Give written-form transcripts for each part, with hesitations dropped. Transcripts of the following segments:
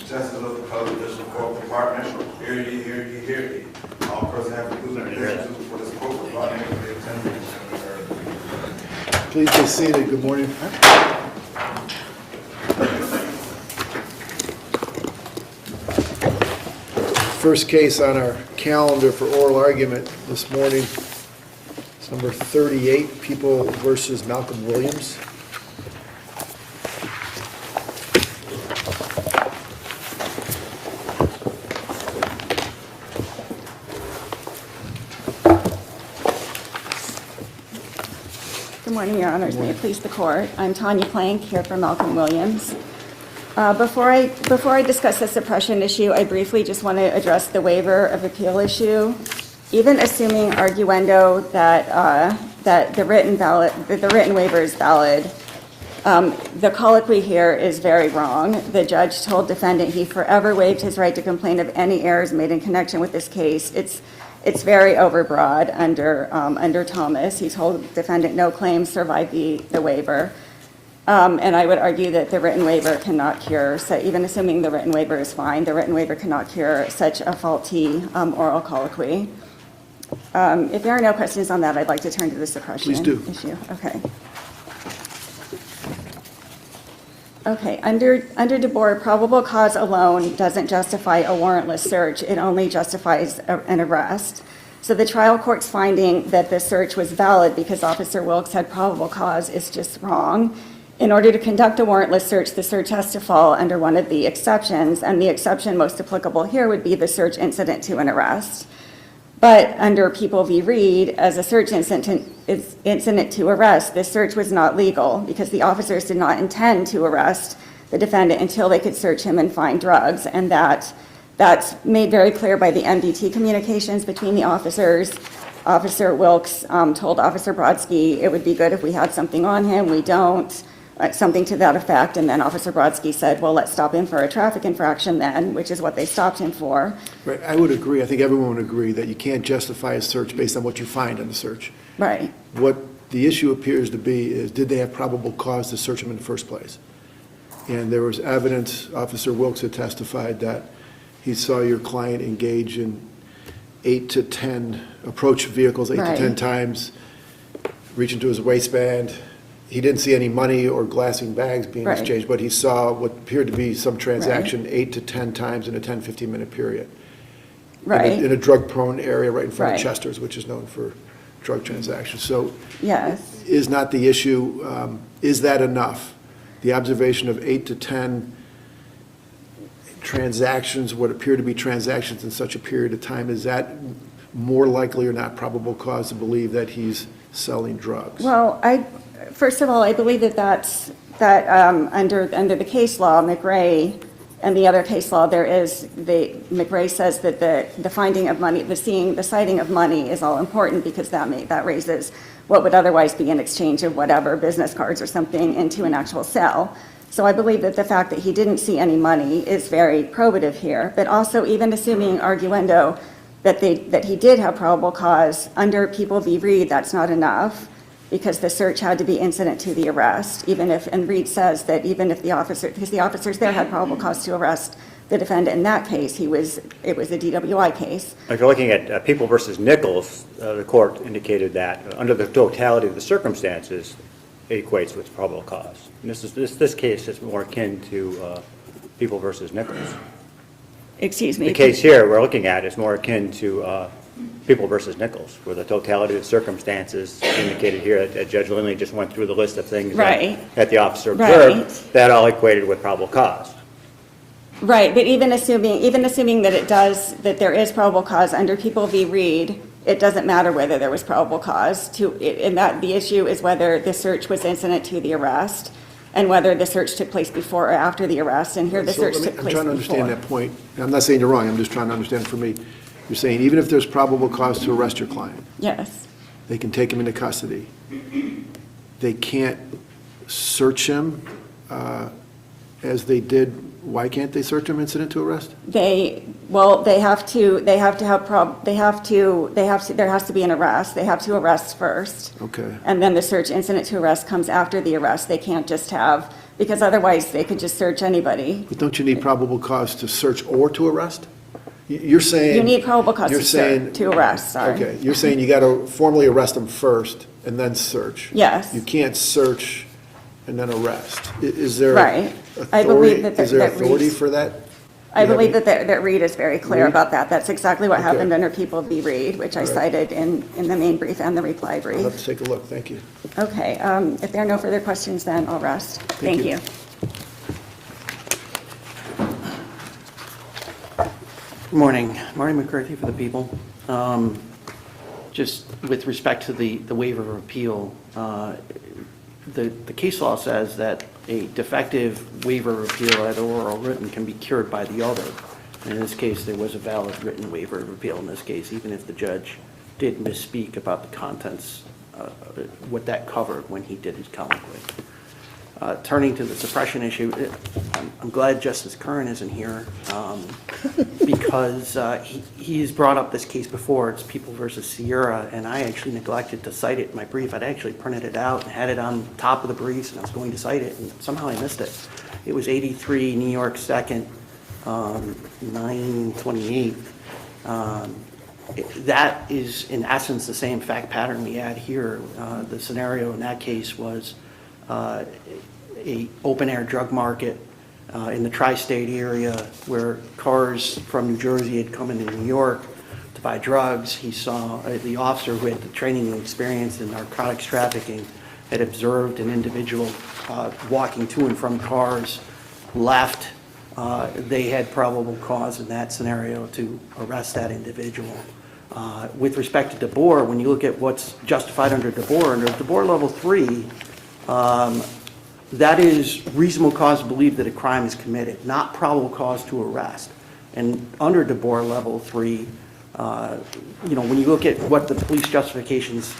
Justice of the Appellate Judicial Court Department, hear ye, hear ye, hear ye. All persons have concluded business before this court will brought in for the attendance shall be heard. Please be seated. Good morning. First case on our calendar for oral argument this morning is number 38, People versus Malcolm Williams. Good morning, Your Honors. May it please the Court. I'm Tanya Plank, here for Malcolm Williams. Before I discuss the suppression issue, I briefly just want to address the waiver of appeal issue. Even assuming arguendo that the written waiver is valid, the colloquy here is very wrong. The judge told defendant he forever waived his right to complain of any errors made in connection with this case. It's very overbroad under Thomas. He told defendant no claims survive the waiver. And I would argue that the written waiver cannot cure, so even assuming the written waiver is fine, the written waiver cannot cure such a faulty oral colloquy. If there are no questions on that, I'd like to turn to the suppression issue. Okay. Okay, under DeBoer, probable cause alone doesn't justify a warrantless search. It only justifies an arrest. So the trial court's finding that the search was valid because Officer Wilkes had probable cause is just wrong. In order to conduct a warrantless search, the search has to fall under one of the exceptions, and the exception most applicable here would be the search incident to an arrest. But under People v. Reed, as a search incident to arrest, this search was not legal because the officers did not intend to arrest the defendant until they could search him and find drugs, and that's made very clear by the MDT communications between the officers. Officer Wilkes told Officer Brodsky it would be good if we had something on him. We don't. Something to that effect, and then Officer Brodsky said, well, let's stop him for a traffic infraction then, which is what they stopped him for. Right, I would agree. I think everyone would agree that you can't justify a search based on what you find in the search. Right. What the issue appears to be is, did they have probable cause to search him in the first place? And there was evidence, Officer Wilkes had testified that he saw your client engage in 8 to 10, approach vehicles 8 to 10 times, reach into his waistband. He didn't see any money or glassing bags being exchanged, but he saw what appeared to be some transaction 8 to 10 times in a 10, 15-minute period. Right. In a drug-prone area right in front of Chester's, which is known for drug transactions. So yes, is not the issue, is that enough? The observation of 8 to 10 transactions, what appear to be transactions in such a period of time, is that more likely or not probable cause to believe that he's selling drugs? Well, first of all, I believe that under the case law, McRae, and the other case law, McRae says that the finding of money, the citing of money is all important because that raises what would otherwise be an exchange of whatever, business cards or something, into an actual sale. So I believe that the fact that he didn't see any money is very probative here, but also even assuming arguendo that he did have probable cause, under People v. Reed, that's not enough, because the search had to be incident to the arrest, and Reed says that even if because the officers there had probable cause to arrest the defendant in that case, it was a DWI case. If you're looking at People versus Nichols, the court indicated that under the totality of the circumstances, it equates with probable cause. And this case is more akin to People versus Nichols. Excuse me. The case here we're looking at is more akin to People versus Nichols, where the totality of the circumstances indicated here that Judge Lindley just went through the list of things that the officer observed, that all equated with probable cause. Right, but even assuming that there is probable cause under People v. Reed, it doesn't matter whether there was probable cause and that the issue is whether the search was incident to the arrest and whether the search took place before or after the arrest, and here the search took place before. I'm trying to understand that point. I'm not saying you're wrong, I'm just trying to understand for me. You're saying even if there's probable cause to arrest your client, yes, they can take him into custody. They can't search him and as they did, why can't they search him incident to arrest? There has to be an arrest. They have to arrest first. Okay. And then the search incident to arrest comes after the arrest. They can't just have, because otherwise they could just search anybody. But don't you need probable cause to search or to arrest? You're saying. You need probable cause you're saying- to arrest, sorry. Okay, you're saying you got to formally arrest them first and then search? Yes. You can't search and then arrest. Is there Right. I believe authority, that is there that authority reads- for that? I You have believe any- that Reed is very clear Reed? about that. That's exactly what Okay. happened under People v. Reed, which I All right. cited in the main brief and the reply I'll brief. have to take a look, thank you. Okay, if there are no further questions, then I'll rest. Thank Thank you. you. Good morning. Marty McCarthy for the People. Just with respect to the waiver of appeal, the case law says that a defective waiver of appeal, either oral or written, can be cured by the other. And in this case, there was a valid written waiver of appeal in this case, even if the judge did misspeak about the contents, what that covered when he did his colloquy. Turning to the suppression issue, I'm glad Justice Curran isn't here because he's brought up this case before. It's People versus Sierra, and I actually neglected to cite it in my brief. I'd actually printed it out and had it on top of the briefs, and I was going to cite it, and somehow I missed it. It was 83 New York 2nd, 928. That is, in essence, the same fact pattern we had here. The scenario in that case was a open-air drug market in the tri-state area where cars from New Jersey had come into New York to buy drugs. He saw the officer who had the training and experience in narcotics trafficking had observed an individual walking to and from cars, left. They had probable cause in that scenario to arrest that individual. With respect to DeBoer, when you look at what's justified under DeBoer level 3, that is reasonable cause to believe that a crime is committed, not probable cause to arrest. And under DeBoer level 3, when you look at what the police justifications,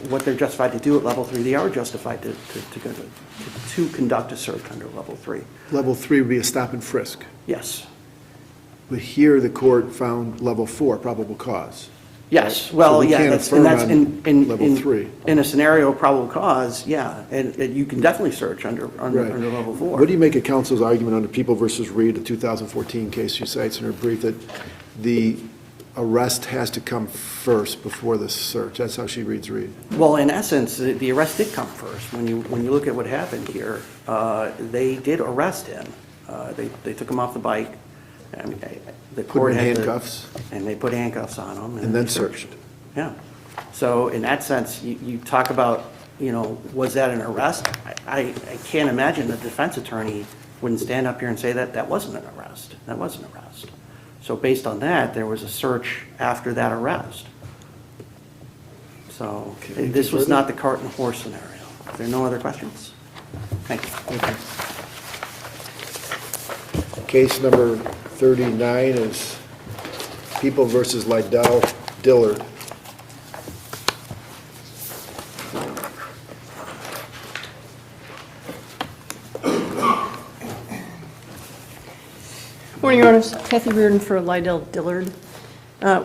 what they're justified to do at level 3, they are justified to conduct a search under level 3. Level 3 would be a stop and frisk. Yes. But here, the court found level 4, probable cause. Yes, So well, we yeah, can't that's affirm in on level 3. In a scenario of probable cause, yeah, and you can definitely search under Right. level 4. What do you make of counsel's argument under People versus Reed, the 2014 case she cites in her brief, that the arrest has to come first before the search? That's how she reads Reed. Well, in essence, the arrest did come first. When you look at what happened here, they did arrest him. They took him off the bike. I mean, the court him in had handcuffs. and they put handcuffs on him. And then they searched. Yeah. So in that sense, you talk about, was that an arrest? I can't imagine the defense attorney wouldn't stand up here and say that wasn't an arrest. That wasn't an arrest. So based on that, there was a search after that arrest. So Okay. this was not the cart and horse scenario. Are there no other questions? Thank you. Case number 39 is People versus Lydell Dillard. Morning, Your Honors. Kathy Reardon for Lydell Dillard.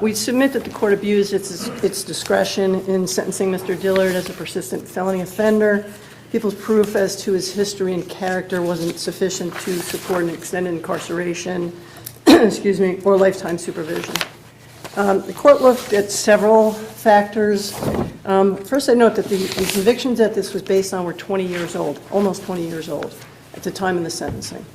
We submit that the court abused its discretion in sentencing Mr. Dillard as a persistent felony offender. People's proof as to his history and character wasn't sufficient to support an extended incarceration, or lifetime supervision. The court looked at several factors. First, I note that the convictions that this was based on were 20 years old, almost 20 years old at the time of the sentencing.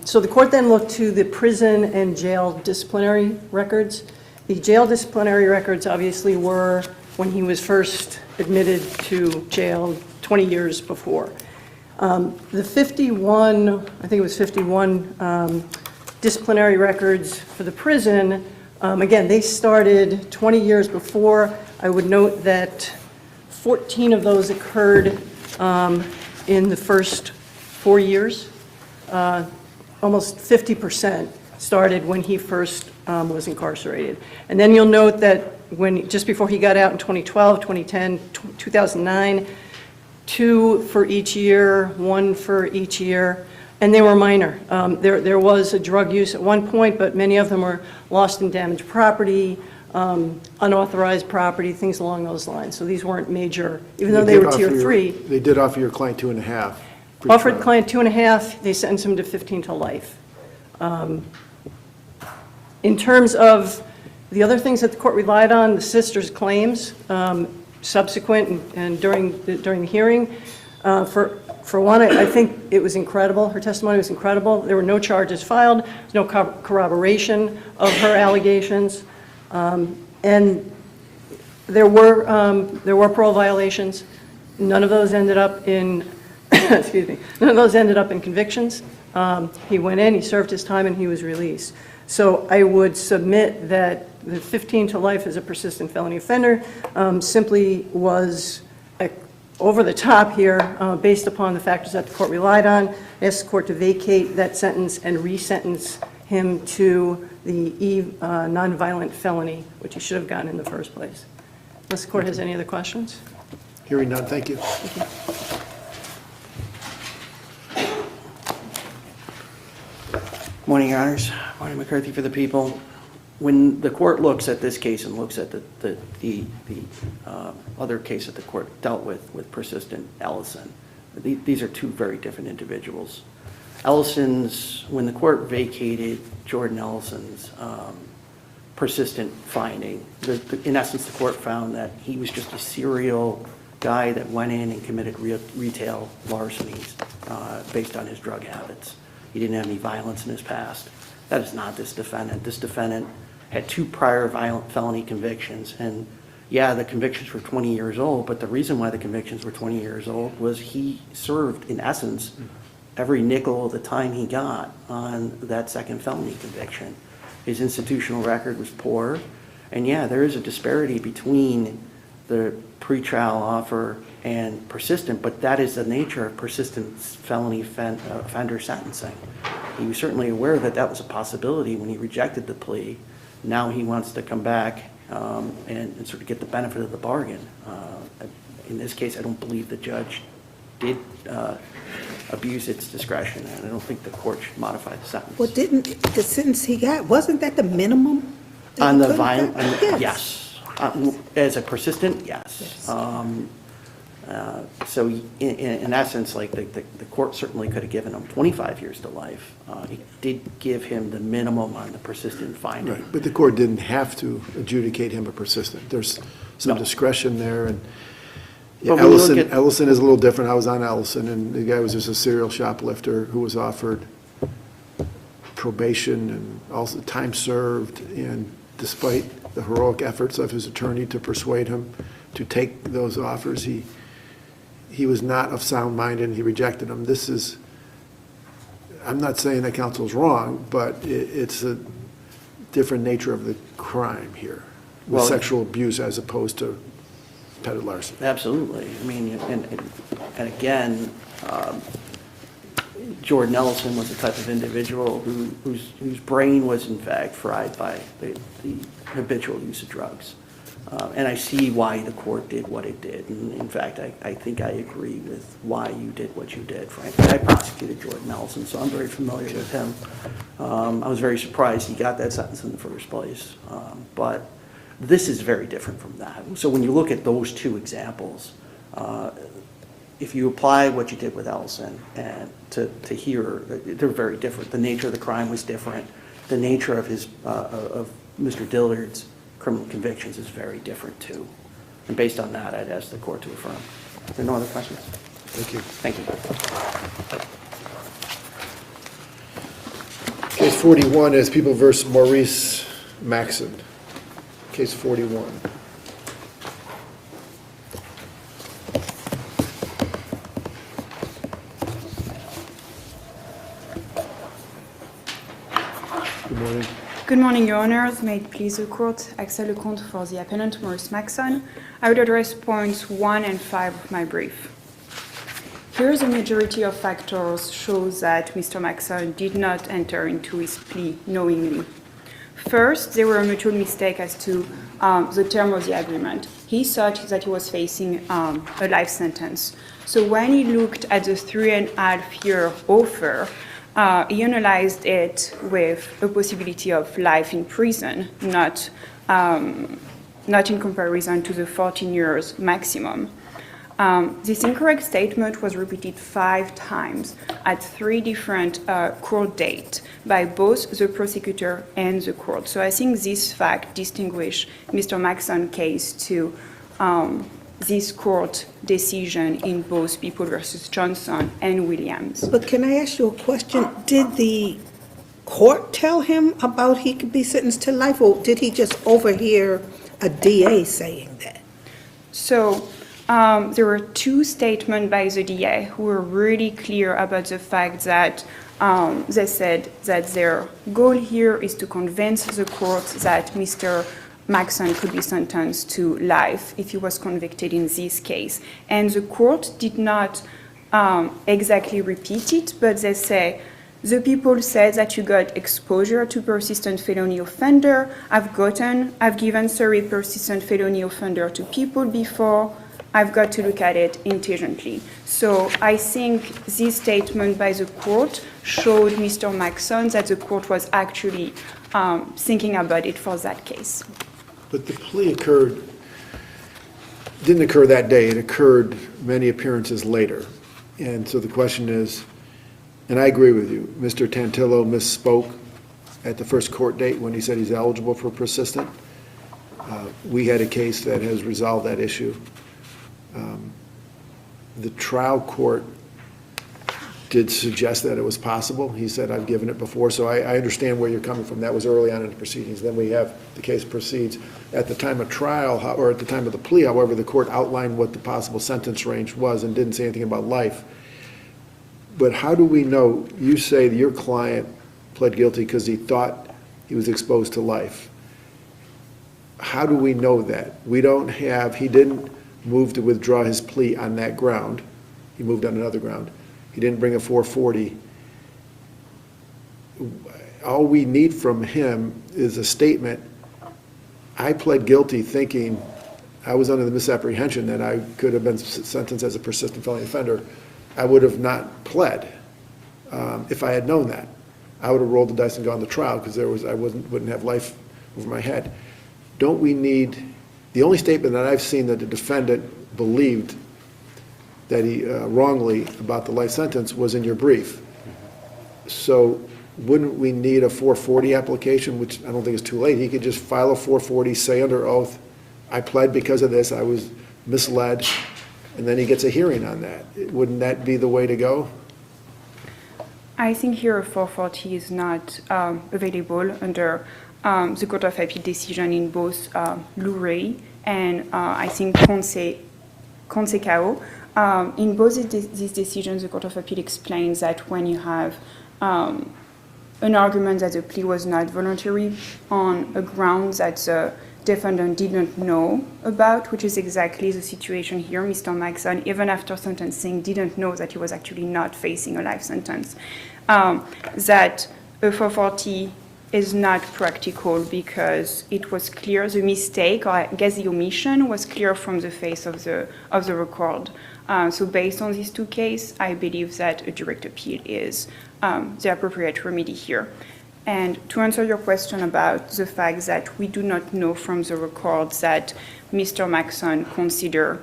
So the court then looked to the prison and jail disciplinary records. The jail disciplinary records obviously were when he was first admitted to jail 20 years before. The 51, I think it was 51 disciplinary records for the prison, again, they started 20 years before. I would note that 14 of those occurred in the first 4 years. Almost 50% started when he first was incarcerated. And then you'll note that just before he got out in 2012, 2010, 2009, 2 for each year, 1 for each year. And they were minor. There was a drug use at one point, but many of them were lost and damaged property, unauthorized property, things along those lines. So these weren't major, even though they were tier 3. They did offer your client 2.5. Offered client 2.5, they sentenced him to 15 to life. In terms of the other things that the court relied on, the sister's claims, subsequent and during the hearing, for one, I think it was incredible. Her testimony was incredible. There were no charges filed, no corroboration of her allegations, and there were parole violations. None of those ended up in, excuse me, none of those ended up in convictions. He went in, he served his time, and he was released. So I would submit that the 15 to life as a persistent felony offender simply was over the top here based upon the factors that the court relied on. I asked the court to vacate that sentence and re-sentence him to the nonviolent felony, which he should have gotten in the first place. Unless the court has any other questions? Hearing none, thank you. Morning, Your Honors. Marty McCarthy for the people. When the court looks at this case and looks at the other case that the court dealt with persistent Ellison, these are two very different individuals. Ellison's, when the court vacated Jordan Ellison's persistent finding, in essence, the court found that he was just a serial guy that went in and committed retail larcenies based on his drug habits. He didn't have any violence in his past. That is not this defendant. This defendant had 2 prior violent felony convictions, and yeah, the convictions were 20 years old, but the reason why the convictions were 20 years old was he served, in essence, every nickel of the time he got on that second felony conviction. His institutional record was poor, and yeah, there is a disparity between the pretrial offer and persistent, but that is the nature of persistent felony offender sentencing. He was certainly aware that that was a possibility when he rejected the plea. Now he wants to come back and sort of get the benefit of the bargain. In this case, I don't believe the judge did abuse its discretion, and I don't think the court should modify the sentence. Well, didn't the sentence he got, wasn't that the minimum? On the violent, yes. As a persistent, yes. So in essence, like the court certainly could have given him 25 years to life. It did give him the minimum on the persistent finding. Right, but the court didn't have to adjudicate him a persistent. There's some discretion there, and But when you look at- Ellison is a little different. I was on Ellison, and the guy was just a serial shoplifter who was offered probation and also time served, and despite the heroic efforts of his attorney to persuade him to take those offers, he was not of sound mind and he rejected them. This is, I'm not saying that counsel's wrong, but it's a different nature of the crime here, with Well, sexual abuse as opposed to petty larceny. Absolutely. I mean, and again, Jordan Ellison was the type of individual whose brain was in fact fried by the habitual use of drugs. And I see why the court did what it did. And in fact, I think I agree with why you did what you did, frankly. I prosecuted Jordan Ellison, so I'm very familiar with him. I was very surprised he got that sentence in the first place. But this is very different from that. So when you look at those two examples, if you apply what you did with Ellison and to here, they're very different. The nature of the crime was different. The nature of of Mr. Dillard's criminal convictions is very different too. And based on that, I'd ask the court to affirm. Are there no other questions? Thank you. Thank you. Case 41 is People versus Maurice Maxon. Case 41. Good morning. Good morning, Your Honors. May it please the Court, Axel Lecomte for the appellant Maurice Maxon. I would address points 1 and 5 of my brief. Here, the majority of factors shows that Mr. Maxon did not enter into his plea knowingly. First, there were a mutual mistake as to the term of the agreement. He thought that he was facing a life sentence. So when he looked at the 3.5-year offer, he analyzed it with a possibility of life in prison, not in comparison to the 14 years maximum. This incorrect statement was repeated 5 times at 3 different court dates by both the prosecutor and the court. So I think this fact distinguishes Mr. Maxon's case to this court decision in both People versus Johnson and Williams. But can I ask you a question? Did the court tell him about he could be sentenced to life, or did he just overhear a DA saying that? So there were 2 statements by the DA who were really clear about the fact that they said that their goal here is to convince the court that Mr. Maxon could be sentenced to life if he was convicted in this case. And the court did not exactly repeat it, but they say, the people said that you got exposure to persistent felony offender. I've given persistent felony offender to people before. I've got to look at it intelligently. So I think this statement by the court showed Mr. Maxon that the court was actually thinking about it for that case. But the plea didn't occur that day. It occurred many appearances later. And so the question is, and I agree with you, Mr. Tantillo misspoke at the first court date when he said he's eligible for persistent. We had a case that has resolved that issue. The trial court did suggest that it was possible. He said, I've given it before, so I understand where you're coming from. That was early on in the proceedings. Then we have the case proceeds. At the time of trial, or at the time of the plea, however, the court outlined what the possible sentence range was and didn't say anything about life. But how do we know? You say that your client pled guilty because he thought he was exposed to life. How do we know that? We don't have, he didn't move to withdraw his plea on that ground. He moved on another ground. He didn't bring a 440. All we need from him is a statement. I pled guilty thinking I was under the misapprehension that I could have been sentenced as a persistent felony offender. I would have not pled if I had known that. I would have rolled the dice and gone to trial because I wouldn't have life over my head. Don't we need, the only statement that I've seen that the defendant believed that he wrongly about the life sentence was in your brief. So wouldn't we need a 440 application, which I don't think is too late. He could just file a 440, say under oath, I pled because of this, I was misled, and then he gets a hearing on that. Wouldn't that be the way to go? I think here a 440 is not available under the Court of Appeal decision in both Luray and I think Consecao. In both these decisions, the Court of Appeal explains that when you have an argument that the plea was not voluntary on a ground that the defendant didn't know about, which is exactly the situation here. Mr. Maxon, even after sentencing, didn't know that he was actually not facing a life sentence. That a 440 is not practical because it was clear, the mistake, or I guess the omission, was clear from the face of the record. So based on these 2 cases, I believe that a direct appeal is the appropriate remedy here. And to answer your question about the fact that we do not know from the records that Mr. Maxon considered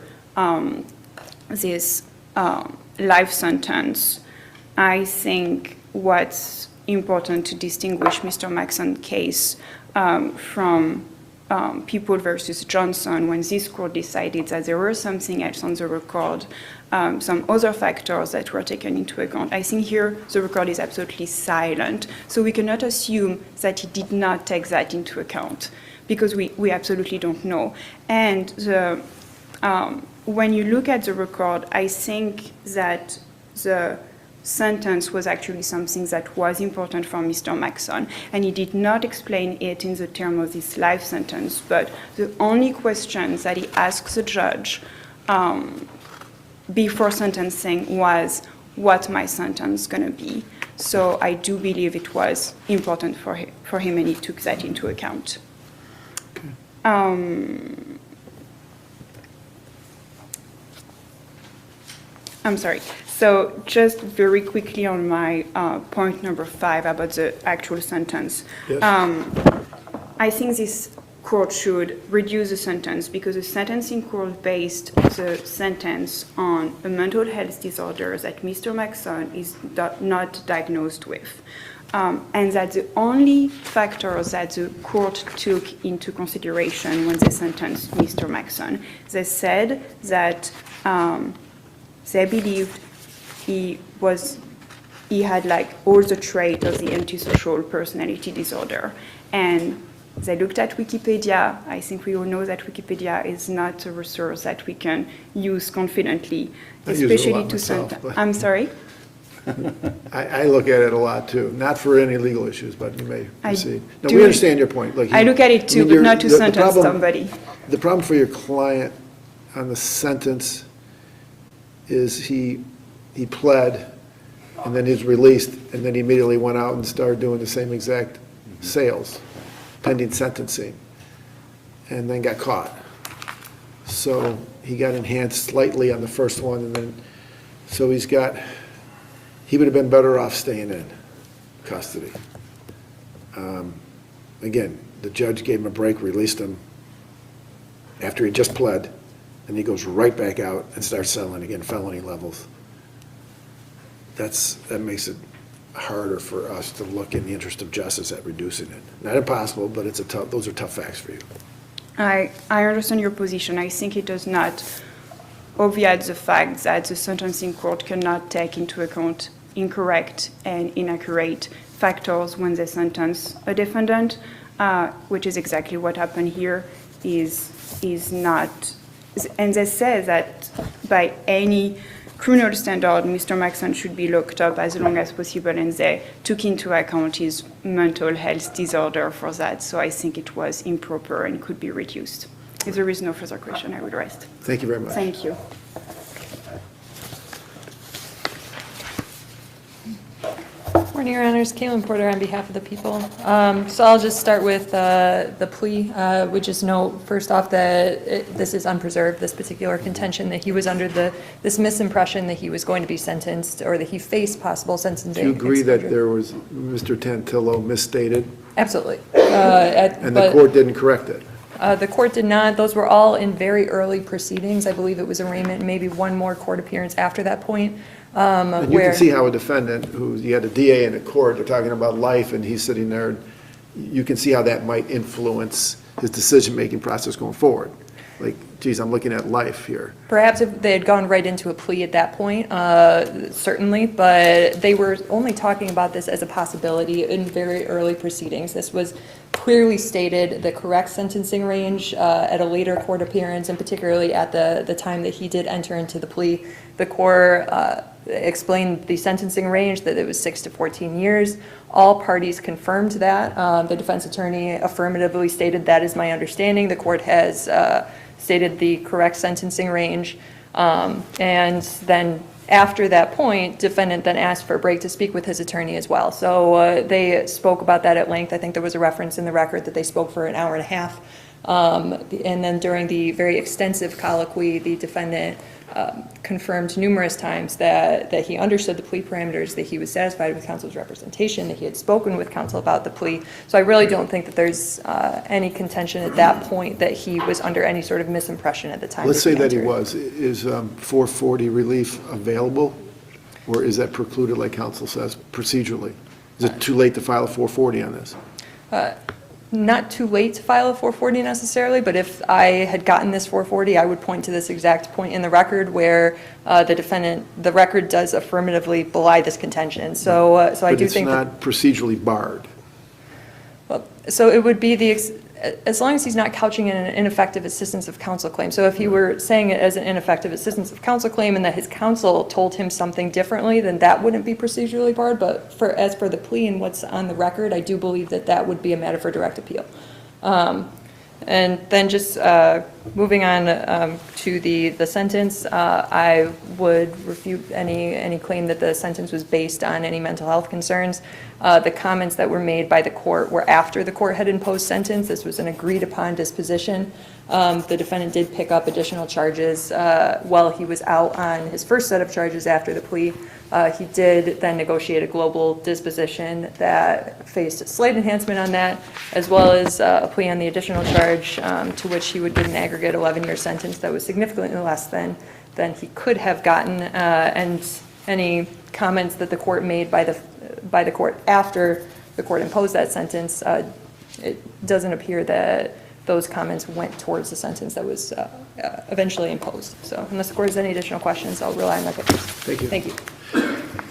this life sentence, I think what's important to distinguish Mr. Maxon's case from People versus Johnson, when this court decided that there was something else on the record, some other factors that were taken into account. I think here the record is absolutely silent, so we cannot assume that he did not take that into account because we absolutely don't know. And when you look at the record, I think that the sentence was actually something that was important for Mr. Maxon, and he did not explain it in the term of this life sentence, but the only question that he asked the judge before sentencing was, what my sentence going to be? So I do believe it was important for him and he took that into account. I'm sorry. So just very quickly on my point number 5 about the actual sentence. Yes. I think this court should reduce the sentence because the sentencing court based the sentence on a mental health disorder that Mr. Maxson is not diagnosed with. And that the only factors that the court took into consideration when they sentenced Mr. Maxson, they said that they believed he had like all the traits of the antisocial personality disorder. And they looked at Wikipedia. I think we all know that Wikipedia is not a resource that we can use confidently, I use it a especially lot to myself, sentence. but- I'm sorry? I look at it a lot too, not for any legal issues, but you may I proceed. No, do- we understand your point. Look, I look at it too, but not to sentence somebody. The problem for your client on the sentence is he pled, and then he's released, and then he immediately went out and started doing the same exact sales pending sentencing, and then got caught. So he got enhanced slightly on the first one, and then, so he would have been better off staying in custody. Again, the judge gave him a break, released him after he just pled, and he goes right back out and starts selling again, felony levels. That makes it harder for us to look in the interest of justice at reducing it. Not impossible, but those are tough facts for you. I understand your position. I think it does not obviate the fact that the sentencing court cannot take into account incorrect and inaccurate factors when they sentence a defendant, which is exactly what happened here, is not, and they say that by any criminal standard, Mr. Maxson should be locked up as long as possible, and they took into account his mental health disorder for that. So I think it was improper and could be reduced. If there is no further question, I will rest. Thank you very much. Thank you. Morning, Your Honors. Caitlin Porter on behalf of the people. So I'll just start with the plea. We just note, first off, that this is unpreserved, this particular contention, that he was under this misimpression that he was going to be sentenced, or that he faced possible sentencing. Do you agree that exposure. there was, Mr. Tantillo misstated, Absolutely. and the court didn't correct it? The court did not. Those were all in very early proceedings. I believe it was arraignment, maybe one more court appearance after that point. And you can see how a defendant, you had a DA in the court, they're talking about life, and he's sitting there, you can see how that might influence his decision-making process going forward. Like, geez, I'm looking at life here. Perhaps if they had gone right into a plea at that point, certainly, but they were only talking about this as a possibility in very early proceedings. This was clearly stated, the correct sentencing range at a later court appearance, and particularly at the time that he did enter into the plea. The court explained the sentencing range, that it was 6 to 14 years. All parties confirmed that. The defense attorney affirmatively stated, that is my understanding. The court has stated the correct sentencing range. And then after that point, defendant then asked for a break to speak with his attorney as well. So they spoke about that at length. I think there was a reference in the record that they spoke for an hour and a half. And then during the very extensive colloquy, the defendant confirmed numerous times that he understood the plea parameters, that he was satisfied with counsel's representation, that he had spoken with counsel about the plea. So I really don't think that there's any contention at that point that he was under any sort of misimpression at the time. Let's say that he entered. was. Is 440 relief available, or is that precluded, like counsel says, procedurally? Is it too late to file a 440 on this? Not too late to file a 440 necessarily, but if I had gotten this 440, I would point to this exact point in the record where the record does affirmatively belie this contention. So I do think But it's not procedurally barred. so it would be as long as he's not couching in an ineffective assistance of counsel claim. So if he were saying it as an ineffective assistance of counsel claim and that his counsel told him something differently, then that wouldn't be procedurally barred. But as for the plea and what's on the record, I do believe that would be a matter for direct appeal. And then just moving on to the sentence, I would refute any claim that the sentence was based on any mental health concerns. The comments that were made by the court were after the court had imposed sentence. This was an agreed-upon disposition. The defendant did pick up additional charges while he was out on his first set of charges after the plea. He did then negotiate a global disposition that faced a slight enhancement on that, as well as a plea on the additional charge to which he would get an aggregate 11-year sentence that was significantly less than he could have gotten. And any comments that the court made by the court after the court imposed that sentence, it doesn't appear that those comments went towards the sentence that was eventually imposed. So unless the court has any additional questions, I'll rely on my papers. Thank you. Thank you.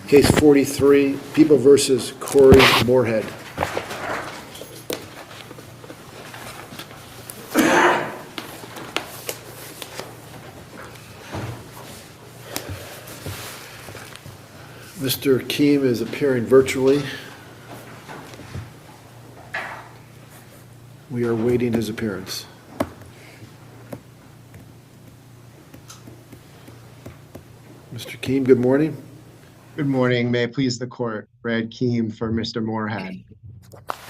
Case 43, People versus Corey Moorhead. Mr. Keem is appearing virtually. We are waiting his appearance. Mr. Keem, good morning. Good morning. May it please the court. Brad Keem for Mr. Moorhead.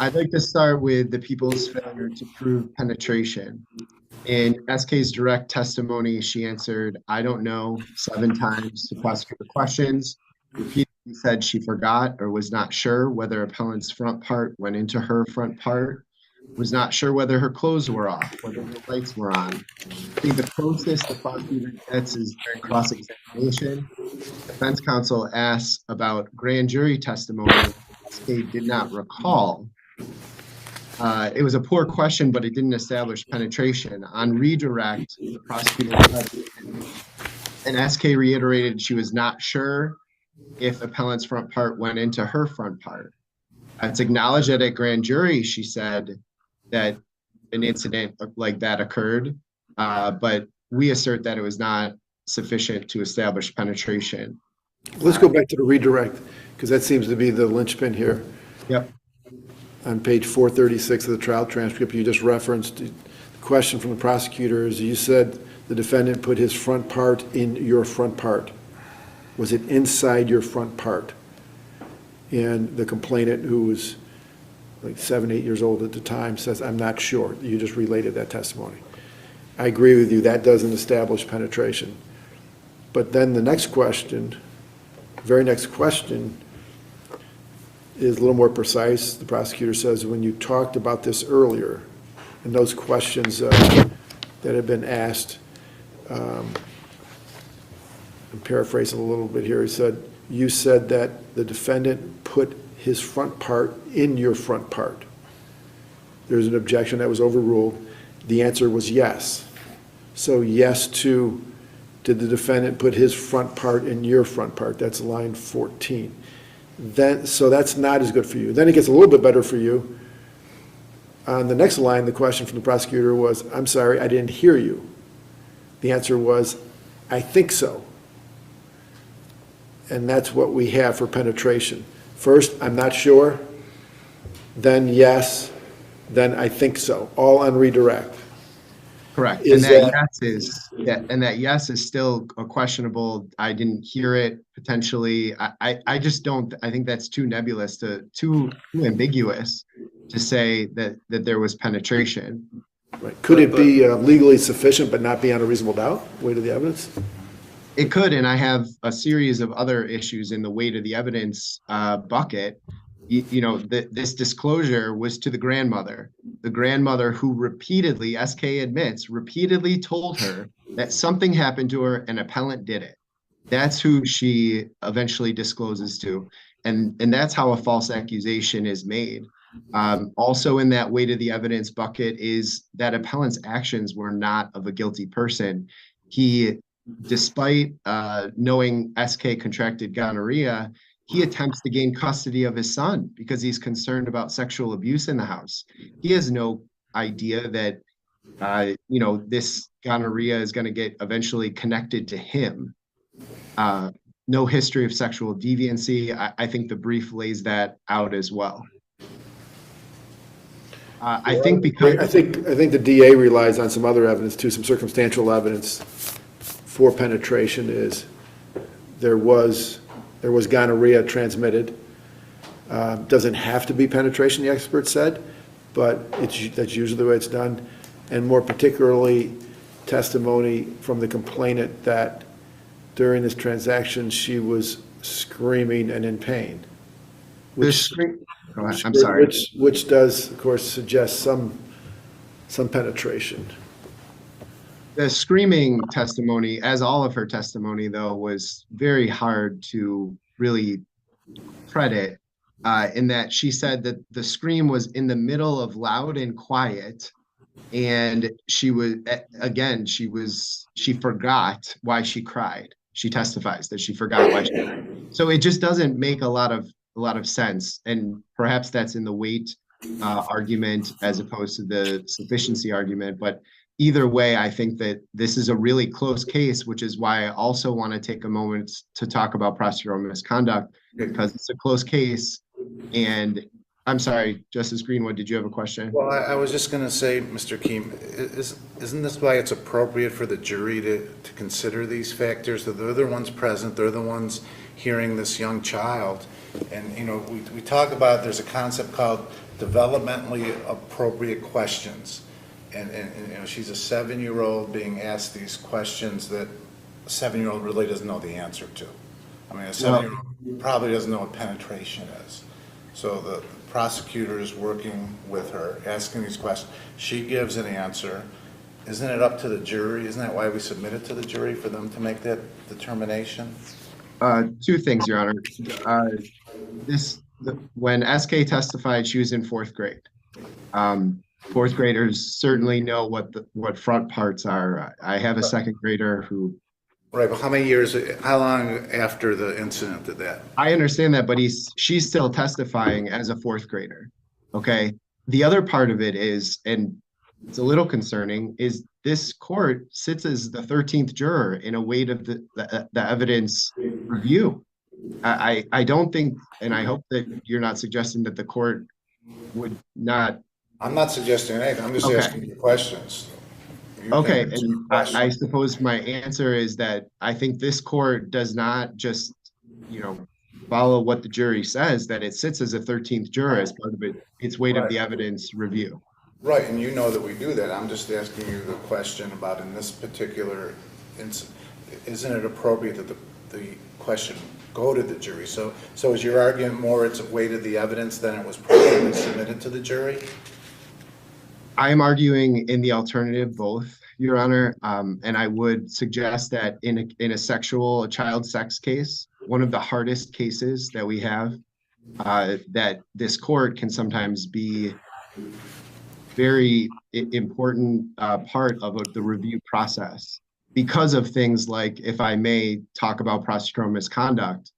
I'd like to start with the people's failure to prove penetration. In SK's direct testimony, she answered, "I don't know," 7 times to prosecutor questions. Repeatedly said she forgot or was not sure whether appellant's front part went into her front part, was not sure whether her clothes were off, whether the lights were on. I think the closest the prosecutor gets is during cross-examination. Defense counsel asks about grand jury testimony SK did not recall. It was a poor question, but it didn't establish penetration. On redirect, the prosecutor said, and SK reiterated she was not sure if appellant's front part went into her front part. It's acknowledged that at grand jury, she said that an incident like that occurred, but we assert that it was not sufficient to establish penetration. Let's go back to the redirect, because that seems to be the linchpin here. Yep. On page 436 of the trial transcript, you just referenced the question from the prosecutor is you said the defendant put his front part in your front part. Was it inside your front part? And the complainant, who was like 7, 8 years old at the time, says, "I'm not sure." You just related that testimony. I agree with you, that doesn't establish penetration. But then the next question, very next question, is a little more precise. The prosecutor says, when you talked about this earlier, and those questions that have been asked, I'm paraphrasing a little bit here, he said, you said that the defendant put his front part in your front part. There's an objection that was overruled. The answer was yes. So yes to, did the defendant put his front part in your front part? That's line 14. Then, so that's not as good for you. Then it gets a little bit better for you. On the next line, the question from the prosecutor was, "I'm sorry, I didn't hear you." The answer was, "I think so." And that's what we have for penetration. First, "I'm not sure," then yes, then "I think so," all on redirect. Correct. Is and that that- yes is and that yes is still a questionable. I didn't hear it potentially. I just don't. I think that's too nebulous, too ambiguous to say that there was penetration. Right. Could it be legally sufficient but not be on a reasonable doubt, weight of the evidence? It could, and I have a series of other issues in the weight of the evidence bucket. This disclosure was to the grandmother who repeatedly, SK admits, repeatedly told her that something happened to her and appellant did it. That's who she eventually discloses to. And that's how a false accusation is made. Also in that weight of the evidence bucket is that appellant's actions were not of a guilty person. He, despite knowing SK contracted gonorrhea, he attempts to gain custody of his son because he's concerned about sexual abuse in the house. He has no idea that, this gonorrhea is going to get eventually connected to him. No history of sexual deviancy. I think the brief lays that out as well. I think the DA relies on some other evidence too, some circumstantial evidence for penetration is there was gonorrhea transmitted. Doesn't have to be penetration, the expert said, but that's usually the way it's done. And more particularly, testimony from the complainant that during this transaction, she was screaming and in pain. Go ahead, I'm sorry. Which does, of course, suggest some penetration. The screaming testimony, as all of her testimony, though, was very hard to really credit, in that she said that the scream was in the middle of loud and quiet, and she forgot why she cried. She testifies that she forgot why she cried. So it just doesn't make a lot of sense, and perhaps that's in the weight argument as opposed to the sufficiency argument. But either way, I think that this is a really close case, which is why I also want to take a moment to talk about prosecutorial misconduct, because it's a close case. And I'm sorry, Justice Greenwood, did you have a question? Well, I was just going to say, Mr. Keem, isn't this why it's appropriate for the jury to consider these factors? That they're the ones present, they're the ones hearing this young child. And, you know, we talk about, there's a concept called developmentally appropriate questions. And you know, she's a 7-year-old being asked these questions that a 7-year-old really doesn't know the answer to. I mean, a 7-year-old probably doesn't know what penetration is. So the prosecutor is working with her, asking these questions. She gives an answer. Isn't it up to the jury? Isn't that why we submit it to the jury, for them to make that determination? Two things, Your Honor. When SK testified, she was in 4th grade. Fourth graders certainly know what front parts are. I have a 2nd grader who. Right, but how long after the incident did that? I understand that, but she's still testifying as a 4th grader. Okay. The other part of it is, and it's a little concerning, is this court sits as the 13th juror in a weight of the evidence review. I don't think, and I hope that you're not suggesting that the court would not. I'm not suggesting anything. I'm just asking you questions. Okay, and I suppose my answer is that I think this court does not just, follow what the jury says, that it sits as a 13th juror as part of its weight of the evidence review. Right, and you know that we do that. I'm just asking you the question about, in this particular incident, isn't it appropriate that the question go to the jury? So is your argument more it's a weight of the evidence than it was properly submitted to the jury? I am arguing in the alternative, both, Your Honor, and I would suggest that in a child sex case, one of the hardest cases that we have, that this court can sometimes be very important part of the review process because of things like, if I may talk about prosecutorial misconduct,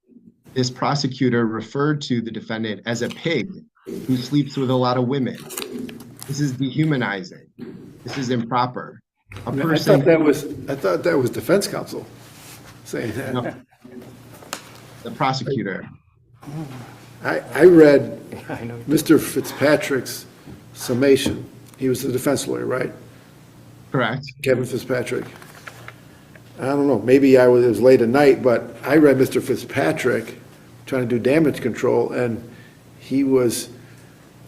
this prosecutor referred to the defendant as a pig who sleeps with a lot of women. This is dehumanizing. This is improper. I thought that was defense counsel saying that. No, the prosecutor. I read Mr. Fitzpatrick's summation. He was the defense lawyer, right? Correct. Kevin Fitzpatrick. I don't know, maybe it was late at night, but I read Mr. Fitzpatrick trying to do damage control, and he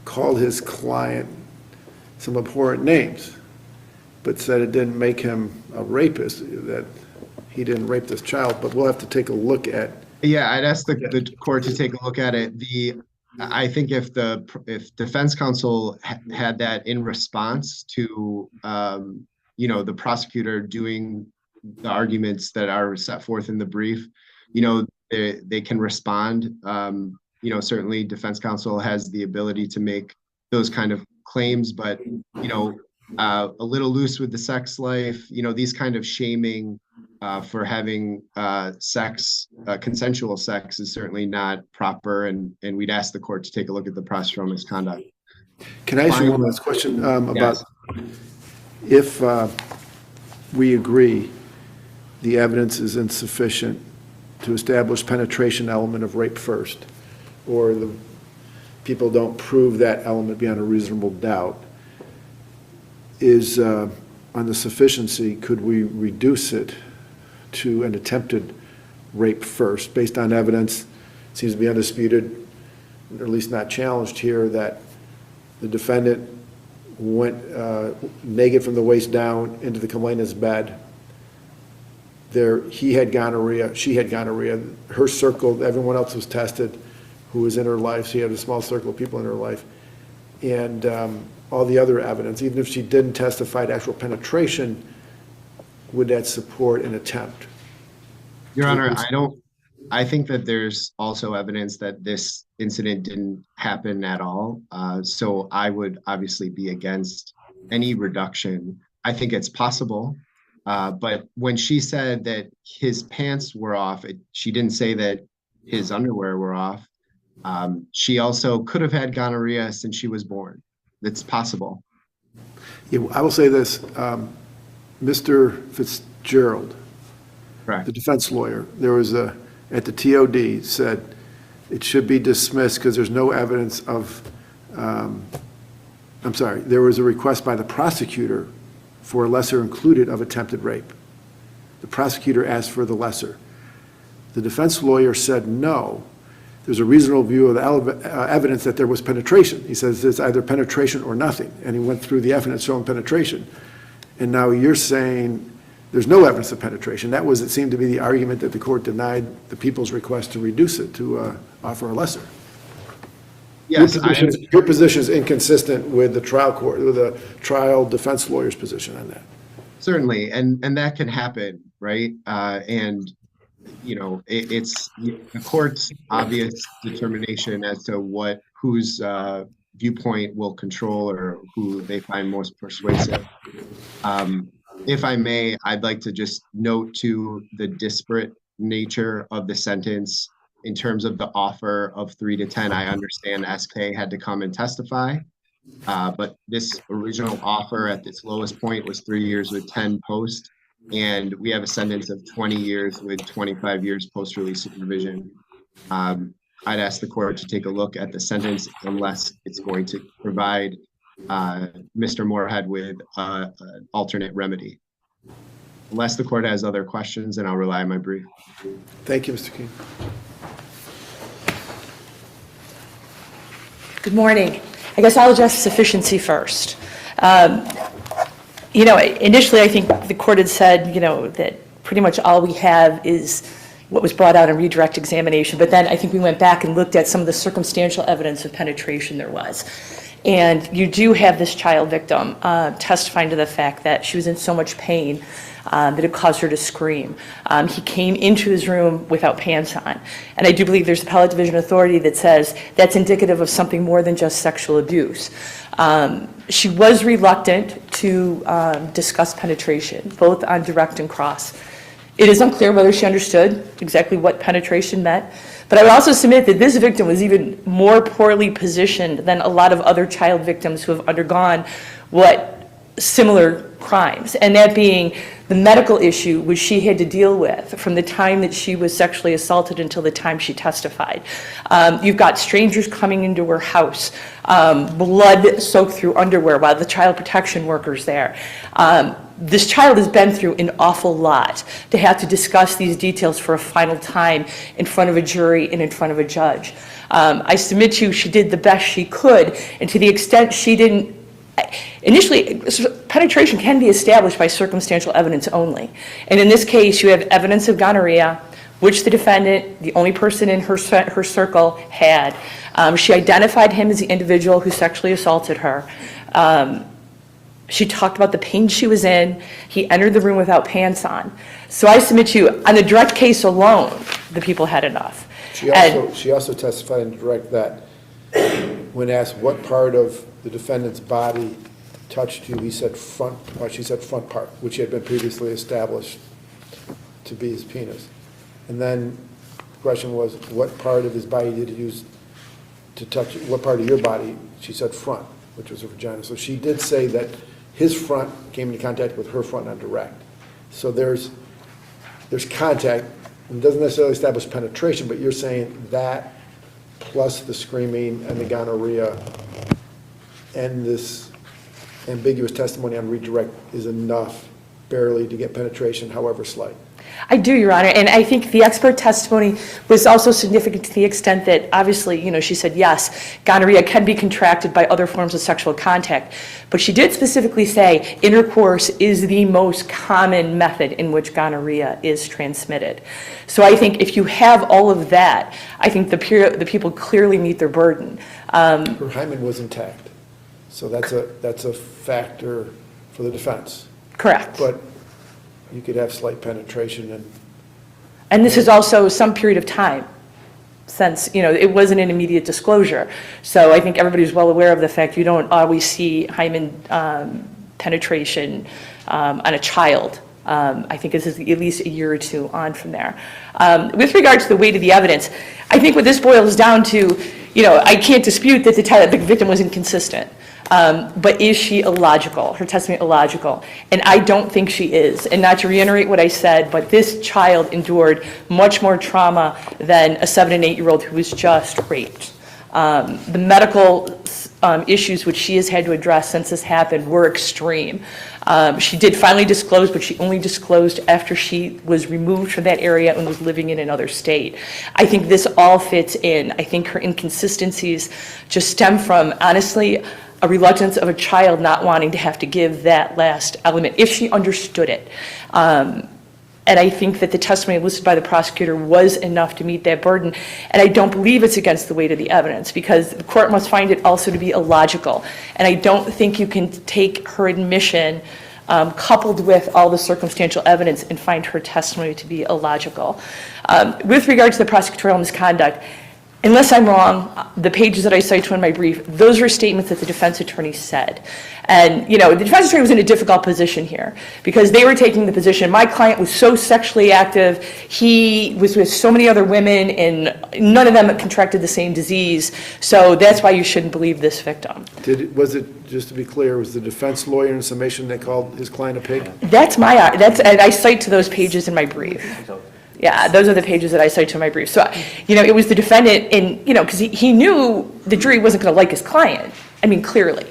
called his client some abhorrent names, but said it didn't make him a rapist, that he didn't rape this child. But we'll have to take a look at. Yeah, I'd ask the court to take a look at it. I think if defense counsel had that in response to the prosecutor doing the arguments that are set forth in the brief, they can respond. Certainly defense counsel has the ability to make those kind of claims, but a little loose with the sex life, these kind of shaming for having consensual sex is certainly not proper, and we'd ask the court to take a look at the prosecutorial misconduct. Can I ask you one last question about if we agree the evidence is insufficient to establish penetration element of rape first, or the people don't prove that element beyond a reasonable doubt, is on the sufficiency, could we reduce it to an attempted rape first, based on evidence, seems to be undisputed, or at least not challenged here, that the defendant went naked from the waist down into the complainant's bed. He had gonorrhea, she had gonorrhea, her circle, everyone else was tested who was in her life. She had a small circle of people in her life. And all the other evidence, even if she didn't testify to actual penetration, would that support an attempt? Your Honor, I think that there's also evidence that this incident didn't happen at all. So I would obviously be against any reduction. I think it's possible. But when she said that his pants were off, she didn't say that his underwear were off. She also could have had gonorrhea since she was born. It's possible. Yeah, I will say this, Mr. Fitzgerald, Correct. the defense lawyer, there was at the TOD said it should be dismissed because there's no evidence of, there was a request by the prosecutor for a lesser included of attempted rape. The prosecutor asked for the lesser. The defense lawyer said no. There's a reasonable view of the evidence that there was penetration. He says it's either penetration or nothing, and he went through the evidence showing penetration. And now you're saying there's no evidence of penetration. That was, it seemed to be the argument that the court denied the people's request to reduce it, to offer a lesser. Yes, Your position is inconsistent with the trial court, with the trial defense lawyer's position on that. certainly, and that can happen, right? And you know, it's the court's obvious determination as to whose viewpoint will control or who they find most persuasive. If I may, I'd like to just note to the disparate nature of the sentence in terms of the offer of 3 to 10. I understand SK had to come and testify, but this original offer at its lowest point was 3 years with 10 post, and we have a sentence of 20 years with 25 years post-release supervision. I'd ask the court to take a look at the sentence unless it's going to provide Mr. Moorhead with an alternate remedy. Unless the court has other questions, and I'll rely on my brief. Thank you, Mr. King. Good morning. I guess I'll address sufficiency first. You know, initially I think the court had said, you know, that pretty much all we have is what was brought out in redirect examination, but then I think we went back and looked at some of the circumstantial evidence of penetration there was. And you do have this child victim testifying to the fact that she was in so much pain that it caused her to scream. He came into his room without pants on. And I do believe there's appellate division authority that says that's indicative of something more than just sexual abuse. She was reluctant to discuss penetration, both on direct and cross. It is unclear whether she understood exactly what penetration meant, but I would also submit that this victim was even more poorly positioned than a lot of other child victims who have undergone similar crimes, and that being the medical issue which she had to deal with from the time that she was sexually assaulted until the time she testified. You've got strangers coming into her house, blood soaked through underwear while the child protection worker's there. This child has been through an awful lot to have to discuss these details for a final time in front of a jury and in front of a judge. I submit to you she did the best she could, and to the extent she didn't, initially, penetration can be established by circumstantial evidence only. And in this case, you have evidence of gonorrhea, which the defendant, the only person in her circle, had. She identified him as the individual who sexually assaulted her. She talked about the pain she was in. He entered the room without pants on. So I submit to you, on the direct case alone, the people had enough. She also testified in direct that when asked what part of the defendant's body touched you, he said she said front part, which had been previously established to be his penis. And then the question was, what part of his body did he use to touch you? What part of your body? She said front, which was her vagina. So she did say that his front came into contact with her front on direct. So there's contact. It doesn't necessarily establish penetration, but you're saying that plus the screaming and the gonorrhea and this ambiguous testimony on redirect is enough barely to get penetration, however slight. I do, Your Honor, and I think the expert testimony was also significant to the extent that, obviously, she said, yes, gonorrhea can be contracted by other forms of sexual contact, but she did specifically say intercourse is the most common method in which gonorrhea is transmitted. So I think if you have all of that, I think the people clearly meet their burden. Her hymen was intact, so that's a factor for the defense. Correct. But you could have slight penetration And this is also some period of time, since, it wasn't an immediate disclosure. So I think everybody's well aware of the fact you don't always see hymen penetration on a child. I think this is at least a year or two on from there. With regard to the weight of the evidence, I think what this boils down to, I can't dispute that the victim was inconsistent. But is she illogical? Her testimony illogical? And I don't think she is. And not to reiterate what I said, but this child endured much more trauma than a 7- and 8-year-old who was just raped. The medical issues which she has had to address since this happened were extreme. She did finally disclose, but she only disclosed after she was removed from that area and was living in another state. I think this all fits in. I think her inconsistencies just stem from, honestly, a reluctance of a child not wanting to have to give that last element, if she understood it. And I think that the testimony listed by the prosecutor was enough to meet that burden. And I don't believe it's against the weight of the evidence, because the court must find it also to be illogical. And I don't think you can take her admission coupled with all the circumstantial evidence and find her testimony to be illogical. With regard to the prosecutorial misconduct, unless I'm wrong, the pages that I cite to in my brief, those are statements that the defense attorney said. And, the defense attorney was in a difficult position here, because they were taking the position, my client was so sexually active, he was with so many other women, and none of them contracted the same disease, so that's why you shouldn't believe this victim. Was it, just to be clear, was the defense lawyer in summation that called his client a pig? And I cite to those pages in my brief. Yeah, those are the pages that I cite to in my brief. So, it was the defendant, and, because he knew the jury wasn't going to like his client. I mean, clearly.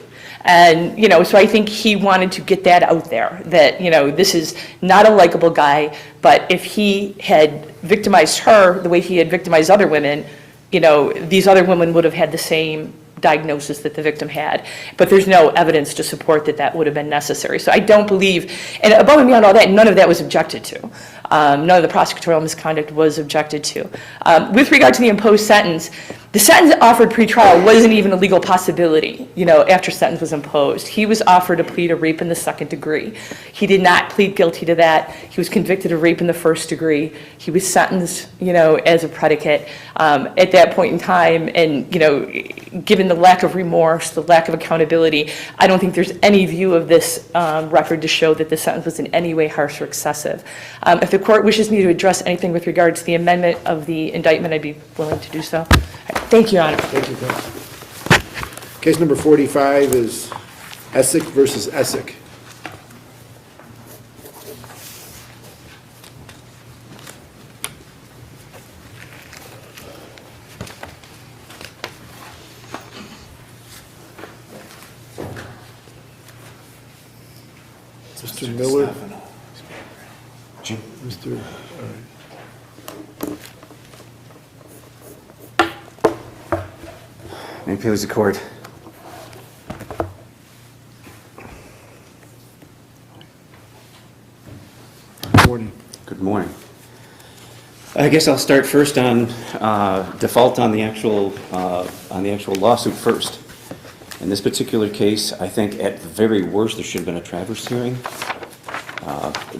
And, so I think he wanted to get that out there, that, this is not a likable guy, but if he had victimized her the way he had victimized other women, these other women would have had the same diagnosis that the victim had. But there's no evidence to support that that would have been necessary. So I don't believe, and above and beyond all that, none of that was objected to. None of the prosecutorial misconduct was objected to. With regard to the imposed sentence, the sentence offered pretrial wasn't even a legal possibility, after sentence was imposed. He was offered a plea to rape in the 2nd degree. He did not plead guilty to that. He was convicted of rape in the 1st degree. He was sentenced, as a predicate at that point in time. And, given the lack of remorse, the lack of accountability, I don't think there's any view of this record to show that the sentence was in any way harsh or excessive. If the court wishes me to address anything with regard to the amendment of the indictment, I'd be willing to do so. Thank you, Your Honor. Thank you, counsel. Case number 45 is Essick versus Essick. Mr. Miller. Jim. Mr. May it please the court. Good morning. Good morning. I guess I'll start first on default on the actual lawsuit first. In this particular case, I think at the very worst there should have been a traverse hearing.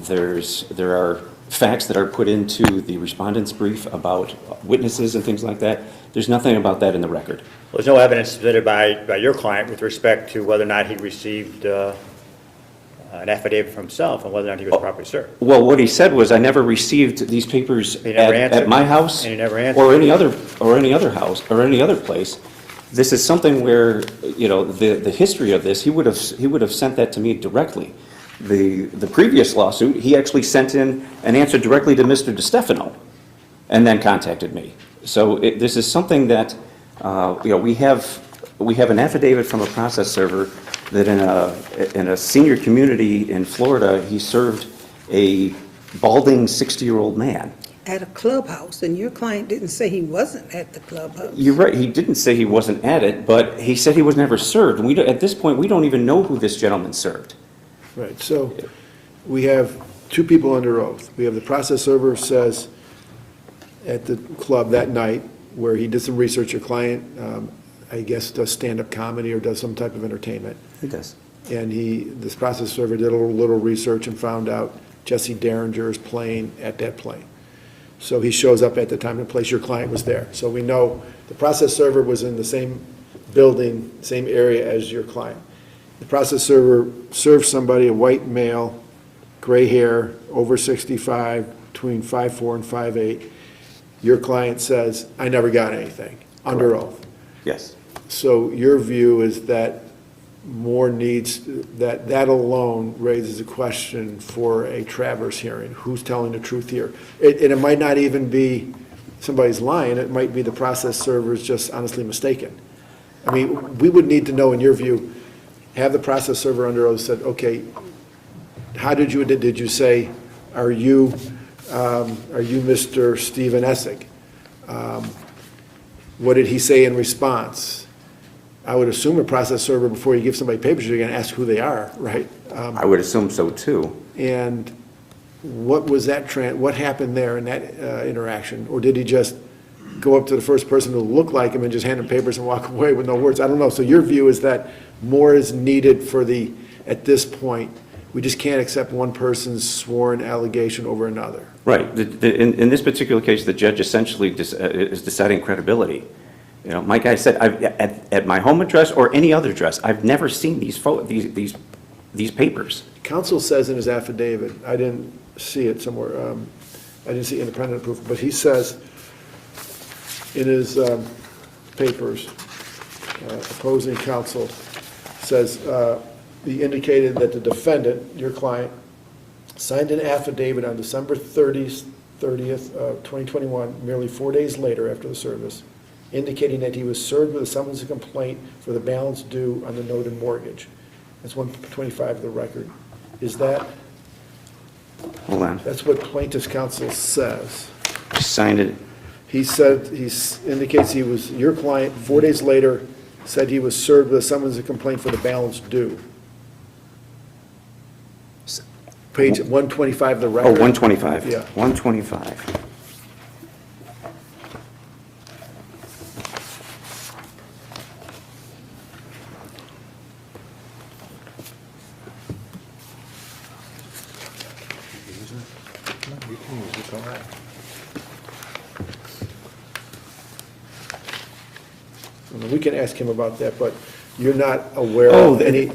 There are facts that are put into the respondent's brief about witnesses and things like that. There's nothing about that in the record. Well, there's no evidence submitted by your client with respect to whether or not he received an affidavit from himself and whether or not he was properly served. Well, what he said was, I never received these papers at my house and he never answered. or any other house or any other place. This is something where, the history of this, he would have sent that to me directly. The previous lawsuit, he actually sent in an answer directly to Mr. DeStefano and then contacted me. So this is something that, we have an affidavit from a process server that in a senior community in Florida, he served a balding 60-year-old man. At a clubhouse, and your client didn't say he wasn't at the clubhouse. You're right, he didn't say he wasn't at it, but he said he was never served. And at this point, we don't even know who this gentleman served. Right, so we have two people under oath. We have the process server says at the club that night where he did some research, your client, I guess, does stand-up comedy or does some type of entertainment. He does. And this process server did a little research and found out Jesse Derringer is playing at that plane. So he shows up at the time and place. Your client was there. So we know the process server was in the same building, same area as your client. The process server served somebody, a white male, gray hair, over 65, between 5'4" and 5'8". Your client says, I never got anything, under oath. Yes. So your view is that more needs, that alone raises a question for a Travers hearing. Who's telling the truth here? And it might not even be somebody's lying. It might be the process server's just honestly mistaken. I mean, we would need to know, in your view, have the process server under oath said, okay, how did you say, are you Mr. Stephen Essig? What did he say in response? I would assume a process server, before you give somebody papers, you're going to ask who they are, right? I would assume so, too. And what was what happened there in that interaction? Or did he just go up to the first person who looked like him and just hand him papers and walk away with no words? I don't know. So your view is that more is needed at this point, we just can't accept one person's sworn allegation over another. Right. In this particular case, the judge essentially is deciding credibility. You know, Mike, I said, at my home address or any other address, I've never seen these papers. Counsel says in his affidavit, I didn't see it somewhere, I didn't see independent proof, but he says in his papers, opposing counsel says, he indicated that the defendant, your client, signed an affidavit on December 30th, 2021, merely 4 days later after the service, indicating that he was served with a summons and complaint for the balance due on the noted mortgage. That's 125 of the record. Is that? Hold on. That's what plaintiff's counsel says. He signed it. He said, indicates your client, 4 days later, said he was served with a summons and complaint for the balance due. Page 125 of the record. Oh, 125. Yeah. 125. You can use it, go ahead. We can ask him about that, but you're not aware Oh, of any.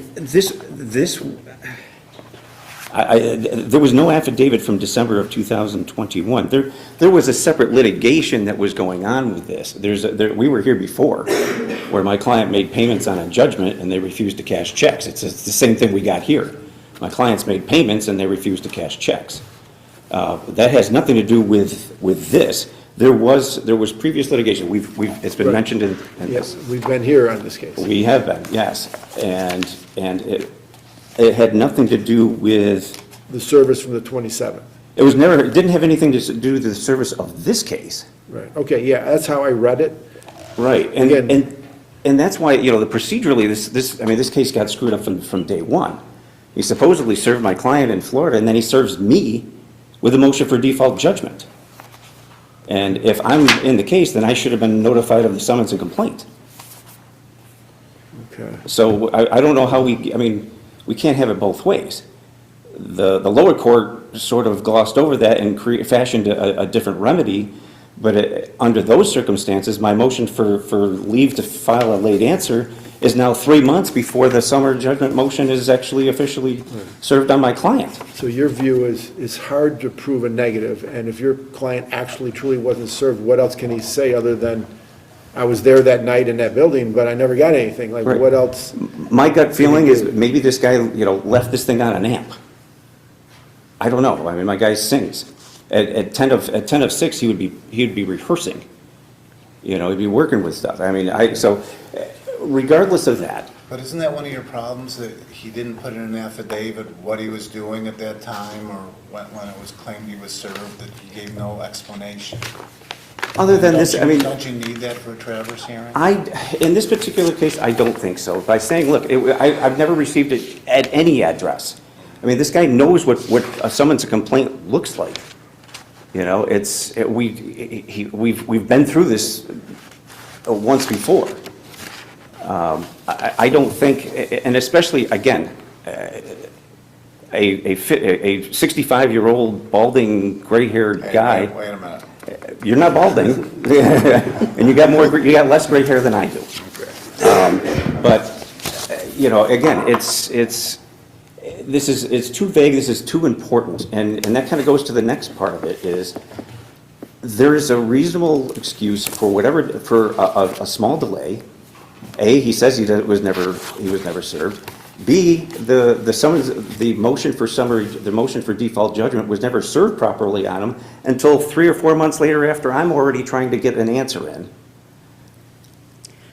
There was no affidavit from December of 2021. There was a separate litigation that was going on with this. We were here before, where my client made payments on a judgment and they refused to cash checks. It's the same thing we got here. My clients made payments and they refused to cash checks. That has nothing to do with this. There was previous litigation. It's been mentioned in Yes, we've been here on this case. We have been, yes, and it had nothing to do with. The service from the 27th. It didn't have anything to do with the service of this case. Right, okay, yeah, that's how I read it. Right, Again- and that's why, procedurally, this case got screwed up from day one. He supposedly served my client in Florida, and then he serves me with a motion for default judgment. And if I'm in the case, then I should have been notified of the summons and complaint. Okay. So I don't know how we can't have it both ways. The lower court sort of glossed over that and fashioned a different remedy, but under those circumstances, my motion for leave to file a late answer is now 3 months before the summer judgment motion is actually officially served on my client. So your view is it's hard to prove a negative, and if your client actually truly wasn't served, what else can he say other than, I was there that night in that building, but I never got anything? Like, Right. what else? My gut feeling is maybe this guy, left this thing on an amp. I don't know. My guy sings. At 10 of 6, he would be rehearsing. He'd be working with stuff. So regardless of that, But isn't that one of your problems, that he didn't put in an affidavit what he was doing at that time, or when it was claimed he was served, that he gave no explanation? Other than this, I mean. Don't you need that for a Traverse hearing? In this particular case, I don't think so. By saying, look, I've never received it at any address. I mean, this guy knows what a summons a complaint looks like. You know, we've been through this once before. I don't think, and especially, again, a 65-year-old balding, gray-haired guy. Wait a minute. You're not balding, and you got less gray hair than I do. But you know, again, it's too vague. This is too important, and that kind of goes to the next part of it. Is there is a reasonable excuse for a small delay. A, he says he was never served. B, the summons, the motion for default judgment was never served properly on him until 3 or 4 months later, after I'm already trying to get an answer in.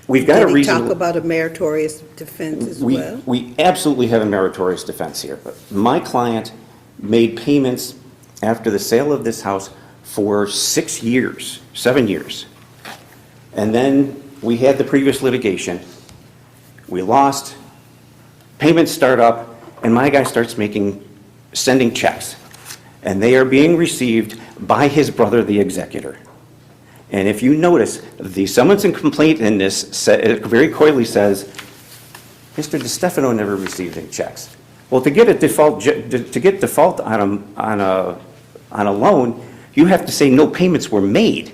We've got a reason. Did he talk about a meritorious defense as well? We absolutely have a meritorious defense here. But my client made payments after the sale of this house for 7 years. And then we had the previous litigation. We lost. Payments start up, and my guy starts sending checks. And they are being received by his brother, the executor. And if you notice, the summons and complaint in this very coyly says, Mr. DeStefano never received any checks. Well, to get default on a loan, you have to say no payments were made.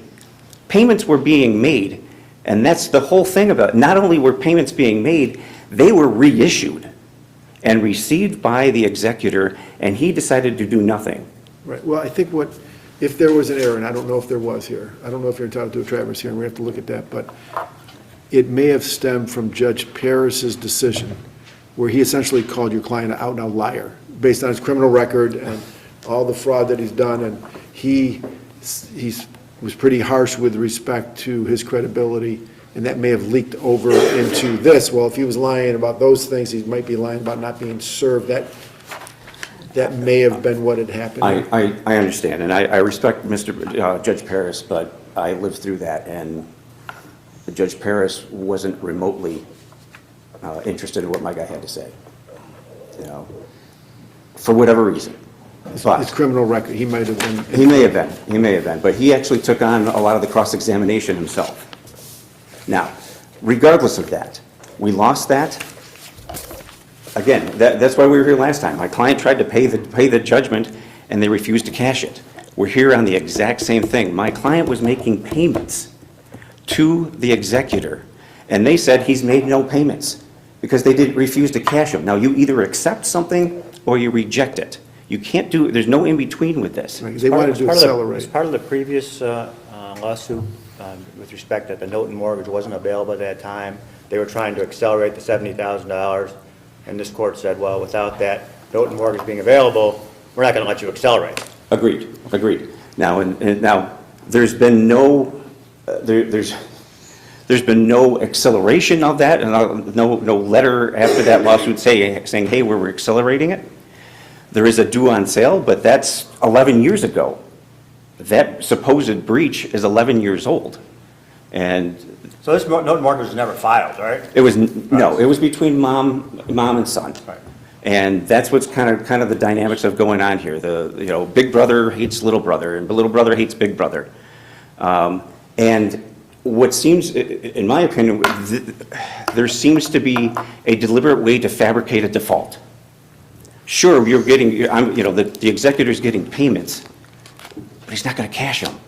Payments were being made, and that's the whole thing about it. Not only were payments being made, they were reissued and received by the executor, and he decided to do nothing. Right, well, I think if there was an error, and I don't know if there was here, I don't know if you're entitled to a Traverse hearing, we have to look at that, but it may have stemmed from Judge Paris's decision, where he essentially called your client an out-and-out liar, based on his criminal record and all the fraud that he's done, and he was pretty harsh with respect to his credibility, and that may have leaked over into this. Well, if he was lying about those things, he might be lying about not being served. That may have been what had happened. I understand, and I respect Judge Paris, but I lived through that, and Judge Paris wasn't remotely interested in what my guy had to say, you know, for whatever reason. His criminal record, he might have been. He may have been, but he actually took on a lot of the cross-examination himself. Now, regardless of that, we lost that. Again, that's why we were here last time. My client tried to pay the judgment, and they refused to cash it. We're here on the exact same thing. My client was making payments to the executor, and they said he's made no payments because they refuse to cash them. Now, you either accept something or you reject it. You can't do it. There's no in-between with this. Right, they wanted to accelerate. As part of the previous lawsuit, with respect that the note and mortgage wasn't available at that time, they were trying to accelerate the $70,000, and this court said, well, without that note and mortgage being available, we're not going to let you accelerate. Agreed. Now, now there's been no there's been no acceleration of that, and no letter after that lawsuit saying, hey, we're accelerating it. There is a due on sale, but that's 11 years ago. That supposed breach is 11 years old. And So this note and mortgage was never filed, right? it was, no, it was between mom and son. Right. And that's what's kind of the dynamics of going on here. Big brother hates little brother, and little brother hates big brother. And what seems, in my opinion, there seems to be a deliberate way to fabricate a default. Sure, you're getting, the executor's getting payments, but he's not going to cash them.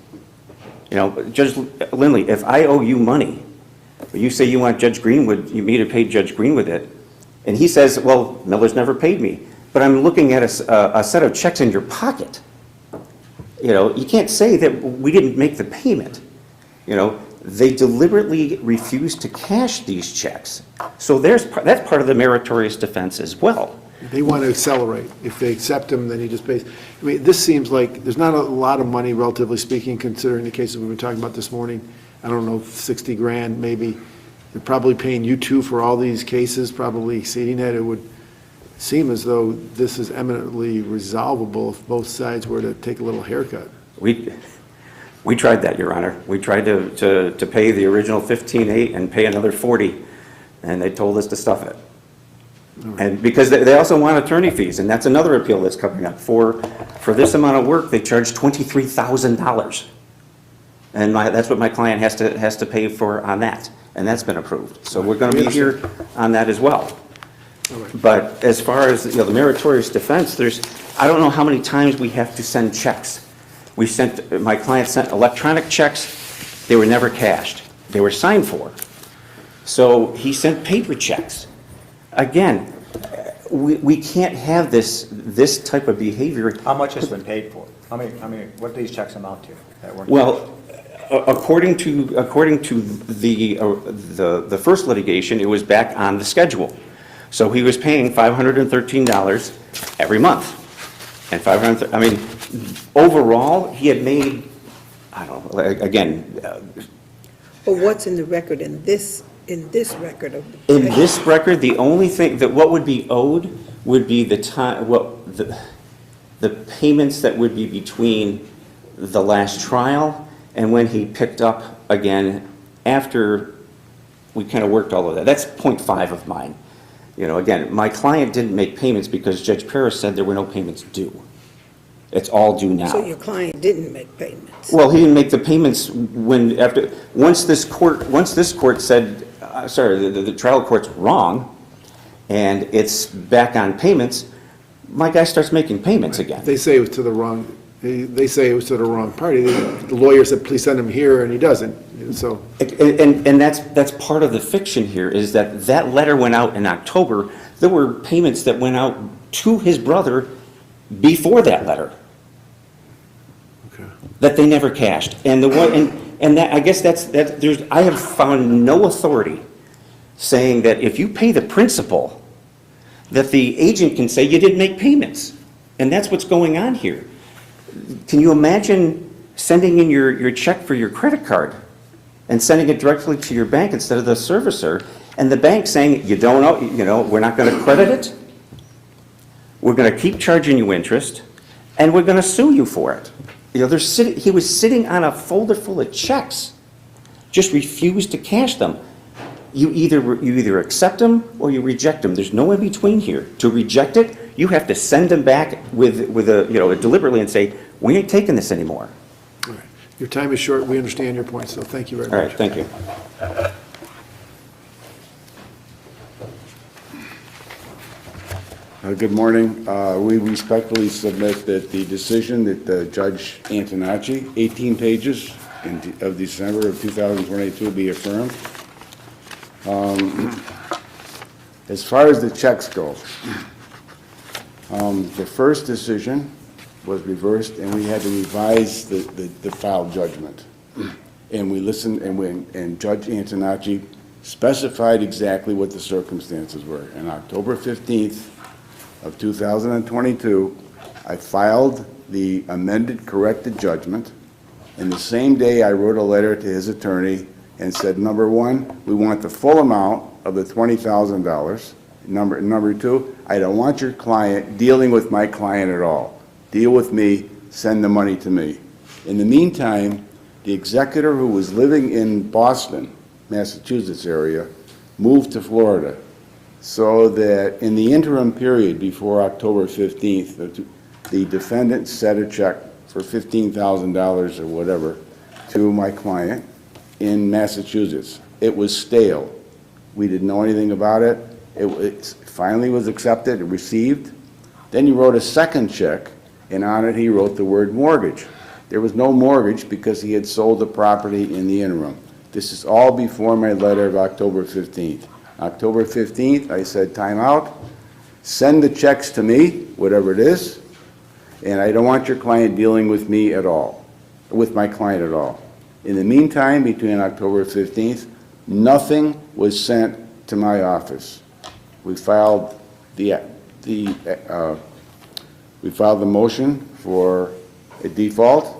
Judge Lindley, if I owe you money, you say you want Judge Greenwood, me to pay Judge Greenwood it, and he says, well, Miller's never paid me, but I'm looking at a set of checks in your pocket. You can't say that we didn't make the payment. They deliberately refused to cash these checks. So that's part of the meritorious defense as well. They want to accelerate. If they accept him, then he just pays. I mean, this seems like there's not a lot of money, relatively speaking, considering the cases we've been talking about this morning. I don't know, 60 grand maybe. they're probably paying you two for all these cases, probably exceeding that. It would seem as though this is eminently resolvable if both sides were to take a little haircut. We tried that, Your Honor. We tried to pay the original 15.8 and pay another 40, and they told us to stuff it. And because they also want attorney fees, and that's another appeal that's coming up. For this amount of work, they charge $23,000. And that's what my client has to pay for on that, and that's been approved. So we're going to be here on that as well. But as far as the meritorious defense, I don't know how many times we have to send checks. My client sent electronic checks. They were never cashed. They were signed for. So he sent paper checks. Again, we can't have this type of behavior. How much has been paid for? What do these checks amount to? Well, according to the first litigation, it was back on the schedule. So he was paying $513 every month. And overall, he had made, I don't know, again. But what's in the record in this record of? In this record, the only thing that what would be owed would be the time, the payments that would be between the last trial and when he picked up again after we kind of worked all of that. That's 0.5 of mine. Again, my client didn't make payments because Judge Paris said there were no payments due. It's all due now. So your client didn't make payments? Well, he didn't make the payments once this court said, sorry, the trial court's wrong, and it's back on payments, my guy starts making payments again. They say it was to the wrong, they say it was to the wrong party. The lawyer said, please send him here, and he doesn't. So, and that's part of the fiction here, is that letter went out in October. There were payments that went out to his brother before that letter. okay. That they never cashed. And that, I guess I have found no authority saying that if you pay the principal, that the agent can say you didn't make payments. And that's what's going on here. Can you imagine sending in your check for your credit card and sending it directly to your bank instead of the servicer, and the bank saying, you don't know, we're not going to credit it, we're going to keep charging you interest, and we're going to sue you for it. He was sitting on a folder full of checks, just refused to cash them. You either accept them or you reject them. There's no in between here. To reject it, you have to send them back with deliberately and say, we ain't taking this anymore. All right. Your time is short. We understand your point, so thank you very much. All right, thank you. Good morning. We respectfully submit that the decision that Judge Antonacci, 18 pages of December of 2022, be affirmed. As far as the checks go, the first decision was reversed, and we had to revise the file judgment. And we listened, and Judge Antonacci specified exactly what the circumstances were. On October 15th of 2022, I filed the amended corrected judgment, and the same day I wrote a letter to his attorney and said, number one, we want the full amount of the $20,000. Number two, I don't want your client dealing with my client at all. Deal with me, send the money to me. In the meantime, the executor who was living in Boston, Massachusetts area, moved to Florida, so that in the interim period before October 15th, the defendant sent a check for $15,000 or whatever to my client in Massachusetts. It was stale. We didn't know anything about it. It finally was accepted and received. Then he wrote a second check, and on it he wrote the word mortgage. There was no mortgage because he had sold the property in the interim. This is all before my letter of October 15th. October 15th, I said, time out, send the checks to me, whatever it is, and I don't want your client dealing with me at all, with my client at all. In the meantime, between October 15th, nothing was sent to my office. We filed the motion for a default.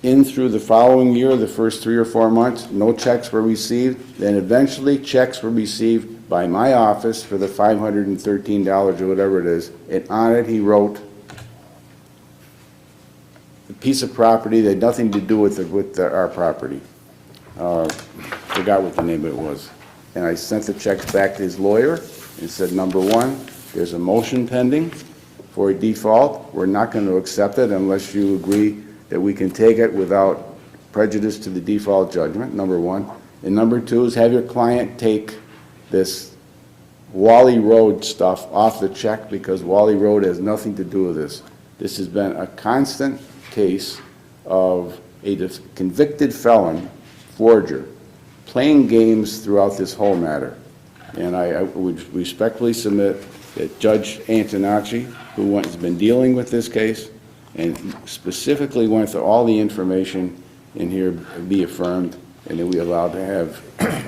in through the following year, the first 3 or 4 months, no checks were received. Then eventually checks were received by my office for the $513 or whatever it is. And on it, he wrote a piece of property that had nothing to do with our property. Forgot what the name of it was. And I sent the checks back to his lawyer and said, number one, there's a motion pending for a default. We're not going to accept it unless you agree that we can take it without prejudice to the default judgment, number one. And number two is have your client take this Wally Road stuff off the check because Wally Road has nothing to do with this. This has been a constant case of a convicted felon, forger, playing games throughout this whole matter. And I would respectfully submit that Judge Antonacci, who has been dealing with this case and specifically went through all the information in here, be affirmed, and that we allowed to have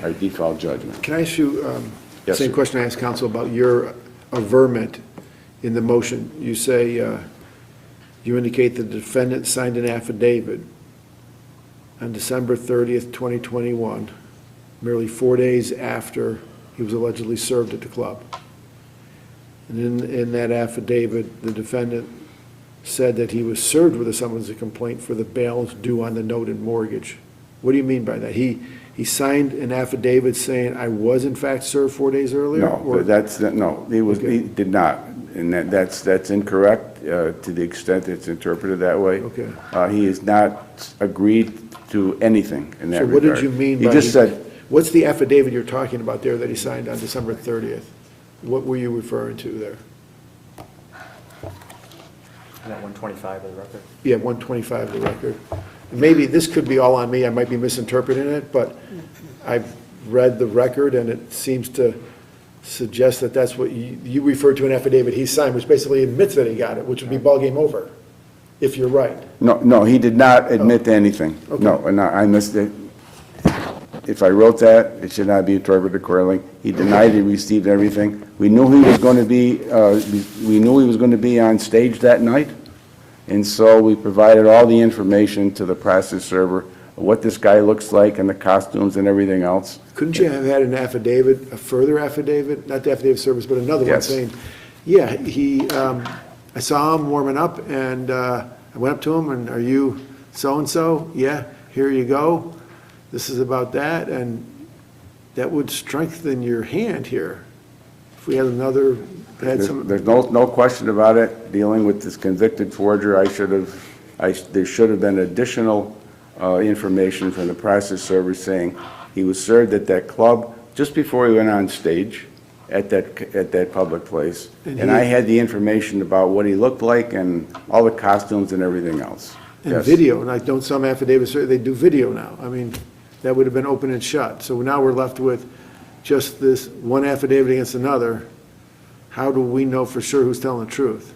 our default judgment. Can I ask you the Yes, same sir. question I asked counsel about your averment in the motion? You say, you indicate the defendant signed an affidavit on December 30th, 2021, merely 4 days after he was allegedly served at the club. And in that affidavit, the defendant said that he was served with a summons and complaint for the balance due on the noted mortgage. What do you mean by that? He signed an affidavit saying, I was in fact served 4 days earlier? No, or- no, he did not. And that's incorrect to the extent it's interpreted that way. Okay. He has not agreed to anything in that So regard. what did you mean by? He just said, What's the affidavit you're talking about there that he signed on December 30th? What were you referring to there? That 125 of the record. Yeah, 125 of the record. Maybe this could be all on me, I might be misinterpreting it, but I've read the record and it seems to suggest that that's what you referred to an affidavit he signed, which basically admits that he got it, which would be ballgame over, if you're right. no, he did not admit to anything. Okay. No, and I missed it. If I wrote that, it should not be interpreted accordingly. He denied he received everything. We knew he was going to be on stage that night, and so we provided all the information to the process server, what this guy looks like and the costumes and everything else. Couldn't you have had an affidavit, a further affidavit, not the affidavit of service, but another one Yes. saying, yeah, I saw him warming up and I went up to him and are you so-and-so? Yeah, here you go. This is about that, and that would strengthen your hand here. If we had another, had some. There's no question about it. Dealing with this convicted forger, there should have been additional information from the process server saying he was served at that club just before he went on stage at that public place. And I had the information about what he looked like and all the costumes and everything else. And Yes. video, like, don't some affidavits, they do video now. I mean, that would have been open and shut. So now we're left with just this one affidavit against another. How do we know for sure who's telling the truth?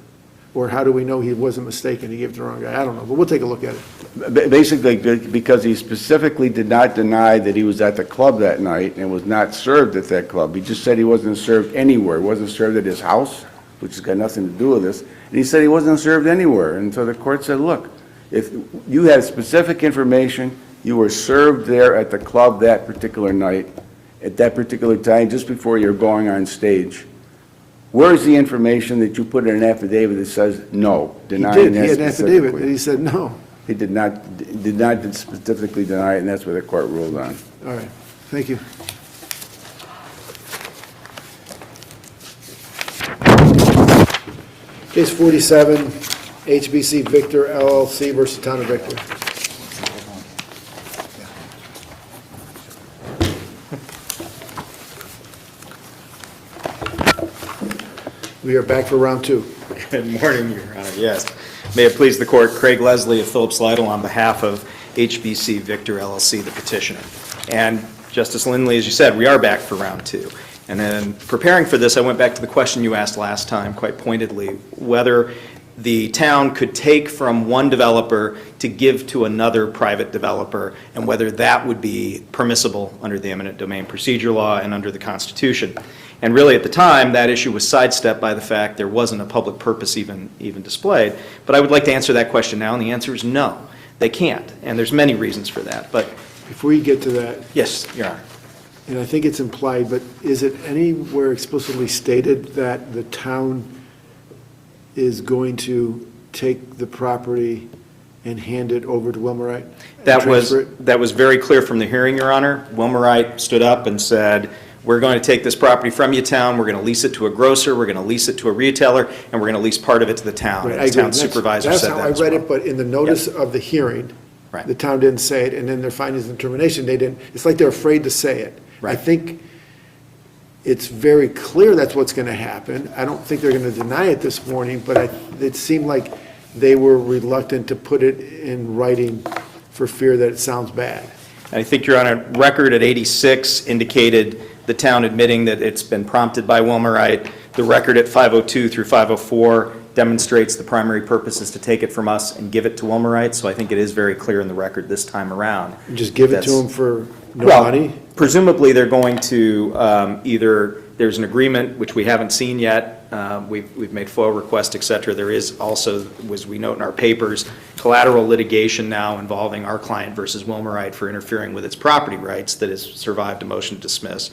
Or how do we know he wasn't mistaken, he gave it to the wrong guy? I don't know, but we'll take a look at it. Basically, because he specifically did not deny that he was at the club that night and was not served at that club. He just said he wasn't served anywhere. He wasn't served at his house, which has got nothing to do with this. And he said he wasn't served anywhere. And so the court said, look, if you had specific information, you were served there at the club that particular night, at that particular time, just before you're going on stage. Where is the information that you put in an affidavit that says no, He denying did, that he had an affidavit, specifically? and he said no. He did not specifically deny it, and that's what the court ruled on. All right, thank you. Case 47, HBC Victor LLC versus Town of Victor. We are back for round two. Good morning, Your Honor. Yes. May it please the court, Craig Leslie of Phillips Lytle on behalf of HBC Victor LLC, the petitioner. And Justice Lindley, as you said, we are back for round two. And then preparing for this, I went back to the question you asked last time, quite pointedly, whether the town could take from one developer to give to another private developer, and whether that would be permissible under the eminent domain procedure law and under the Constitution. And really, at the time, that issue was sidestepped by the fact there wasn't a public purpose even displayed. But I would like to answer that question now, and the answer is no. They can't, and there's many reasons for that, but Before you get to that, yes, Your Honor. and I think it's implied, but is it anywhere explicitly stated that the town is going to take the property and hand it over to Wilmerite? That was very clear from the hearing, Your Honor. Wilmerite stood up and said, we're going to take this property from you, town, we're going to lease it to a grocer, we're going to lease it to a retailer, and we're going to lease part of it to the town. Right, And I the agree. town supervisor said that as That's how I read well. it, but in the notice of the hearing, Right. the town didn't say it, and then their findings and determination, they didn't, it's like they're afraid to say it. I Right. think it's very clear that's what's going to happen. I don't think they're going to deny it this morning, but it seemed like they were reluctant to put it in writing for fear that it sounds bad. I think, Your Honor, record at 86 indicated the town admitting that it's been prompted by Wilmerite. The record at 502 through 504 demonstrates the primary purpose is to take it from us and give it to Wilmerite, so I think it is very clear in the record this time around. Just give it to That's- them for no Well, money? presumably, they're going to either, there's an agreement, which we haven't seen yet, we've made FOIL requests, et cetera. There is also, as we note in our papers, collateral litigation now involving our client versus Wilmerite for interfering with its property rights that has survived a motion to dismiss.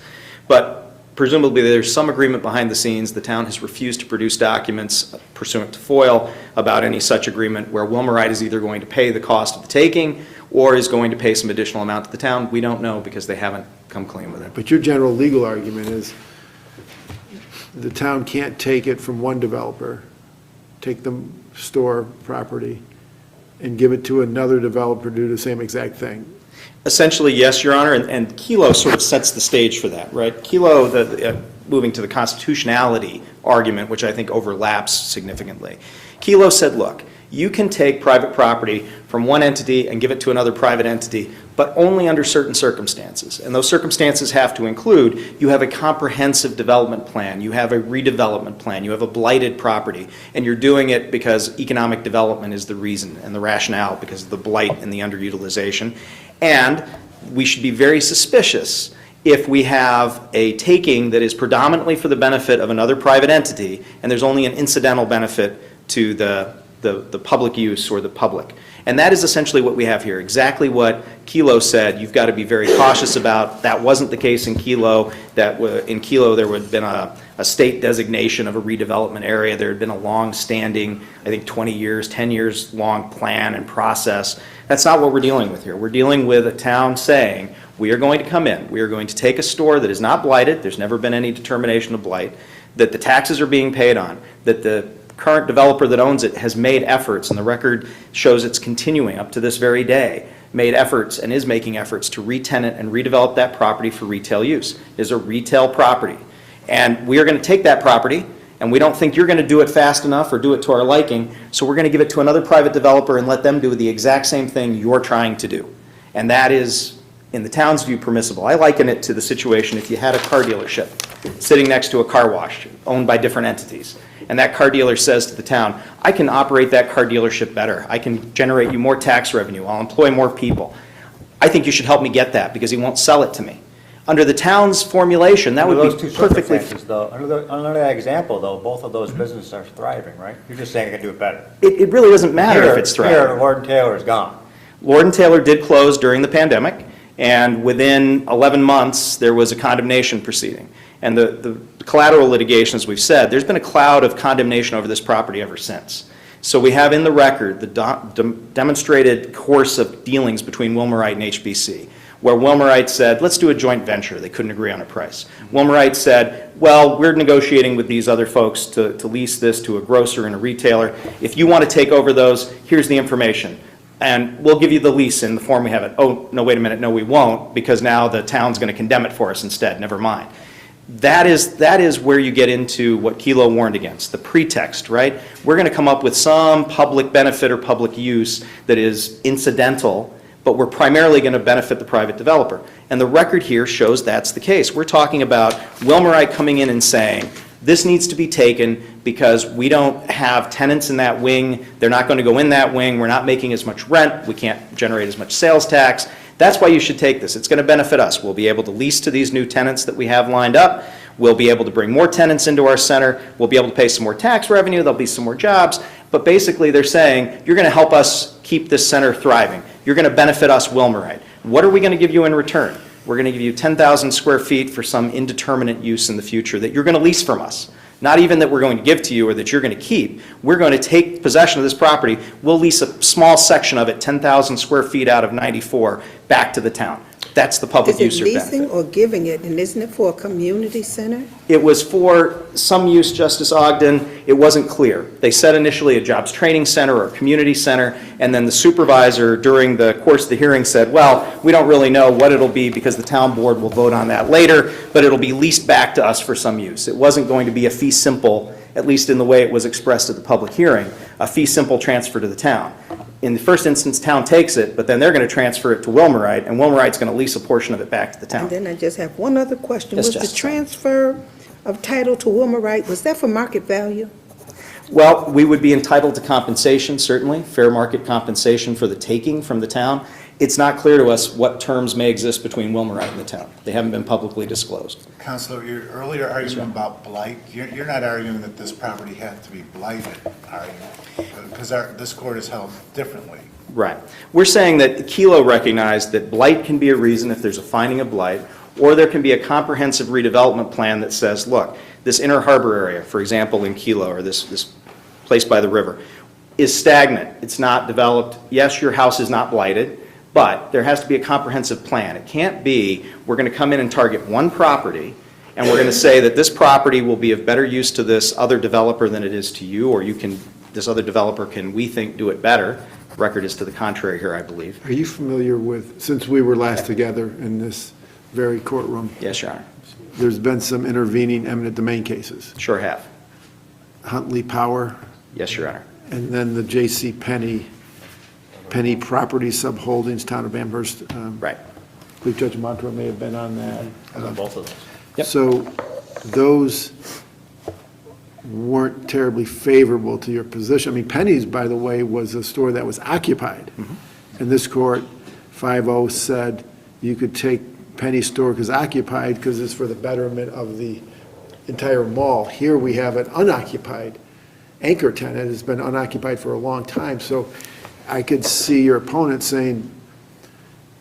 But presumably, there's some agreement behind the scenes. The town has refused to produce documents pursuant to FOIL about any such agreement where Wilmerite is either going to pay the cost of the taking or is going to pay some additional amount to the town. We don't know because they haven't come clean with it. But your general legal argument is the town can't take it from one developer, take the store property, and give it to another developer to do the same exact thing. Essentially, yes, Your Honor, and Kelo sort of sets the stage for that, right? Kelo, moving to the constitutionality argument, which I think overlaps significantly. Kelo said, look, you can take private property from one entity and give it to another private entity, but only under certain circumstances. And those circumstances have to include, you have a comprehensive development plan, you have a redevelopment plan, you have a blighted property, and you're doing it because economic development is the reason and the rationale because of the blight and the underutilization. And we should be very suspicious if we have a taking that is predominantly for the benefit of another private entity, and there's only an incidental benefit to the public use or the public. And that is essentially what we have here, exactly what Kelo said you've got to be very cautious about. That wasn't the case in Kelo. In Kelo there would have been a state designation of a redevelopment area. There had been a long-standing, I think 20 years, 10 years long plan and process. That's not what we're dealing with here. We're dealing with a town saying, we are going to come in, we are going to take a store that is not blighted, there's never been any determination of blight, that the taxes are being paid on, that the current developer that owns it has made efforts, and the record shows it's continuing up to this very day, made efforts and is making efforts to re-tenant and redevelop that property for retail use. It is a retail property. And we are going to take that property, and we don't think you're going to do it fast enough or do it to our liking, so we're going to give it to another private developer and let them do the exact same thing you're trying to do. And that is, in the town's view, permissible. I liken it to the situation if you had a car dealership sitting next to a car wash owned by different entities. And that car dealer says to the town, I can operate that car dealership better. I can generate you more tax revenue. I'll employ more people. I think you should help me get that because he won't sell it to me. Under the town's formulation, that would be perfectly... Under that example, though, both of those businesses are thriving, right? You're just saying I can do it better. It really doesn't matter if it's thriving. Here, Lord & Taylor is gone. Lord & Taylor did close during the pandemic, and within 11 months, there was a condemnation proceeding. And the collateral litigation, as we've said, there's been a cloud of condemnation over this property ever since. So we have in the record the demonstrated course of dealings between Wilmerite and HBC, where Wilmerite said, let's do a joint venture. They couldn't agree on a price. Wilmerite said, well, we're negotiating with these other folks to lease this to a grocer and a retailer. If you want to take over those, here's the information. And we'll give you the lease in the form we have it. Oh, no, wait a minute, no, we won't, because now the town's going to condemn it for us instead, never mind. That is where you get into what Kelo warned against, the pretext, right? We're going to come up with some public benefit or public use that is incidental, but we're primarily going to benefit the private developer. And the record here shows that's the case. We're talking about Wilmerite coming in and saying, this needs to be taken because we don't have tenants in that wing. They're not going to go in that wing. We're not making as much rent. We can't generate as much sales tax. That's why you should take this. It's going to benefit us. We'll be able to lease to these new tenants that we have lined up. We'll be able to bring more tenants into our center. We'll be able to pay some more tax revenue. There'll be some more jobs. But basically, they're saying, you're going to help us keep this center thriving. You're going to benefit us, Wilmerite. What are we going to give you in return? We're going to give you 10,000 square feet for some indeterminate use in the future that you're going to lease from us. Not even that we're going to give to you or that you're going to keep. We're going to take possession of this property. We'll lease a small section of it, 10,000 square feet out of 94, back to the town. That's the public Is user it benefit. leasing or giving it, and isn't it for a community center? It was for some use, Justice Ogden. It wasn't clear. They said initially a jobs training center or a community center, and then the supervisor during the course of the hearing said, well, we don't really know what it'll be because the town board will vote on that later, but it'll be leased back to us for some use. It wasn't going to be a fee simple, at least in the way it was expressed at the public hearing, a fee simple transfer to the town. In the first instance, town takes it, but then they're going to transfer it to Wilmerite, and Wilmerite's going to lease a portion of it back to the town. And then I just have one other question. Yes, Was the Justice. transfer of title to Wilmerite, was that for market value? Well, we would be entitled to compensation, certainly, fair market compensation for the taking from the town. It's not clear to us what terms may exist between Wilmerite and the town. They haven't been publicly disclosed. Counselor, your earlier argument about blight, you're not arguing that this property had to be blighted, are you? Because this court is held differently. Right. We're saying that Kelo recognized that blight can be a reason if there's a finding of blight, or there can be a comprehensive redevelopment plan that says, look, this inner harbor area, for example, in Kelo, or this place by the river, is stagnant. It's not developed. Yes, your house is not blighted, but there has to be a comprehensive plan. It can't be, we're going to come in and target one property, and we're going to say that this property will be of better use to this other developer than it is to you, or this other developer can, we think, do it better. Record is to the contrary here, I believe. Are you familiar with, since we were last together in this very courtroom? Yes, Your Honor. There's been some intervening eminent domain cases. Sure have. Huntley Power, Yes, Your Honor. and then the J.C. Penny Property Subholdings, Town of Amherst. Right. I believe Judge Montour may have been on that. On both of those. Yep. So those weren't terribly favorable to your position. I mean, Penny's, by the way, was a store that was occupied. And this court, 5-0, said you could take Penny's store because occupied because it's for the betterment of the entire mall. Here we have an unoccupied anchor tenant. It's been unoccupied for a long time. So I could see your opponent saying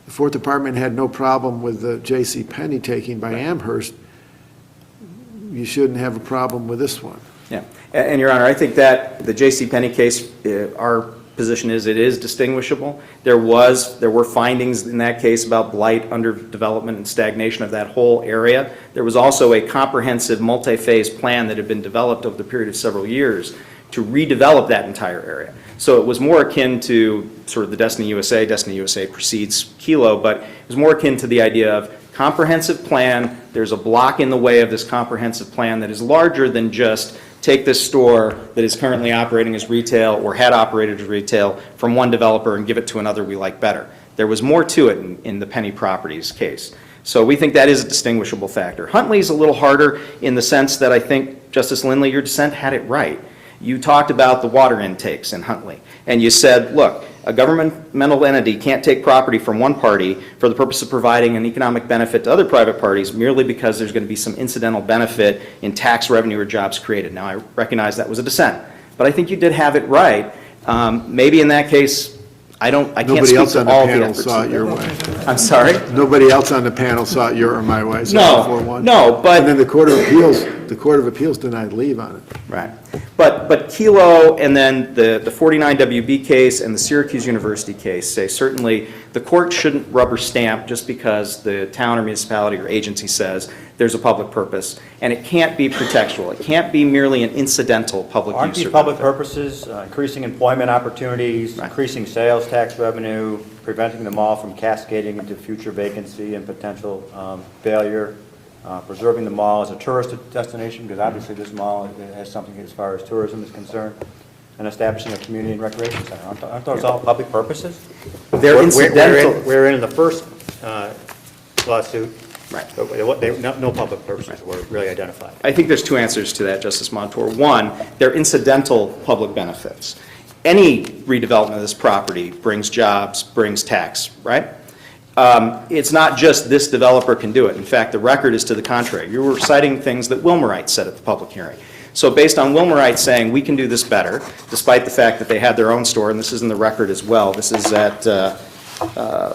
the Fourth Department had no problem with the J.C. Penny taking by Amherst. You shouldn't have a problem with this one. Yeah, and Your Honor, I think that the J.C. Penny case, our position is it is distinguishable. There were findings in that case about blight, underdevelopment, and stagnation of that whole area. There was also a comprehensive multi-phase plan that had been developed over the period of several years to redevelop that entire area. So it was more akin to sort of the Destiny USA precedes Kelo, but it was more akin to the idea of comprehensive plan. There's a block in the way of this comprehensive plan that is larger than just take this store that is currently operating as retail or had operated as retail from one developer and give it to another we like better. There was more to it in the Penny Properties case. So we think that is a distinguishable factor. Huntley's a little harder in the sense that I think, Justice Lindley, your dissent had it right. You talked about the water intakes in Huntley, and you said, look, a governmental entity can't take property from one party for the purpose of providing an economic benefit to other private parties merely because there's going to be some incidental benefit in tax revenue or jobs created. Now, I recognize that was a dissent, but I think you did have it right. Maybe in that case, I can't Nobody speak to all the else on the panel efforts. saw it your way. I'm sorry? Nobody else on the panel saw it your or my way. So No, 4-1. no, but- And then the Court of Appeals denied leave on it. Right. But Kelo and then the 49WB case and the Syracuse University case say certainly the court shouldn't rubber stamp just because the town or municipality or agency says there's a public purpose. And it can't be pretextual. It can't be merely an incidental public use. Aren't these or public benefit. purposes, increasing employment opportunities, increasing sales tax revenue, preventing the mall from cascading into future vacancy and potential failure, preserving the mall as a tourist destination, because obviously this mall has something as far as tourism is concerned, and establishing a community and recreation center? Aren't those all public purposes? They're incidental. We're in the first lawsuit. Right. No public purposes were really identified. I think there's two answers to that, Justice Montour. One, they're incidental public benefits. Any redevelopment of this property brings jobs, brings tax, right? It's not just this developer can do it. In fact, the record is to the contrary. You were citing things that Wilmerite said at the public hearing. So based on Wilmerite saying we can do this better, despite the fact that they had their own store, and this is in the record as well, this is at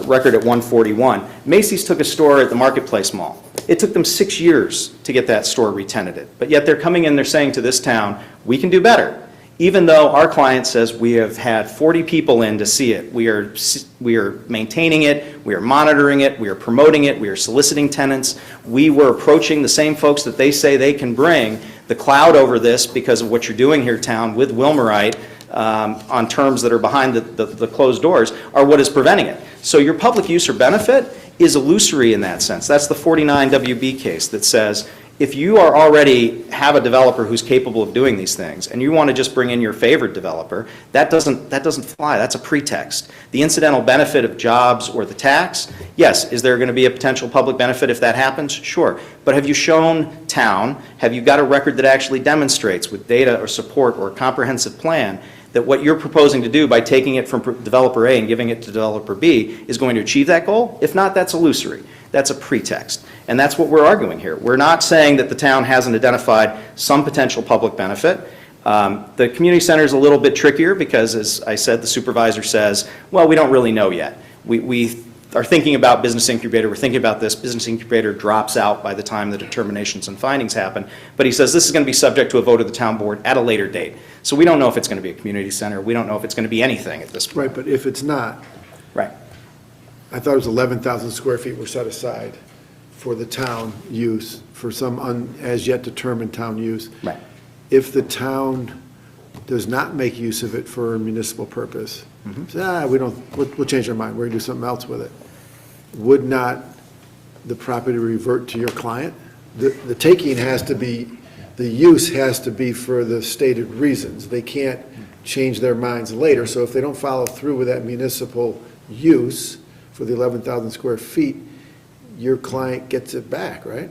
record at 141, Macy's took a store at the Marketplace Mall. It took them 6 years to get that store re-tenanted, but yet they're coming in, they're saying to this town, we can do better. Even though our client says we have had 40 people in to see it, we are maintaining it, we are monitoring it, we are promoting it, we are soliciting tenants. We were approaching the same folks that they say they can bring. The cloud over this, because of what you're doing here, town, with Wilmerite, on terms that are behind the closed doors, are what is preventing it. So your public use or benefit is illusory in that sense. That's the 49 WB case that says, if you are already have a developer who's capable of doing these things and you want to just bring in your favorite developer, that doesn't fly. That's a pretext. The incidental benefit of jobs or the tax, yes, is there going to be a potential public benefit if that happens? Sure. But have you shown, town, have you got a record that actually demonstrates with data or support or a comprehensive plan that what you're proposing to do by taking it from developer A and giving it to developer B is going to achieve that goal? If not, that's illusory. That's a pretext. And that's what we're arguing here. We're not saying that the town hasn't identified some potential public benefit. The community center is a little bit trickier because, as I said, the supervisor says, well, we don't really know yet. We are thinking about business incubator. We're thinking about this. Business incubator drops out by the time the determinations and findings happen. But he says this is going to be subject to a vote of the town board at a later date. So we don't know if it's going to be a community center. We don't know if it's going to be anything at this point. Right, but if it's not. Right. I thought it was 11,000 square feet were set aside for the town use, for some as yet determined town use. Right. If the town does not make use of it for a municipal purpose, say, we'll change our mind, we're gonna do something else with it. Would not the property revert to your client? The taking has to be, the use has to be for the stated reasons. They can't change their minds later. So if they don't follow through with that municipal use for the 11,000 square feet, your client gets it back, right?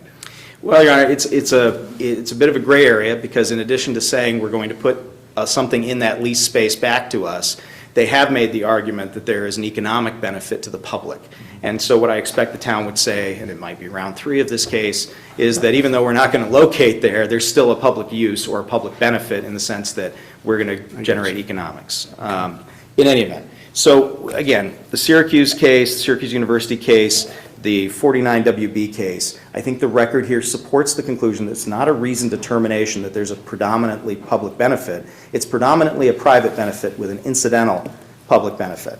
Well, Your Honor, it's a bit of a gray area because in addition to saying we're going to put something in that lease space back to us, they have made the argument that there is an economic benefit to the public. And so what I expect the town would say, and it might be round 3 of this case, is that even though we're not going to locate there, there's still a public use or a public benefit in the sense that we're going to generate economics. In any event. So again, the Syracuse case, Syracuse University case, the 49 WB case, I think the record here supports the conclusion that it's not a reasoned determination that there's a predominantly public benefit. It's predominantly a private benefit with an incidental public benefit.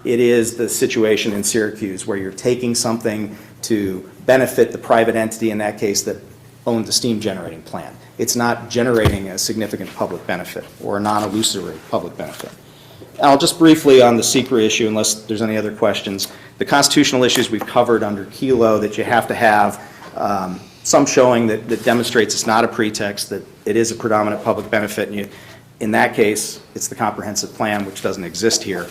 It is the situation in Syracuse where you're taking something to benefit the private entity, in that case, that owns a steam generating plant. It's not generating a significant public benefit or a non-illusory public benefit. I'll just briefly on the secret issue, unless there's any other questions. The constitutional issues we've covered under Kelo, that you have to have some showing that demonstrates it's not a pretext, that it is a predominant public benefit. And in that case, it's the comprehensive plan, which doesn't exist here.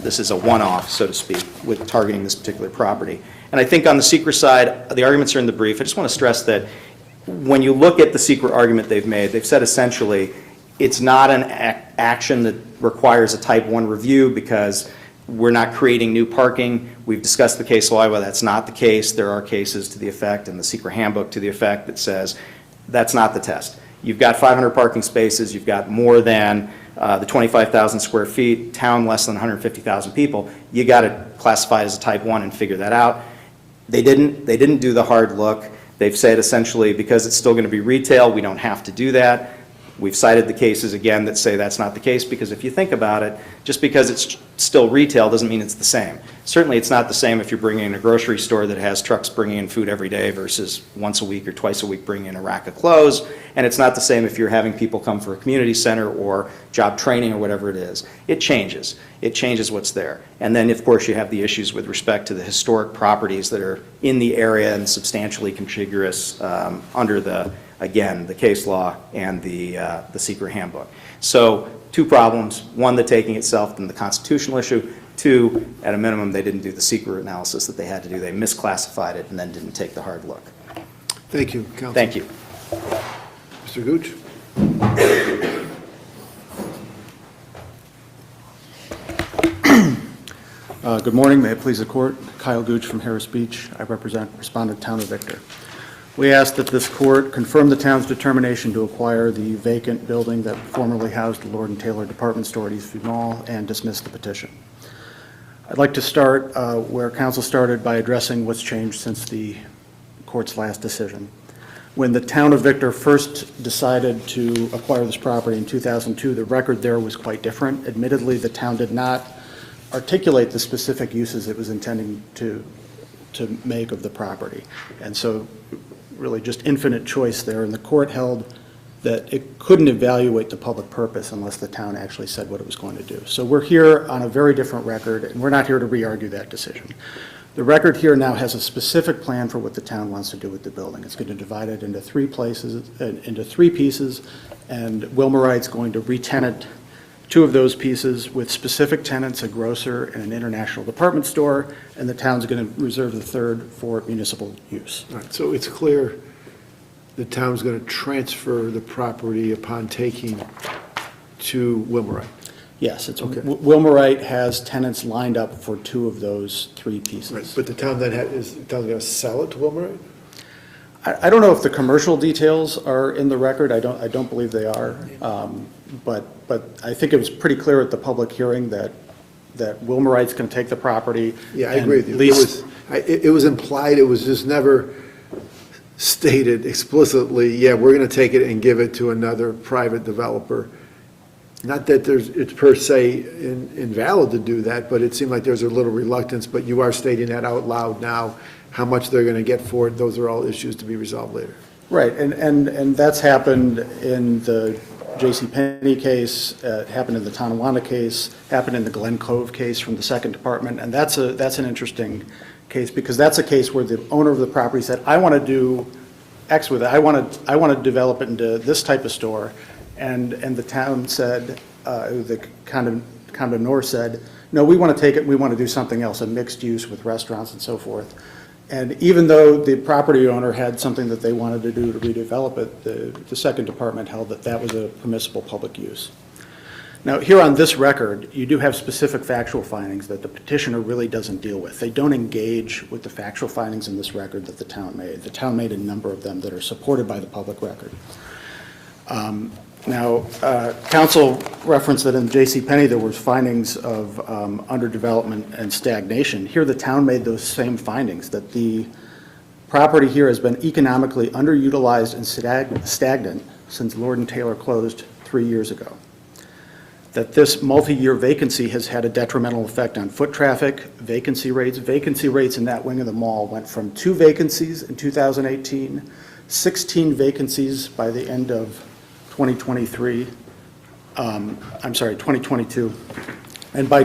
This is a one-off, so to speak, with targeting this particular property. And I think on the secret side, the arguments are in the brief. I just want to stress that when you look at the secret argument they've made, they've said essentially it's not an action that requires a type 1 review because we're not creating new parking. We've discussed the case law where that's not the case. There are cases to the effect, and the secret handbook to the effect, that says that's not the test. You've got 500 parking spaces, you've got more than the 25,000 square feet, town less than 150,000 people. You got to classify it as a type 1 and figure that out. They didn't do the hard look. They've said essentially because it's still going to be retail, we don't have to do that. We've cited the cases again that say that's not the case, because if you think about it, just because it's still retail doesn't mean it's the same. Certainly it's not the same if you're bringing in a grocery store that has trucks bringing in food every day versus once a week or twice a week bringing in a rack of clothes. And it's not the same if you're having people come for a community center or job training or whatever it is. It changes. It changes what's there. And then, of course, you have the issues with respect to the historic properties that are in the area and substantially contiguous under the, again, the case law and the secret handbook. So 2 problems: 1, the taking itself, and the constitutional issue. 2, at a minimum, they didn't do the secret analysis that they had to do. They misclassified it and then didn't take the hard look. Thank you, Counsel. Thank you. Mr. Gooch? Good morning. May it please the court. Kyle Gooch from Harris Beach. I represent respondent Town of Victor. We ask that this court confirm the town's determination to acquire the vacant building that formerly housed the Lord and Taylor Department Store at Eastview Mall and dismiss the petition. I'd like to start where council started by addressing what's changed since the court's last decision. When the town of Victor first decided to acquire this property in 2002, the record there was quite different. Admittedly, the town did not articulate the specific uses it was intending to make of the property. And so really just infinite choice there, and the court held that it couldn't evaluate the public purpose unless the town actually said what it was going to do. So we're here on a very different record, and we're not here to re-argue that decision. The record here now has a specific plan for what the town wants to do with the building. It's going to divide it into three pieces, and Wilmerite's going to re-tenant two of those pieces with specific tenants, a grocer and an international department store, and the town's going to reserve the third for municipal use. All right, so it's clear the town's going to transfer the property upon taking to Wilmerite. Yes, it's, Okay. Wilmerite has tenants lined up for two of those three pieces. Right, but the town then is the town going to sell it to Wilmerite? I don't know if the commercial details are in the record. I don't believe they are. But I think it was pretty clear at the public hearing that Wilmerite's going to take the property. Yeah, I agree with you. It was implied, it was just never stated explicitly, yeah, we're going to take it and give it to another private developer. Not that it's per se invalid to do that, but it seemed like there's a little reluctance, but you are stating that out loud now, how much they're going to get for it. Those are all issues to be resolved later. Right, and that's happened in the JCPenney case, happened in the Tonawanda case, happened in the Glen Cove case from the second department, and that's an interesting case, because that's a case where the owner of the property said, I want to do X with it, I want to develop it into this type of store, and the town said, the condemnor said, no, we want to take it, we want to do something else, a mixed use with restaurants and so forth. And even though the property owner had something that they wanted to do to redevelop it, the second department held that that was a permissible public use. Now, here on this record, you do have specific factual findings that the petitioner really doesn't deal with. They don't engage with the factual findings in this record that the town made. The town made a number of them that are supported by the public record. Now, council referenced that in JCPenney there were findings of underdevelopment and stagnation. Here the town made those same findings, that the property here has been economically underutilized and stagnant since Lord and Taylor closed 3 years ago. That this multi-year vacancy has had a detrimental effect on foot traffic, vacancy rates. Vacancy rates in that wing of the mall went from 2 vacancies in 2018, 16 vacancies by the end of 2022, and by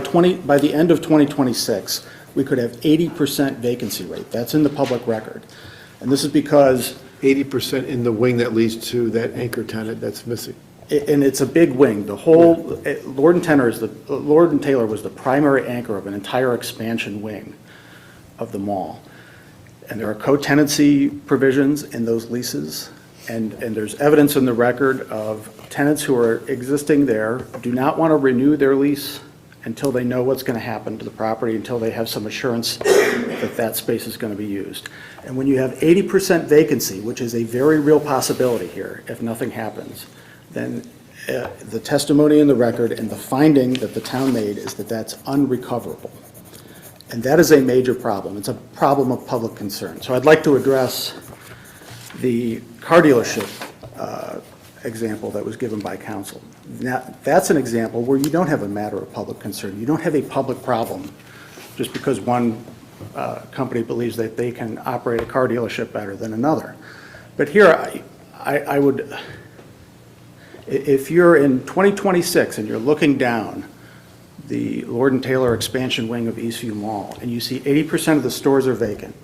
the end of 2026, we could have 80% vacancy rate. That's in the public record. And this is because 80% in the wing that leads to that anchor tenant that's missing. And it's a big wing. The whole, Lord and Taylor was the primary anchor of an entire expansion wing of the mall. And there are co-tenancy provisions in those leases. And there's evidence in the record of tenants who are existing there do not want to renew their lease until they know what's going to happen to the property, until they have some assurance that that space is going to be used. And when you have 80% vacancy, which is a very real possibility here, if nothing happens, then the testimony in the record and the finding that the town made is that that's unrecoverable. And that is a major problem. It's a problem of public concern. So I'd like to address the car dealership example that was given by council. Now, that's an example where you don't have a matter of public concern. You don't have a public problem just because one company believes that they can operate a car dealership better than another. But here, I would, if you're in 2026 and you're looking down the Lord and Taylor expansion wing of Eastview Mall and you see 80% of the stores are vacant,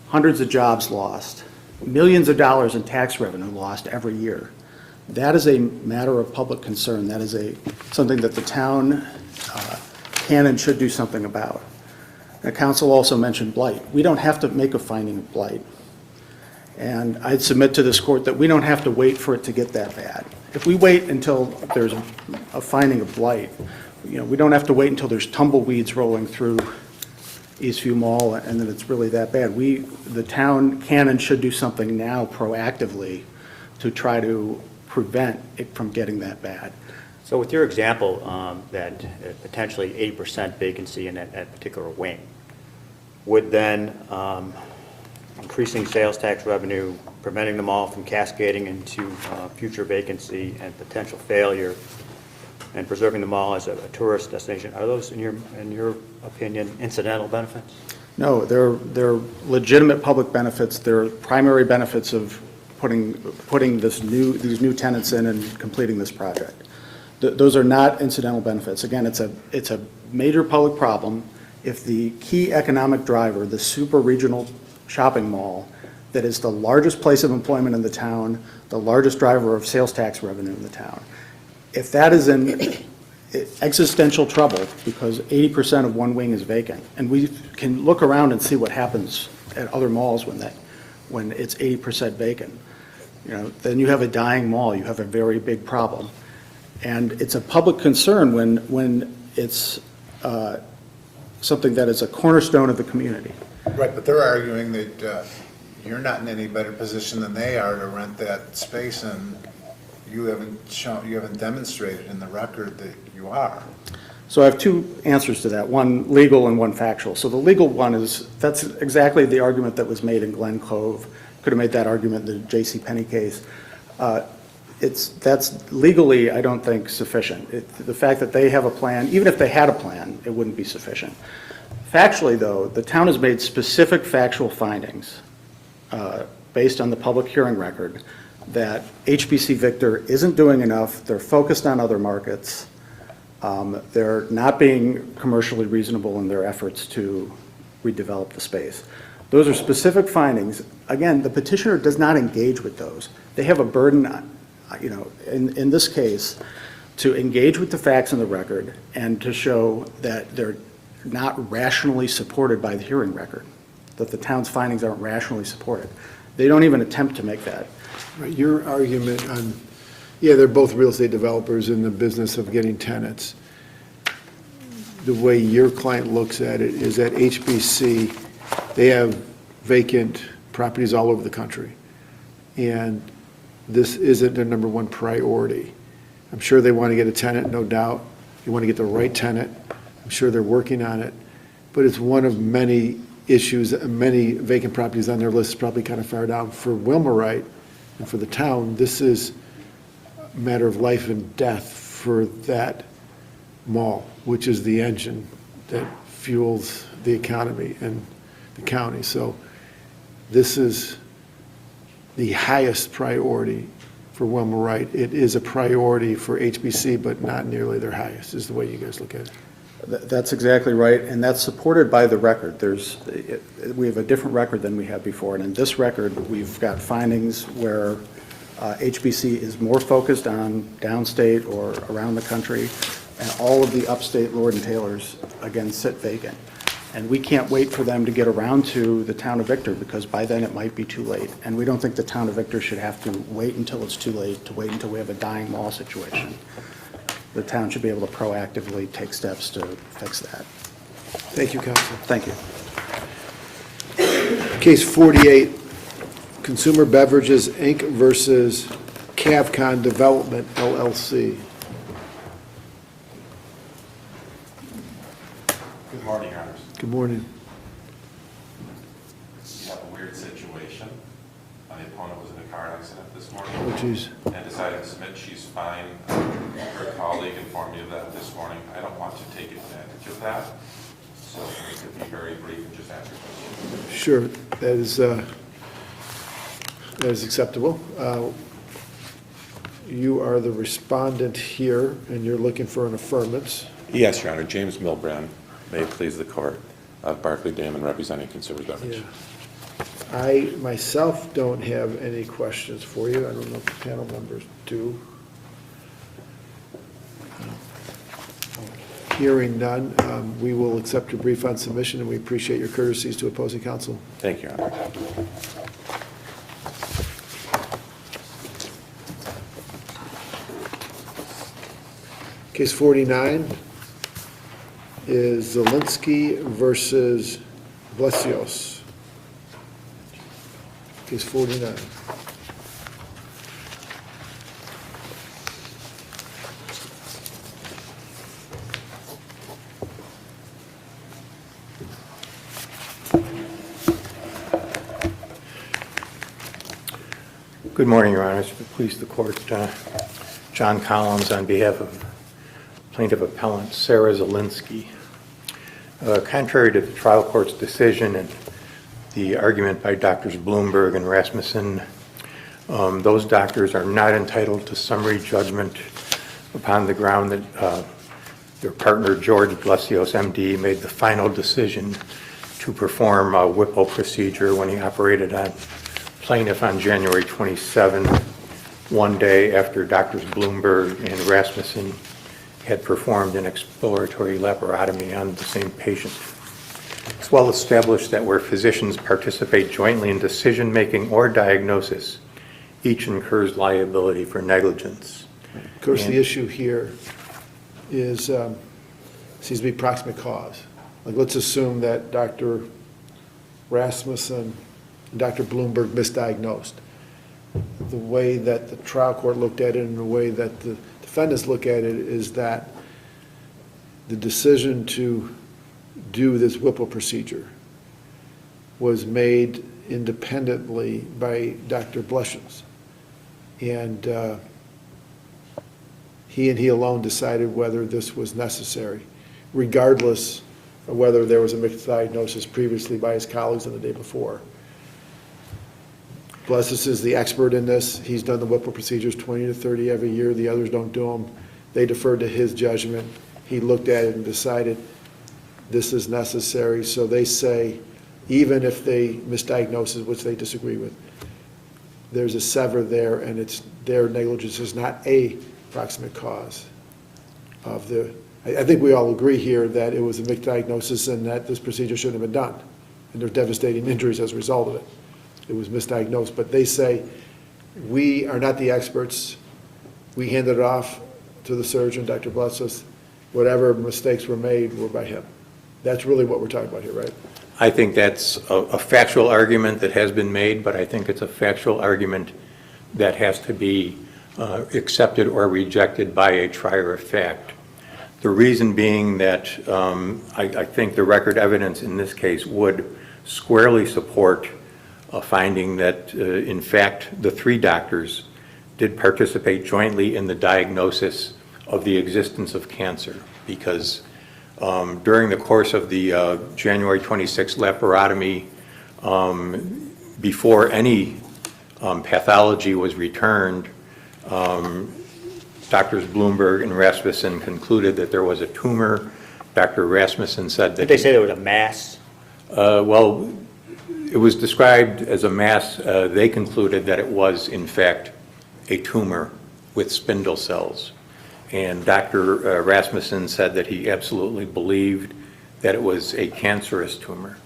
hundreds of jobs lost, millions of dollars in tax revenue lost every year. That is a matter of public concern. That is something that the town can and should do something about. The council also mentioned blight. We don't have to make a finding of blight. And I'd submit to this court that we don't have to wait for it to get that bad. If we wait until there's a finding of blight, we don't have to wait until there's tumbleweeds rolling through Eastview Mall and that it's really that bad. The town can and should do something now proactively to try to prevent it from getting that bad. So with your example, that potentially 80% vacancy in that particular wing, would then increasing sales tax revenue, preventing the mall from cascading into future vacancy and potential failure, and preserving the mall as a tourist destination, are those, in your opinion, incidental benefits? No, they're legitimate public benefits. They're primary benefits of putting these new tenants in and completing this project. Those are not incidental benefits. Again, it's a major public problem if the key economic driver, the super regional shopping mall, that is the largest place of employment in the town, the largest driver of sales tax revenue in the town, if that is in existential trouble because 80% of one wing is vacant, and we can look around and see what happens at other malls when it's 80% vacant, then you have a dying mall. You have a very big problem. And it's a public concern when it's something that is a cornerstone of the community. Right, but they're arguing that you're not in any better position than they are to rent that space, and you haven't demonstrated in the record that you are. So I have two answers to that, one legal and one factual. So the legal one is, that's exactly the argument that was made in Glen Cove. Could have made that argument in the J.C. Penney case. That's legally, I don't think, sufficient. The fact that they have a plan, even if they had a plan, it wouldn't be sufficient. Factually, though, the town has made specific factual findings based on the public hearing record that HBC Victor isn't doing enough. They're focused on other markets. They're not being commercially reasonable in their efforts to redevelop the space. Those are specific findings. Again, the petitioner does not engage with those. They have a burden, in this case, to engage with the facts in the record and to show that they're not rationally supported by the hearing record, that the town's findings aren't rationally supported. They don't even attempt to make that. Right, your argument on, they're both real estate developers in the business of getting tenants. The way your client looks at it is that HBC, they have vacant properties all over the country. And this isn't their number one priority. I'm sure they want to get a tenant, no doubt. They want to get the right tenant. I'm sure they're working on it. But it's one of many issues, many vacant properties on their list, probably kind of far down. For Wilmerite and for the town, this is a matter of life and death for that mall, which is the engine that fuels the economy and the county. So this is the highest priority for Wilmerite. It is a priority for HBC, but not nearly their highest, is the way you guys look at it. That's exactly right, and that's supported by the record. We have a different record than we had before, and in this record, we've got findings where HBC is more focused on downstate or around the country, and all of the upstate Lord and Taylors, again, sit vacant. And we can't wait for them to get around to the town of Victor, because by then it might be too late. And we don't think the town of Victor should have to wait until it's too late, to wait until we have a dying mall situation. The town should be able to proactively take steps to fix that. Thank you, Counsel. Thank you. Case 48, Consumer Beverages, Inc. versus Cavcon Development, LLC. Good morning, Your Honors. Good morning. You have a weird situation. My opponent was in a car accident this morning. Oh, geez. And decided to submit she's fine. Her colleague informed me of that this morning. I don't want to take advantage of that. So it could be very brief and just answer questions. Sure, that is acceptable. You are the respondent here, and you're looking for an affirmance. Yes, Your Honor. James Milbrand, may it please the court, of Barclay Denman representing Consumer Beverage. Yeah. I myself don't have any questions for you. I don't know if the panel members do. Hearing none, we will accept your brief on submission, and we appreciate your courtesies to opposing counsel. Thank you, Your Honor. Case 49, is Zielinski versus Blesios. Case 49. Good morning, Your Honors. Please the court, John Collins on behalf of plaintiff appellant Sarah Zielinski. Contrary to the trial court's decision and the argument by Drs. Bloomberg and Rasmussen, those doctors are not entitled to summary judgment upon the ground that their partner George Blesios, MD, made the final decision to perform a Whipple procedure when he operated on plaintiff on January 27, one day after Drs. Bloomberg and Rasmussen had performed an exploratory laparotomy on the same patient. It's well established that where physicians participate jointly in decision-making or diagnosis, each incurs liability for negligence. Of course, the issue here is, seems to be proximate cause. Like, let's assume that Dr. Rasmussen and Dr. Bloomberg misdiagnosed. The way that the trial court looked at it and the way that the defendants look at it is that the decision to do this Whipple procedure was made independently by Dr. Blesios. And he alone decided whether this was necessary, regardless of whether there was a mixed diagnosis previously by his colleagues on the day before. Blesios is the expert in this. He's done the Whipple procedures 20 to 30 every year. The others don't do them. They deferred to his judgment. He looked at it and decided this is necessary. So they say, even if they misdiagnose it, which they disagree with, there's a sever there, and it's their negligence is not a proximate cause of the. I think we all agree here that it was a mixed diagnosis and that this procedure shouldn't have been done. And there's devastating injuries as a result of it. It was misdiagnosed, but they say, we are not the experts. We handed it off to the surgeon, Dr. Blesios. Whatever mistakes were made were by him. That's really what we're talking about here, right? I think that's a factual argument that has been made, but I think it's a factual argument that has to be accepted or rejected by a trier of fact. The reason being that I think the record evidence in this case would squarely support a finding that, in fact, the three doctors did participate jointly in the diagnosis of the existence of cancer, because during the course of the January 26 laparotomy, before any pathology was returned, Drs. Bloomberg and Rasmussen concluded that there was a tumor. Dr. Rasmussen said that... Did they say there was a mass? Well, it was described as a mass. They concluded that it was, in fact, a tumor with spindle cells. And Dr. Rasmussen said that he absolutely believed that it was a cancerous tumor.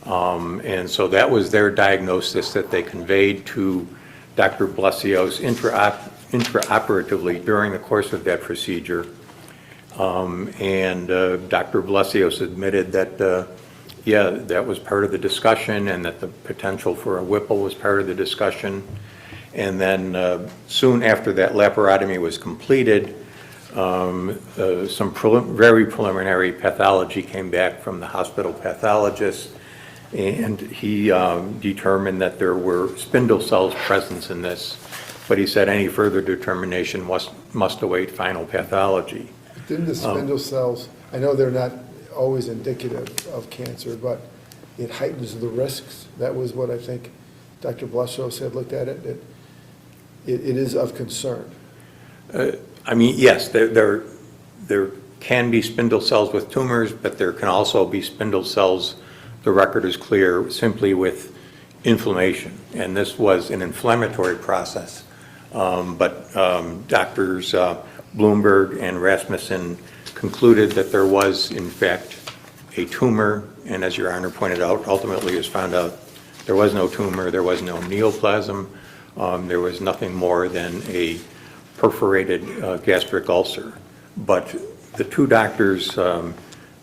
And so that was their diagnosis that they conveyed to Dr. Blesios intraoperatively during the course of that procedure. And Dr. Blesios admitted that, yeah, that was part of the discussion and that the potential for a Whipple was part of the discussion. And then soon after that laparotomy was completed, some very preliminary pathology came back from the hospital pathologist, and he determined that there were spindle cells present in this, but he said any further determination must await final pathology. Didn't the spindle cells, I know they're not always indicative of cancer, but it heightens the risks. That was what I think Dr. Blesios had looked at it. It is of concern. I mean, yes, there can be spindle cells with tumors, but there can also be spindle cells, the record is clear, simply with inflammation. And this was an inflammatory process. But Drs. Bloomberg and Rasmussen concluded that there was, in fact, a tumor. And as Your Honor pointed out, ultimately it was found out there was no tumor, there was no neoplasm, there was nothing more than a perforated gastric ulcer. But the two doctors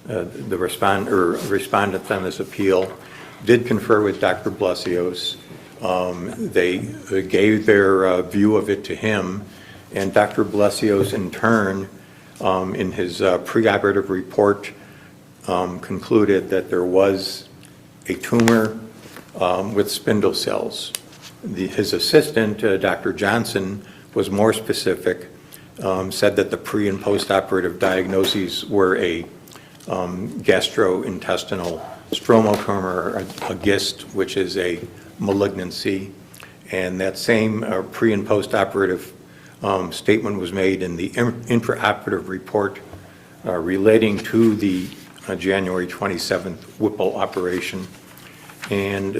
the respondents on this appeal did confer with Dr. Blasios. They gave their view of it to him, and Dr. Blasios in turn, in his preoperative report, concluded that there was a tumor with spindle cells. His assistant, Dr. Johnson, was more specific, said that the pre- and post-operative diagnoses were a gastrointestinal stromotumor, a GIST, which is a malignancy, and that same pre- and post-operative statement was made in the intraoperative report relating to the January 27th Whipple operation. And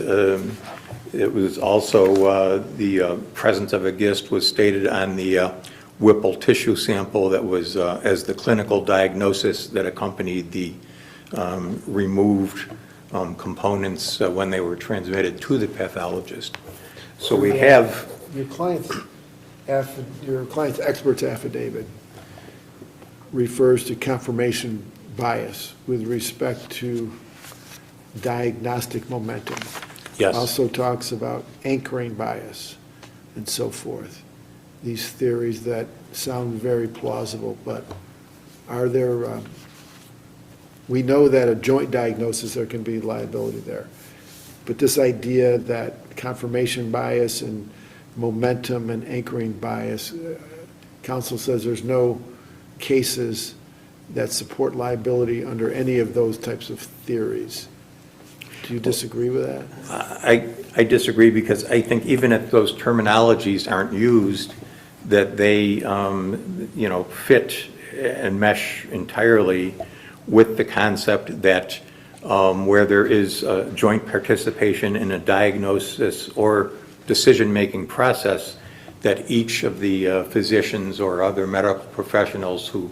it was also the presence of a GIST was stated on the Whipple tissue sample that was as the clinical diagnosis that accompanied the removed components when they were transmitted to the pathologist. So we have Your client's expert's affidavit refers to confirmation bias with respect to diagnostic momentum. Yes. Also talks about anchoring bias and so forth. These theories that sound very plausible, but are there, we know that a joint diagnosis, there can be liability there. But this idea that confirmation bias and momentum and anchoring bias, counsel says there's no cases that support liability under any of those types of theories. Do you disagree with that? I disagree, because I think even if those terminologies aren't used, that they, fit and mesh entirely with the concept that where there is joint participation in a diagnosis or decision-making process, that each of the physicians or other medical professionals who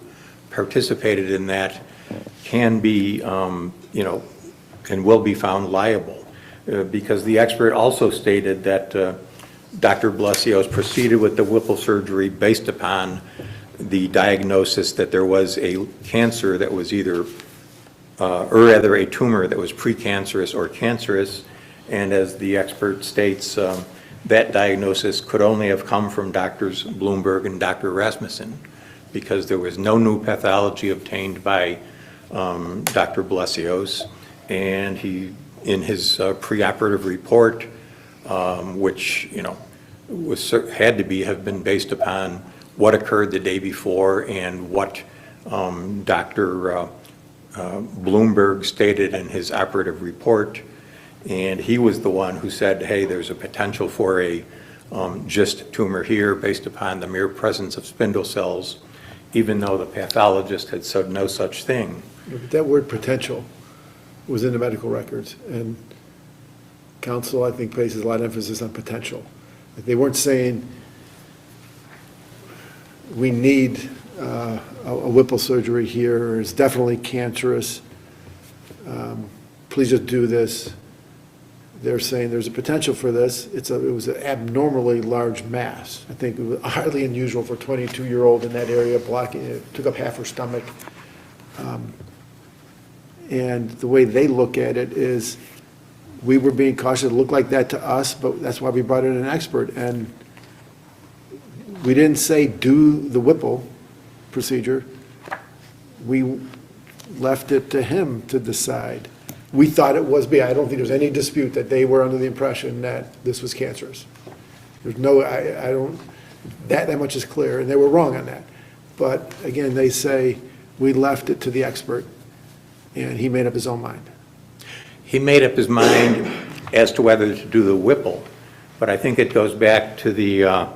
participated in that can be, and will be found liable. Because the expert also stated that Dr. Blasios proceeded with the Whipple surgery based upon the diagnosis that there was a cancer that was either, or rather a tumor that was precancerous or cancerous, and as the expert states, that diagnosis could only have come from Drs. Bloomberg and Dr. Rasmussen, because there was no new pathology obtained by Dr. Blasios, and he, in his preoperative report, which had to have been based upon what occurred the day before and what Dr. Bloomberg stated in his operative report, and he was the one who said, hey, there's a potential for a GIST tumor here based upon the mere presence of spindle cells, even though the pathologist had said no such thing. But that word potential was in the medical records, and counsel, I think, places a lot of emphasis on potential. They weren't saying we need a Whipple surgery here, or it's definitely cancerous, please just do this. They're saying there's a potential for this. It was an abnormally large mass. I think it was highly unusual for a 22-year-old in that area, blocking it, took up half her stomach. And the way they look at it is, we were being cautious. It looked like that to us, but that's why we brought in an expert. And we didn't say do the Whipple procedure. We left it to him to decide. We thought it was, I don't think there's any dispute that they were under the impression that this was cancerous. There's no, I don't, that much is clear, and they were wrong on that. But again, they say we left it to the expert, and he made up his own mind. He made up his mind as to whether to do the Whipple, but I think it goes back to the,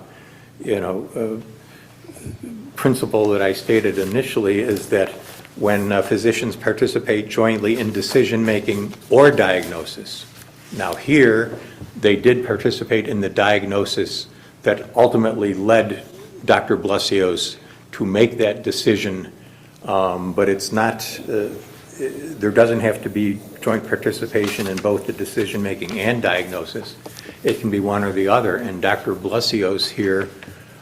principle that I stated initially, is that when physicians participate jointly in decision-making or diagnosis. Now here, they did participate in the diagnosis that ultimately led Dr. Blasios to make that decision, but it's not, there doesn't have to be joint participation in both the decision-making and diagnosis. It can be one or the other, and Dr. Blasios here,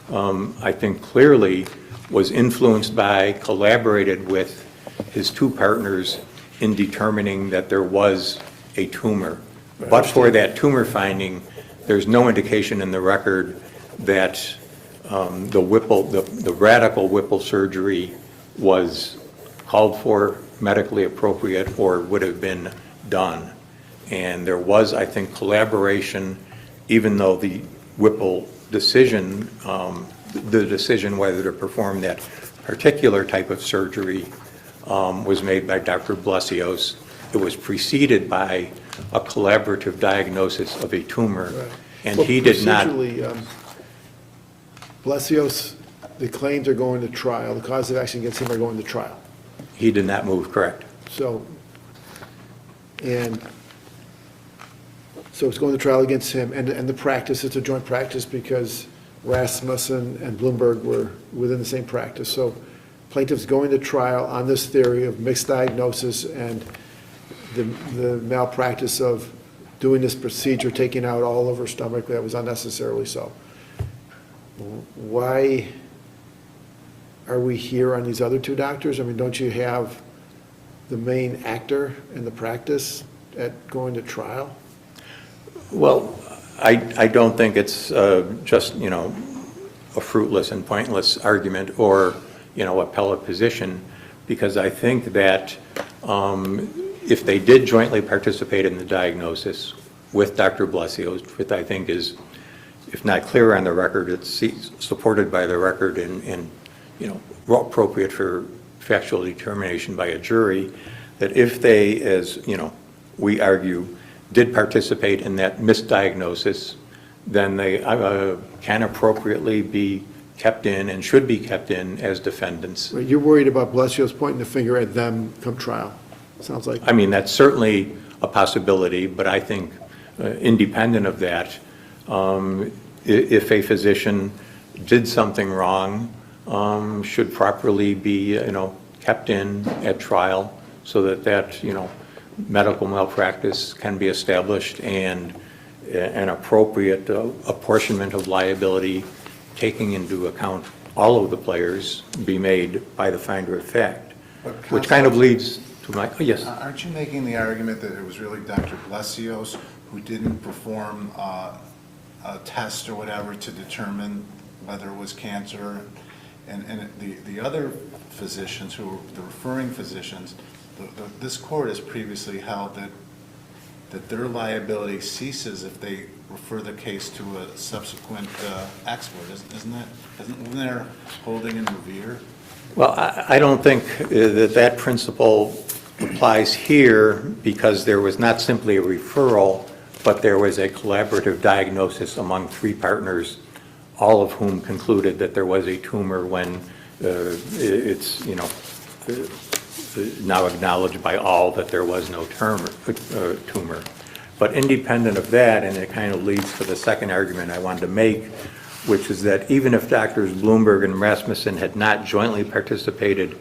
I think clearly was influenced by, collaborated with his two partners in determining that there was a tumor. But for that tumor finding, there's no indication in the record that the radical Whipple surgery was called for, medically appropriate, or would have been done. And there was, I think, collaboration, even though the Whipple decision, the decision whether to perform that particular type of surgery was made by Dr. Blesios. It was preceded by a collaborative diagnosis of a tumor, and Well, he did not. procedurally, Blesios, the claims are going to trial, the cause of action against him are going to trial. He did not move, correct. So it's going to trial against him, and the practice, it's a joint practice because Rasmussen and Bloomberg were within the same practice. So plaintiff's going to trial on this theory of mixed diagnosis and the malpractice of doing this procedure, taking out all of her stomach that was unnecessarily so. Why are we here on these other two doctors? I mean, don't you have the main actor in the practice at going to trial? Well, I don't think it's just, a fruitless and pointless argument or, appellate position, because I think that if they did jointly participate in the diagnosis with Dr. Blesios, which I think is, if not clear on the record, it's supported by the record and appropriate for factual determination by a jury, that if they, as, we argue, did participate in that misdiagnosis, then they can appropriately be kept in and should be kept in as defendants. You're worried about Blesios pointing the finger at them come trial, sounds like. I mean, that's certainly a possibility, but I think independent of that, if a physician did something wrong, should properly be, kept in at trial so that medical malpractice can be established and an appropriate apportionment of liability, taking into account all of the players, be made by the finder of fact, which kind of leads to my, yes. Aren't you making the argument that it was really Dr. Blesios who didn't perform a test or whatever to determine whether it was cancer? And the other physicians, who were the referring physicians, this court has previously held that their liability ceases if they refer the case to a subsequent expert. Isn't there holding in revere? Well, I don't think that principle applies here, because there was not simply a referral, but there was a collaborative diagnosis among three partners, all of whom concluded that there was a tumor when it's, now acknowledged by all that there was no tumor. But independent of that, and it kind of leads to the second argument I wanted to make, which is that even if Drs. Bloomberg and Rasmussen had not jointly participated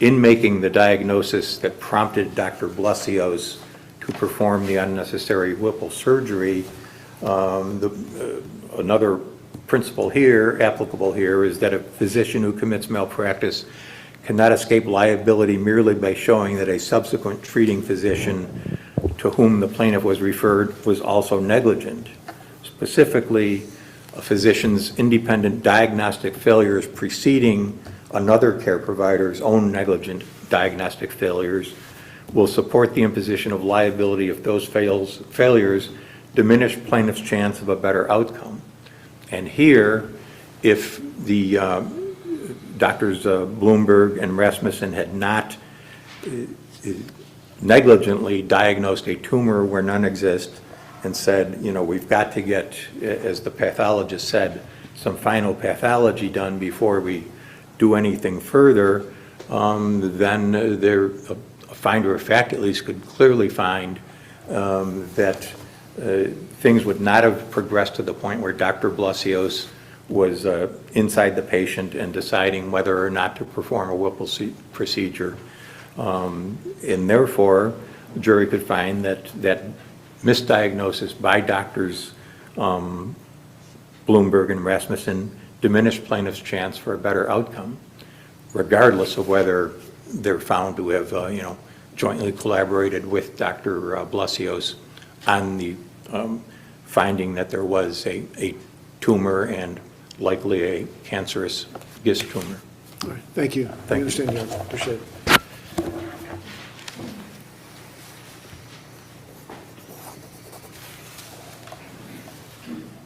in making the diagnosis that prompted Dr. Blesios to perform the unnecessary Whipple surgery, another principle here, applicable here, is that a physician who commits malpractice cannot escape liability merely by showing that a subsequent treating physician to whom the plaintiff was referred was also negligent. Specifically, a physician's independent diagnostic failures preceding another care provider's own negligent diagnostic failures will support the imposition of liability if those failures diminish plaintiff's chance of a better outcome. And here, if the Drs. Bloomberg and Rasmussen had not negligently diagnosed a tumor where none exist and said, we've got to get, as the pathologist said, some final pathology done before we do anything further, then a finder of fact at least could clearly find that things would not have progressed to the point where Dr. Blesios was inside the patient and deciding whether or not to perform a Whipple procedure. And therefore, the jury could find that misdiagnosis by Drs. Bloomberg and Rasmussen diminished plaintiff's chance for a better outcome, regardless of whether they're found to have, jointly collaborated with Dr. Blasios on the finding that there was a tumor and likely a cancerous GIST tumor. All right, thank you. I understand, Judge. Appreciate it.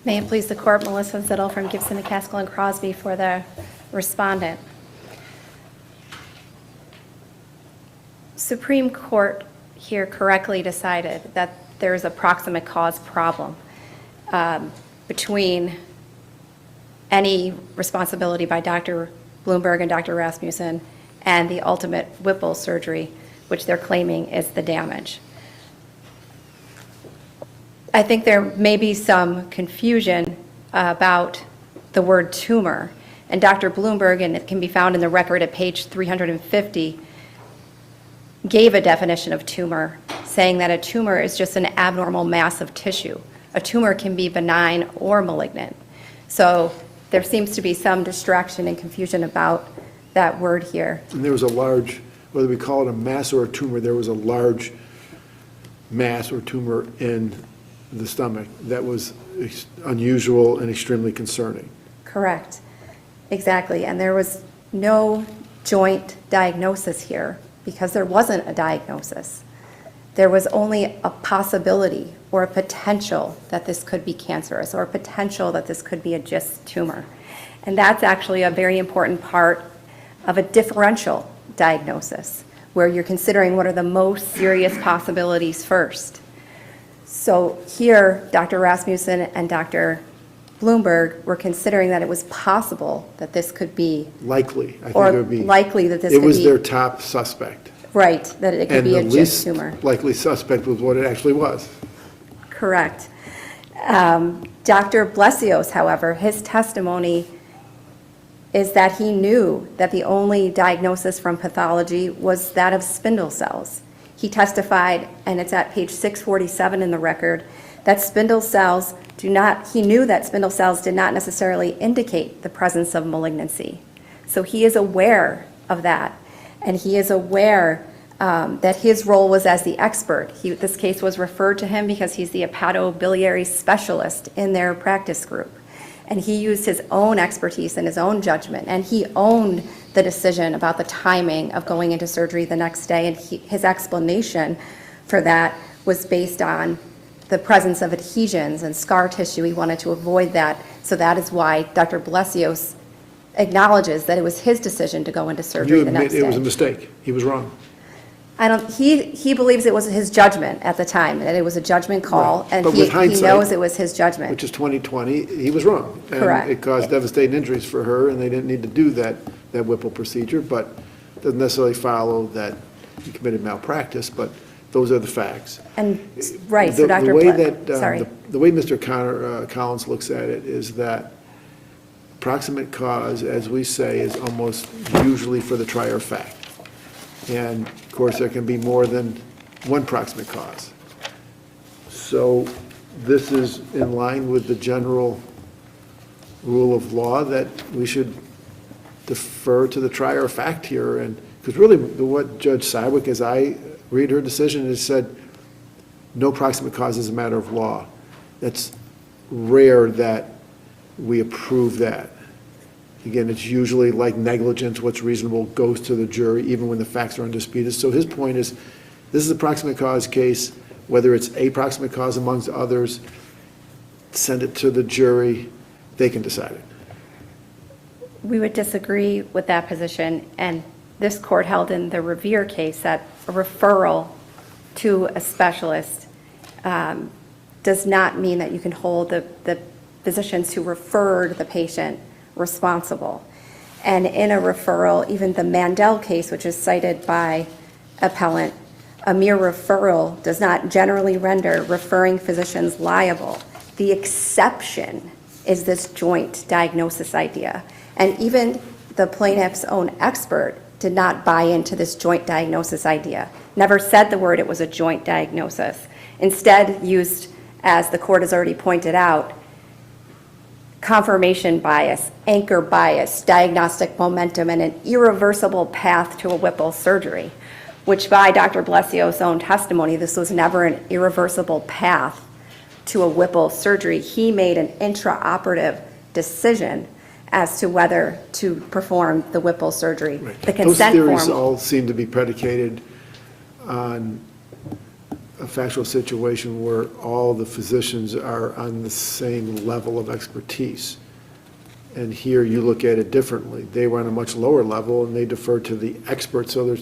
May it please the court, Melissa Zittel from Gibson, McCaskill, and Crosby for the respondent. Supreme Court here correctly decided that there is a proximate cause problem between any responsibility by Dr. Bloomberg and Dr. Rasmussen and the ultimate Whipple surgery, which they're claiming is the damage. I think there may be some confusion about the word tumor, and Dr. Bloomberg, and it can be found in the record at page 350, gave a definition of tumor, saying that a tumor is just an abnormal mass of tissue. A tumor can be benign or malignant. So there seems to be some distraction and confusion about that word here. And there was a large, whether we call it a mass or a tumor, there was a large mass or tumor in the stomach that was unusual and extremely concerning. Correct. Exactly. And there was no joint diagnosis here because there wasn't a diagnosis. There was only a possibility or a potential that this could be cancerous or a potential that this could be a GIST tumor. And that's actually a very important part of a differential diagnosis where you're considering what are the most serious possibilities first. So here, Dr. Rasmussen and Dr. Bloomberg were considering that it was possible that this could be. Likely, I think or it would be. likely that this could be. It was their top suspect. Right, that it could be a GIST tumor. And the least likely suspect was what it actually was. Correct. Dr. Blasios, however, his testimony is that he knew that the only diagnosis from pathology was that of spindle cells. He testified, and it's at page 647 in the record, that spindle cells he knew that spindle cells did not necessarily indicate the presence of malignancy. So he is aware of that, and he is aware that his role was as the expert. This case was referred to him because he's the hepatobiliary specialist in their practice group. And he used his own expertise and his own judgment, and he owned the decision about the timing of going into surgery the next day, and his explanation for that was based on the presence of adhesions and scar tissue. He wanted to avoid that, so that is why Dr. Blasios acknowledges that it was his decision to go into surgery the next day. It was a mistake. He was wrong. He believes it was his judgment at the time, that it was a judgment call, Right. and But he with hindsight, knows it was his judgment. Which is 2020, he was wrong. Correct. And it caused devastating injuries for her, and they didn't need to do that Whipple procedure, but it doesn't necessarily follow that he committed malpractice, but those are the facts. And, right, so The Dr. way Black, that, sorry. the way Mr. Collins looks at it is that proximate cause, as we say, is almost usually for the trier of fact. And of course, there can be more than one proximate cause. So this is in line with the general rule of law that we should defer to the trier of fact here. And because really what Judge Sywick, as I read her decision, has said, no proximate cause is a matter of law. That's rare that we approve that. Again, it's usually like negligence, what's reasonable goes to the jury, even when the facts are undisputed. So his point is, this is a proximate cause case, whether it's a proximate cause amongst others, send it to the jury, they can decide it. We would disagree with that position, and this court held in the Revere case that a referral to a specialist does not mean that you can hold the physicians who referred the patient responsible. And in a referral, even the Mandel case, which is cited by Appellant, a mere referral does not generally render referring physicians liable. The exception is this joint diagnosis idea. And even the plaintiff's own expert did not buy into this joint diagnosis idea, never said the word it was a joint diagnosis. Instead used, as the court has already pointed out, confirmation bias, anchor bias, diagnostic momentum, and an irreversible path to a Whipple surgery. which by Dr. Blesio's own testimony, this was never an irreversible path to a Whipple surgery. He made an intraoperative decision as to whether to perform the Whipple surgery. The consent Those theories form. all seem to be predicated on a factual situation where all the physicians are on the same level of expertise. And here you look at it differently. They were on a much lower level and they defer to the expert. So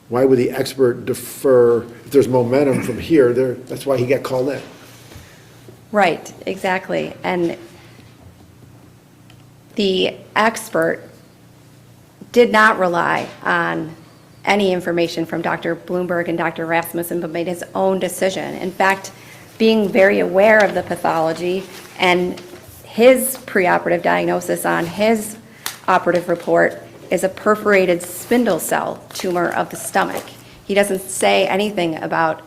why would the expert defer? If there's momentum from here, that's why he got called in. Right, exactly. And the expert did not rely on any information from Dr. Bloomberg and Dr. Rasmussen, but made his own decision. In fact, being very aware of the pathology and his preoperative diagnosis on his operative report is a perforated spindle cell tumor of the stomach. He doesn't say anything about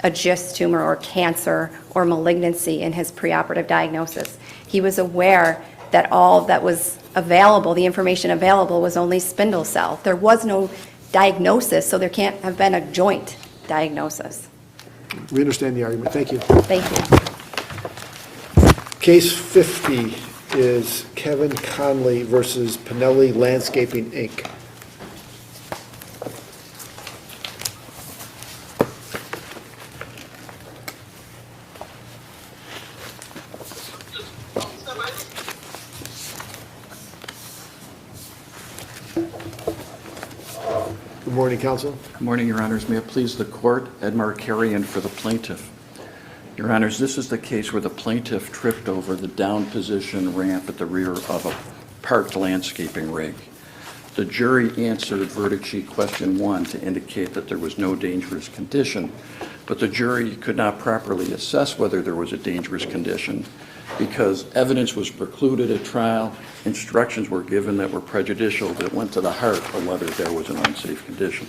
a GIST tumor or cancer or malignancy in his preoperative diagnosis. He was aware that all that was available, the information available, was only spindle cell. There was no diagnosis, so there can't have been a joint diagnosis. We understand the argument. Thank you. Thank you. Case 50 is Kevin Conley versus Pinelli Landscaping, Inc. Good morning, counsel. Good morning, Your Honors. May it please the court, Ed Markarian for the plaintiff. Your Honors, this is the case where the plaintiff tripped over the down position ramp at the rear of a parked landscaping rig. The jury answered verdict sheet question 1 to indicate that there was no dangerous condition, but the jury could not properly assess whether there was a dangerous condition because evidence was precluded at trial, instructions were given that were prejudicial that went to the heart of whether there was an unsafe condition.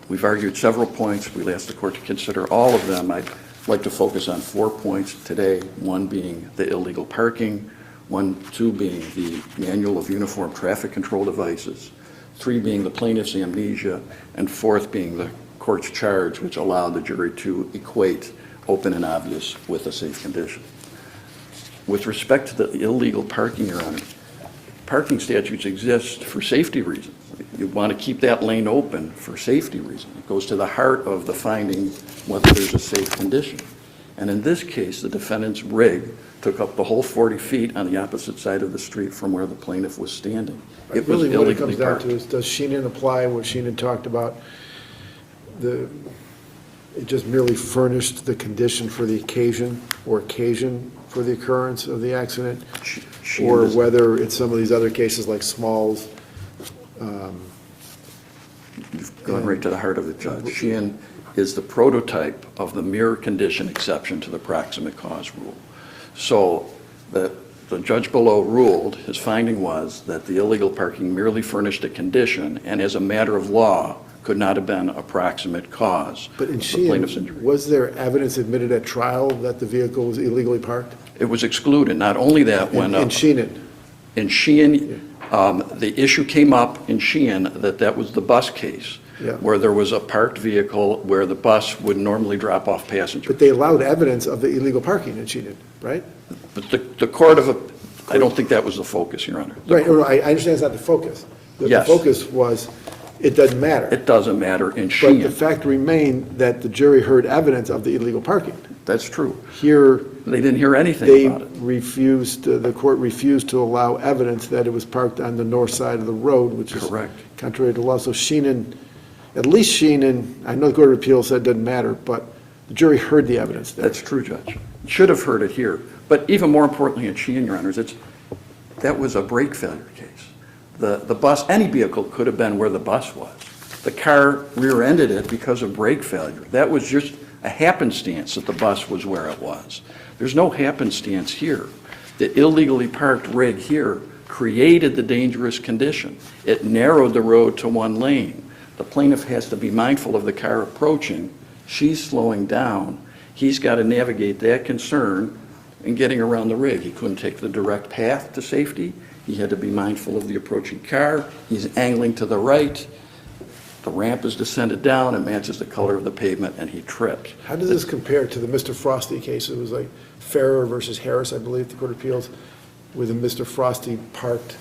We've argued several points. We'll ask the court to consider all of them. I'd like to focus on 4 points today, 1 being the illegal parking, 2 being the manual of uniform traffic control devices, 3 being the plaintiff's amnesia, and 4th being the court's charge, which allowed the jury to equate open and obvious with a safe condition. With respect to the illegal parking, Your Honor, parking statutes exist for safety reasons. You want to keep that lane open for safety reasons. It goes to the heart of the finding whether there's a safe condition. And in this case, the defendant's rig took up the whole 40 feet on the opposite side of the street from where the plaintiff was standing. It was Really, what it illegally comes down parked. to is, does Sheenan apply what Sheenan talked about? It just merely furnished the condition for the occasion or occasion for the occurrence of the accident? Or whether it's some of these other cases like Smalls. You've gone right to the heart of it, Judge. Sheehan is the prototype of the mere condition exception to the proximate cause rule. So the judge below ruled, his finding was that the illegal parking merely furnished a condition and as a matter of law could not have been a proximate cause But in of the plaintiff's Sheehan, injury. was there evidence admitted at trial that the vehicle was illegally parked? It was excluded. Not only that, when In Sheenan? In Sheehan, the issue came up in Sheehan that was the bus case, Yeah. where there was a parked vehicle where the bus would normally drop off passengers. But they allowed evidence of the illegal parking in Sheenan, right? But the court I don't think that was the focus, Your Honor. Right, I understand it's not the focus. The Yes. focus was, it doesn't matter. It doesn't matter in But the Sheehan. fact remained that the jury heard evidence of the illegal parking. That's true. Here. They didn't hear anything They about it. refused, the court refused to allow evidence that it was parked on the north side of the road, which is Correct. contrary to law. So Sheenan, at least Sheenan, I know the Court of Appeals said it doesn't matter, but the jury heard the evidence there. That's true, Judge. Should have heard it here. But even more importantly in Sheehan, Your Honors, that was a brake failure case. The bus, any vehicle could have been where the bus was. The car rear-ended it because of brake failure. That was just a happenstance that the bus was where it was. There's no happenstance here. The illegally parked rig here created the dangerous condition. It narrowed the road to one lane. The plaintiff has to be mindful of the car approaching. She's slowing down. He's got to navigate that concern in getting around the rig. He couldn't take the direct path to safety. He had to be mindful of the approaching car. He's angling to the right. The ramp is descended down, it matches the color of the pavement, and he trips. How does this compare to the Mr. Frosty case? It was like Farrer versus Harris, I believe, the Court of Appeals, with a Mr. Frosty parked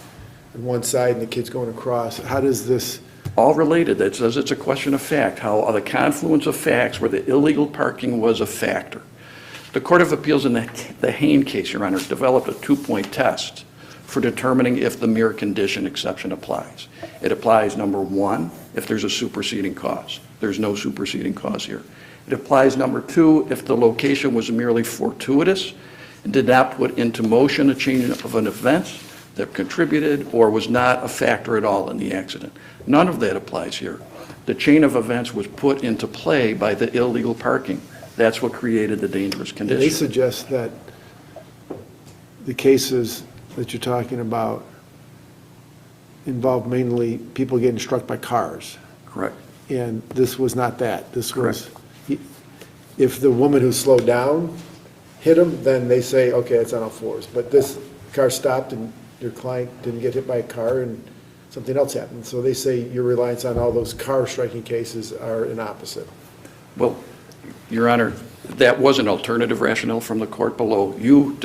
on one side and the kid's going across. How does this? All related. That says it's a question of fact, how the confluence of facts where the illegal parking was a factor. The Court of Appeals in the Hain case, Your Honor, developed a 2-point test for determining if the mere condition exception applies. It applies, number one, if there's a superseding cause. There's no superseding cause here. It applies, number two, if the location was merely fortuitous and did not put into motion a chain of an event that contributed or was not a factor at all in the accident. None of that applies here. The chain of events was put into play by the illegal parking. That's what created the dangerous condition. They suggest that the cases that you're talking about involve mainly people getting struck by cars. Correct. And this was not that. This was, if the woman who slowed down hit him, then they say, okay, it's on all fours. But this car stopped and your client didn't get hit by a car and something else happened. So they say your reliance on all those car striking cases are an opposite. Well, Your Honor, that was an alternative rationale from the court below. You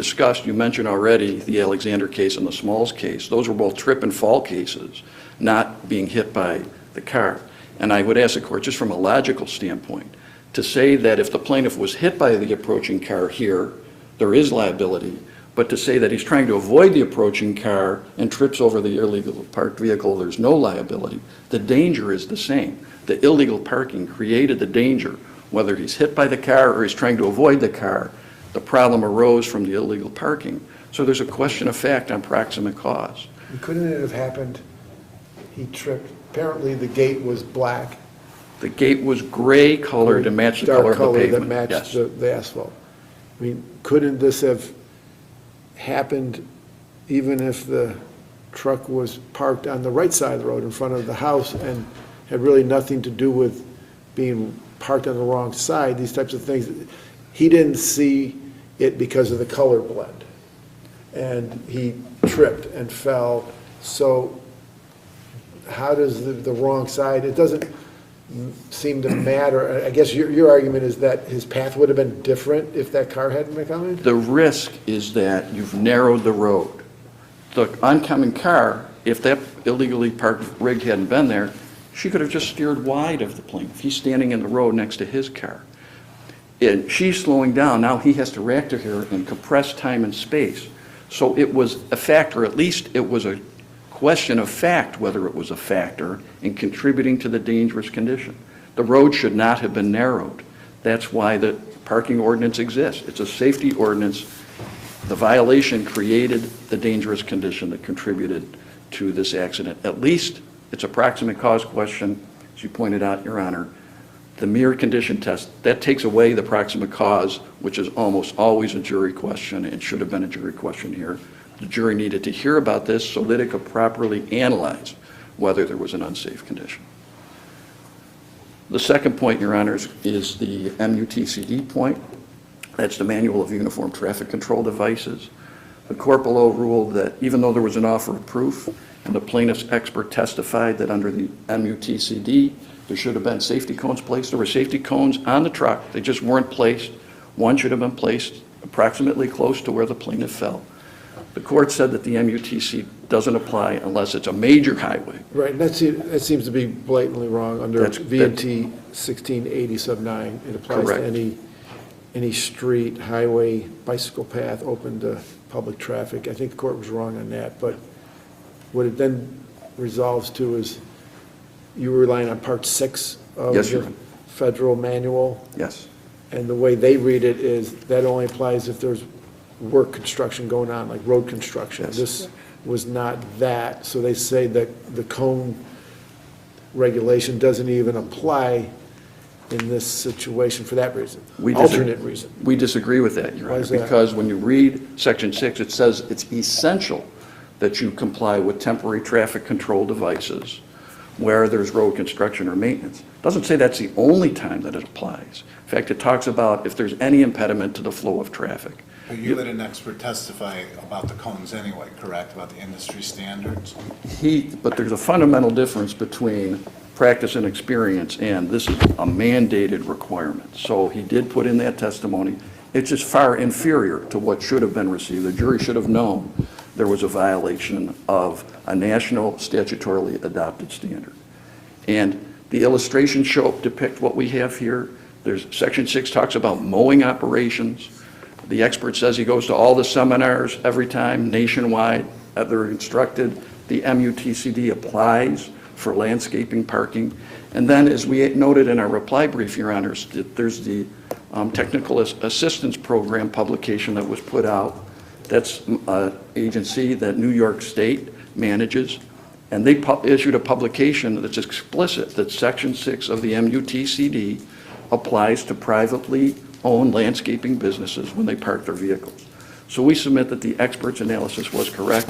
mentioned already the Alexander case and the Smalls case. Those were both trip and fall cases, not being hit by the car. And I would ask the court, just from a logical standpoint, to say that if the plaintiff was hit by the approaching car here, there is liability, but to say that he's trying to avoid the approaching car and trips over the illegal parked vehicle, there's no liability. The danger is the same. The illegal parking created the danger. Whether he's hit by the car or he's trying to avoid the car, the problem arose from the illegal parking. So there's a question of fact on proximate cause. And couldn't it have happened, he tripped, apparently the gate was black. The gate was gray colored to match the color of the pavement. That matched Yes. the asphalt. I mean, couldn't this have happened even if the truck was parked on the right side of the road in front of the house and had really nothing to do with being parked on the wrong side, these types of things? He didn't see it because of the color blend. And he tripped and fell. So how does the wrong side, it doesn't seem to matter. I guess your argument is that his path would have been different if that car hadn't been coming? The risk is that you've narrowed the road. The oncoming car, if that illegally parked rig hadn't been there, she could have just steered wide of the plaintiff. He's standing in the road next to his car. And she's slowing down. Now he has to react to her and compress time and space. So it was a factor, at least it was a question of fact whether it was a factor in contributing to the dangerous condition. The road should not have been narrowed. That's why the parking ordinance exists. It's a safety ordinance. The violation created the dangerous condition that contributed to this accident. At least it's a proximate cause question, as you pointed out, Your Honor. The mere condition test, that takes away the proximate cause, which is almost always a jury question and should have been a jury question here. The jury needed to hear about this so that it could properly analyze whether there was an unsafe condition. The second point, Your Honors, is the MUTCD point. That's the Manual of Uniform Traffic Control Devices. The court below ruled that even though there was an offer of proof and the plaintiff's expert testified that under the MUTCD there should have been safety cones placed, there were safety cones on the truck. They just weren't placed. One should have been placed approximately close to where the plaintiff fell. The court said that the MUTC doesn't apply unless it's a major highway. Right, and that seems to be blatantly wrong under VNT 1680 sub 9. It applies Correct. to any street, highway, bicycle path open to public traffic. I think the court was wrong on that, but what it then resolves to is you were relying on Part 6 of Yes, the Your Honor. federal manual. Yes. And the way they read it is that only applies if there's work construction going on, like road construction. Yes. This was not that, so they say that the cone regulation doesn't even apply in this situation for that reason, alternate reason. We disagree with that, Your Why Honor, is that? because when you read Section 6, it says it's essential that you comply with temporary traffic control devices where there's road construction or maintenance. It doesn't say that's the only time that it applies. In fact, it talks about if there's any impediment to the flow of traffic. But you let an expert testify about the cones anyway, correct? About the industry standards? But there's a fundamental difference between practice and experience, and this is a mandated requirement. So he did put in that testimony. It's just far inferior to what should have been received. The jury should have known there was a violation of a national statutorily adopted standard. And the illustrations depict what we have here. There's Section 6 talks about mowing operations. The expert says he goes to all the seminars every time nationwide. They're instructed. The MUTCD applies for landscaping, parking. And then, as we noted in our reply brief, Your Honors, there's the Technical Assistance Program publication that was put out. That's an agency that New York State manages. And they issued a publication that's explicit that Section 6 of the MUTCD applies to privately owned landscaping businesses when they park their vehicles. So we submit that the expert's analysis was correct,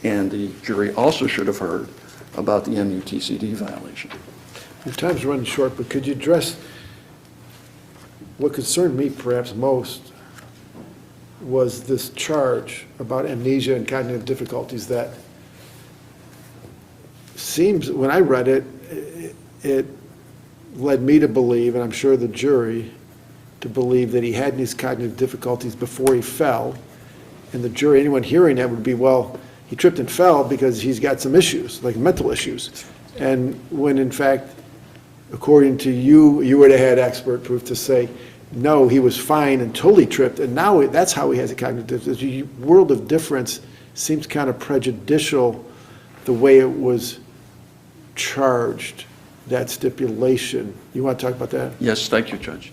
and the jury also should have heard about the MUTCD violation. Your time's running short, but could you address what concerned me perhaps most was this charge about amnesia and cognitive difficulties that seems, when I read it, it led me to believe, and I'm sure the jury, to believe that he had these cognitive difficulties before he fell. And the jury, anyone hearing that would be, well, he tripped and fell because he's got some issues, like mental issues. And when in fact, according to you, you would have had expert proof to say, no, he was fine until he tripped, and now that's how he has a cognitive difficulty. The world of difference seems kind of prejudicial the way it was charged, that stipulation. You want to talk about that? Yes, thank you, Judge.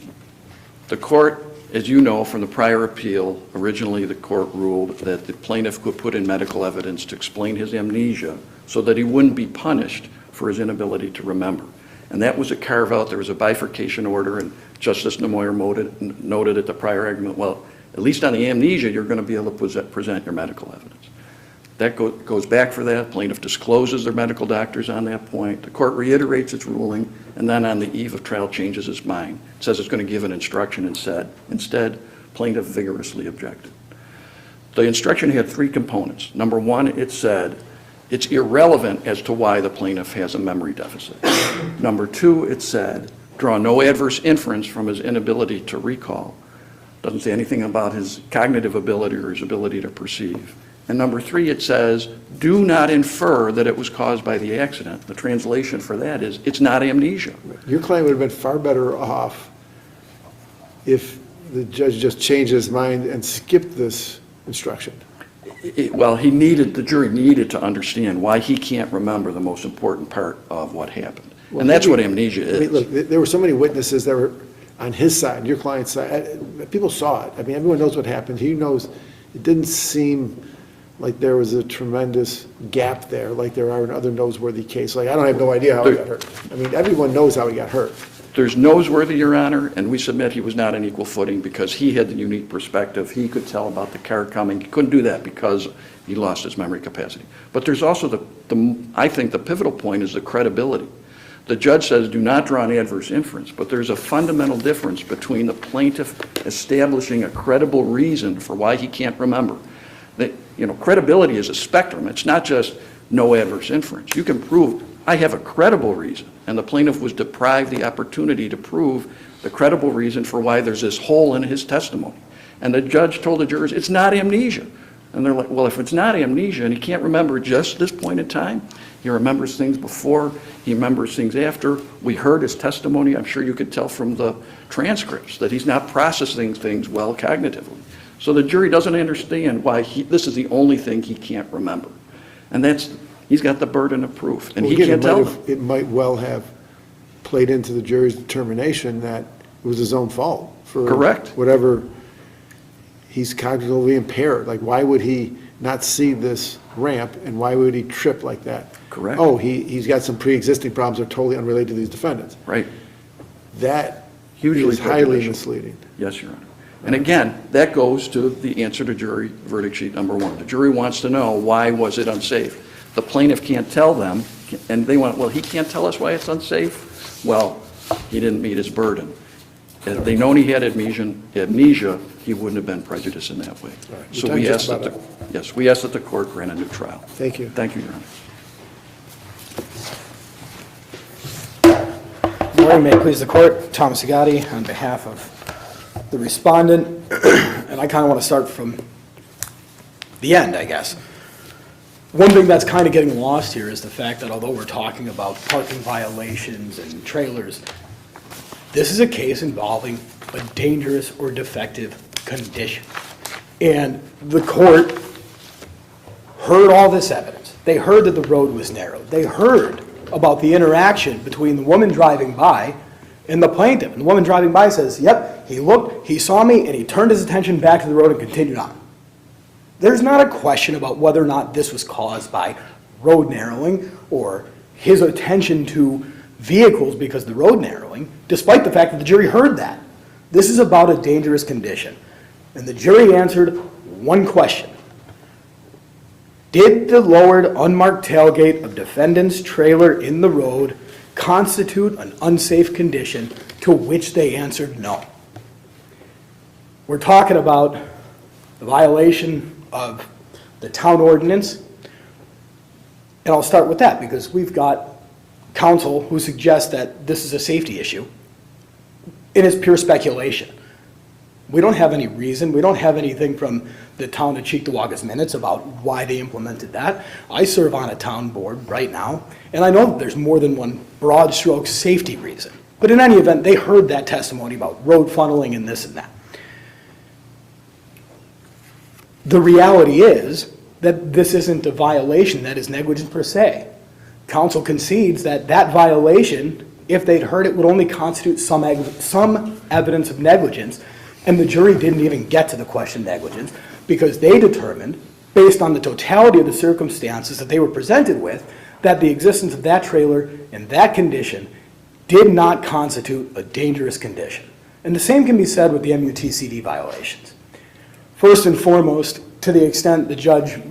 The court, as you know from the prior appeal, originally the court ruled that the plaintiff could put in medical evidence to explain his amnesia so that he wouldn't be punished for his inability to remember. And that was a carve-out. There was a bifurcation order, and Justice Nemoyer noted at the prior argument, well, at least on the amnesia, you're going to be able to present your medical evidence. That goes back for that. Plaintiff discloses their medical doctors on that point. The court reiterates its ruling, and then on the eve of trial changes its mind. It says it's going to give an instruction and said, instead, plaintiff vigorously objected. The instruction had three components. Number one, it said it's irrelevant as to why the plaintiff has a memory deficit. Number two, it said draw no adverse inference from his inability to recall. Doesn't say anything about his cognitive ability or his ability to perceive. And number three, it says, do not infer that it was caused by the accident. The translation for that is, it's not amnesia. Your client would have been far better off if the judge just changed his mind and skipped this instruction. Well, the jury needed to understand why he can't remember the most important part of what happened. Well, and that's what amnesia is. I mean, look, there were so many witnesses that were on his side, your client's side. People saw it. I mean, everyone knows what happened. He knows. It didn't seem like there was a tremendous gap there, like there are in other noseworthy cases. Like, I don't have no idea how he got hurt. I mean, everyone knows how he got hurt. There's noseworthy, Your Honor, and we submit he was not on equal footing because he had the unique perspective. He could tell about the car coming. He couldn't do that because he lost his memory capacity. But there's also I think the pivotal point is the credibility. The judge says do not draw an adverse inference, but there's a fundamental difference between the plaintiff establishing a credible reason for why he can't remember. Credibility is a spectrum. It's not just no adverse inference. You can prove I have a credible reason, and the plaintiff was deprived the opportunity to prove the credible reason for why there's this hole in his testimony. And the judge told the jurors, it's not amnesia. And they're like, well, if it's not amnesia and he can't remember just this point in time, he remembers things before, he remembers things after. We heard his testimony. I'm sure you could tell from the transcripts that he's not processing things well cognitively. So the jury doesn't understand why this is the only thing he can't remember. And he's got the burden of proof, and he can't tell them. It might well have played into the jury's determination that it was his own fault for whatever he's cognitively impaired. Like, why would he not see this ramp, and why would he trip like that? Correct. Oh, he's got some pre-existing problems that are totally unrelated to these defendants. Right. That Hugely is highly prejudicial. misleading. Yes, Your Honor. And again, that goes to the answer to jury verdict sheet number one. The jury wants to know, why was it unsafe? The plaintiff can't tell them, and they want, well, he can't tell us why it's unsafe? Well, he didn't meet his burden. Had they known he had amnesia, he wouldn't have been prejudiced in that way. Right. So we ask that the court grant a new trial. Thank you. Thank you, Your Honor. Morning, may it please the court. Thomas Agati on behalf of the respondent. And I kind of want to start from the end, I guess. One thing that's kind of getting lost here is the fact that although we're talking about parking violations and trailers, this is a case involving a dangerous or defective condition. And the court heard all this evidence. They heard that the road was narrow. They heard about the interaction between the woman driving by and the plaintiff. And the woman driving by says, yep, he looked, he saw me, and he turned his attention back to the road and continued on. There's not a question about whether or not this was caused by road narrowing or his attention to vehicles because of the road narrowing, despite the fact that the jury heard that. This is about a dangerous condition. And the jury answered one question. Did the lowered unmarked tailgate of defendant's trailer in the road constitute an unsafe condition, to which they answered no. We're talking about the violation of the town ordinance, and I'll start with that because we've got counsel who suggests that this is a safety issue. It is pure speculation. We don't have any reason, we don't have anything from the town of Cheektowaga's minutes about why they implemented that. I serve on a town board right now, and I know that there's more than one broad stroke safety reason. But in any event, they heard that testimony about road funneling and this and that. The reality is that this isn't a violation that is negligent per se. Counsel concedes that that violation, if they'd heard it, would only constitute some evidence of negligence, and the jury didn't even get to the question of negligence because they determined, based on the totality of the circumstances that they were presented with, that the existence of that trailer in that condition did not constitute a dangerous condition. And the same can be said with the MUTCD violations. First and foremost, to the extent the judge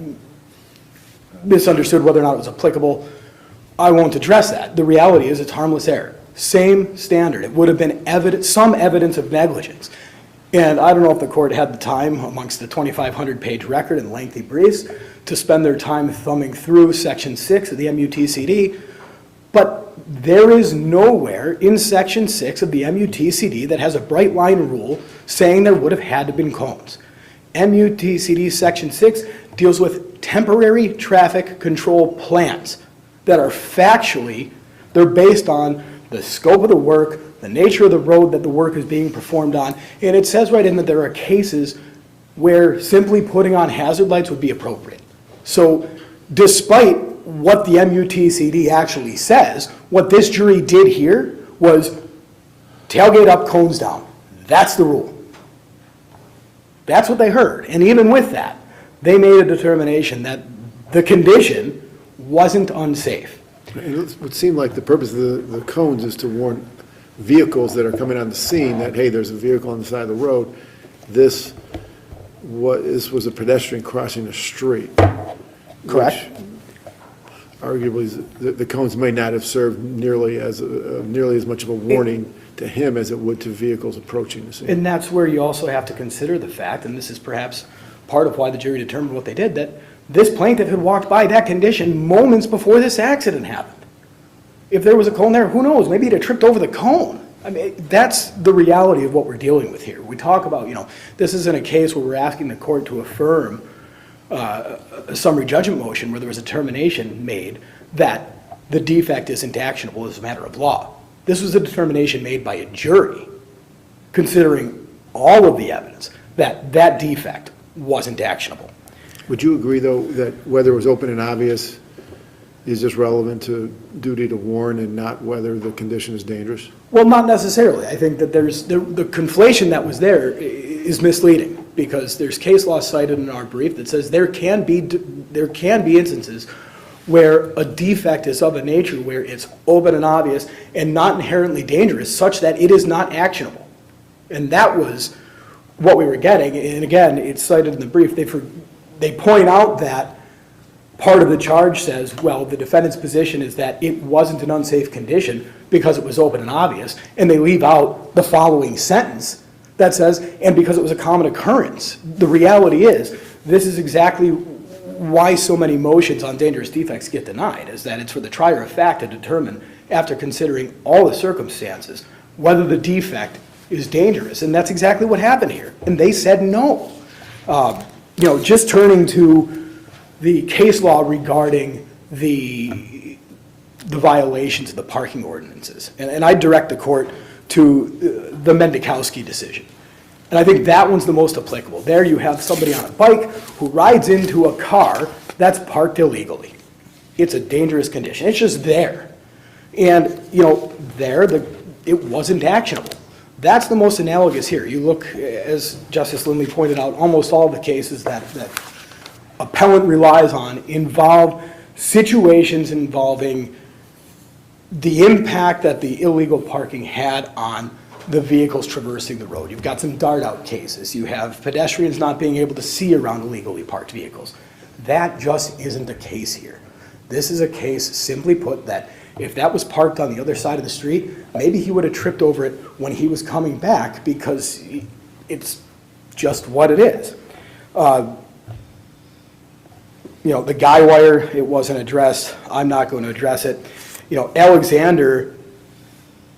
misunderstood whether or not it was applicable, I won't address that. The reality is it's harmless error. Same standard. It would have been some evidence of negligence. And I don't know if the court had the time amongst the 2,500-page record and lengthy briefs to spend their time thumbing through Section 6 of the MUTCD, but there is nowhere in Section 6 of the MUTCD that has a bright line rule saying there would have had to have been cones. MUTCD Section 6 deals with temporary traffic control plans that are factually, they're based on the scope of the work, the nature of the road that the work is being performed on, and it says right in that there are cases where simply putting on hazard lights would be appropriate. So despite what the MUTCD actually says, what this jury did here was tailgate up, cones down. That's the rule. That's what they heard. And even with that, they made a determination that the condition wasn't unsafe. It would seem like the purpose of the cones is to warn vehicles that are coming on the scene that, hey, there's a vehicle on the side of the road. This was a pedestrian crossing a street. Correct. Arguably, the cones may not have served nearly as much of a warning to him as it would to vehicles approaching the scene. And that's where you also have to consider the fact, and this is perhaps part of why the jury determined what they did, that this plaintiff had walked by that condition moments before this accident happened. If there was a cone there, who knows? Maybe he'd have tripped over the cone. I mean, that's the reality of what we're dealing with here. We talk about, this isn't a case where we're asking the court to affirm a summary judgment motion where there was a determination made that the defect isn't actionable as a matter of law. This was a determination made by a jury, considering all of the evidence, that that defect wasn't actionable. Would you agree, though, that whether it was open and obvious is just relevant to duty to warn and not whether the condition is dangerous? Well, not necessarily. I think that the conflation that was there is misleading because there's case law cited in our brief that says there can be instances where a defect is of a nature where it's open and obvious and not inherently dangerous such that it is not actionable. And that was what we were getting. And again, it's cited in the brief. They point out that part of the charge says, well, the defendant's position is that it wasn't an unsafe condition because it was open and obvious, and they leave out the following sentence that says, and because it was a common occurrence. The reality is, this is exactly why so many motions on dangerous defects get denied, is that it's for the trier of fact to determine, after considering all the circumstances, whether the defect is dangerous. And that's exactly what happened here. And they said no. Just turning to the case law regarding the violations of the parking ordinances. And I direct the court to the Mendikowski decision. And I think that one's the most applicable. There you have somebody on a bike who rides into a car that's parked illegally. It's a dangerous condition. It's just there. And, it wasn't actionable. That's the most analogous here. You look, as Justice Lindley pointed out, almost all of the cases that appellant relies on involve situations involving the impact that the illegal parking had on the vehicles traversing the road. You've got some dart-out cases. You have pedestrians not being able to see around illegally parked vehicles. That just isn't the case here. This is a case, simply put, that if that was parked on the other side of the street, maybe he would have tripped over it when he was coming back, because it's just what it is. The guy wire, it wasn't addressed. I'm not going to address it. Alexander,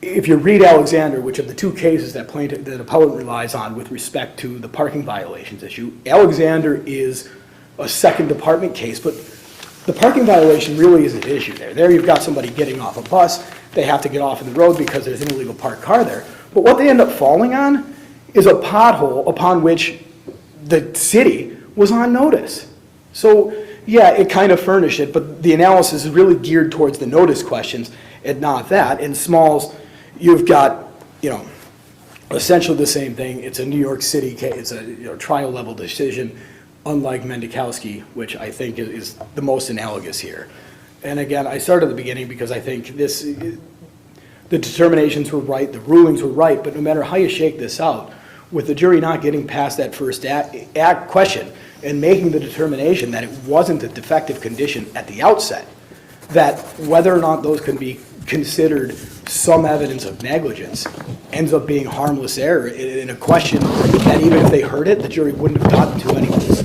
if you read Alexander, which of the two cases that appellant relies on with respect to the parking violations issue, Alexander is a second department case, but the parking violation really isn't an issue there. There you've got somebody getting off a bus, they have to get off in the road because there's an illegal parked car there. But what they end up falling on is a pothole upon which the city was on notice. So, yeah, it kind of furnished it, but the analysis is really geared towards the notice questions and not that. In Smalls, you've got, essentially the same thing. It's a New York City case. It's a trial level decision, unlike Mendikowski, which I think is the most analogous here. And again, I started at the beginning because I think the determinations were right, the rulings were right, but no matter how you shake this out, with the jury not getting past that first act question and making the determination that it wasn't a defective condition at the outset, that whether or not those can be considered some evidence of negligence ends up being harmless error in a question that even if they heard it, the jury wouldn't have gotten to anyways.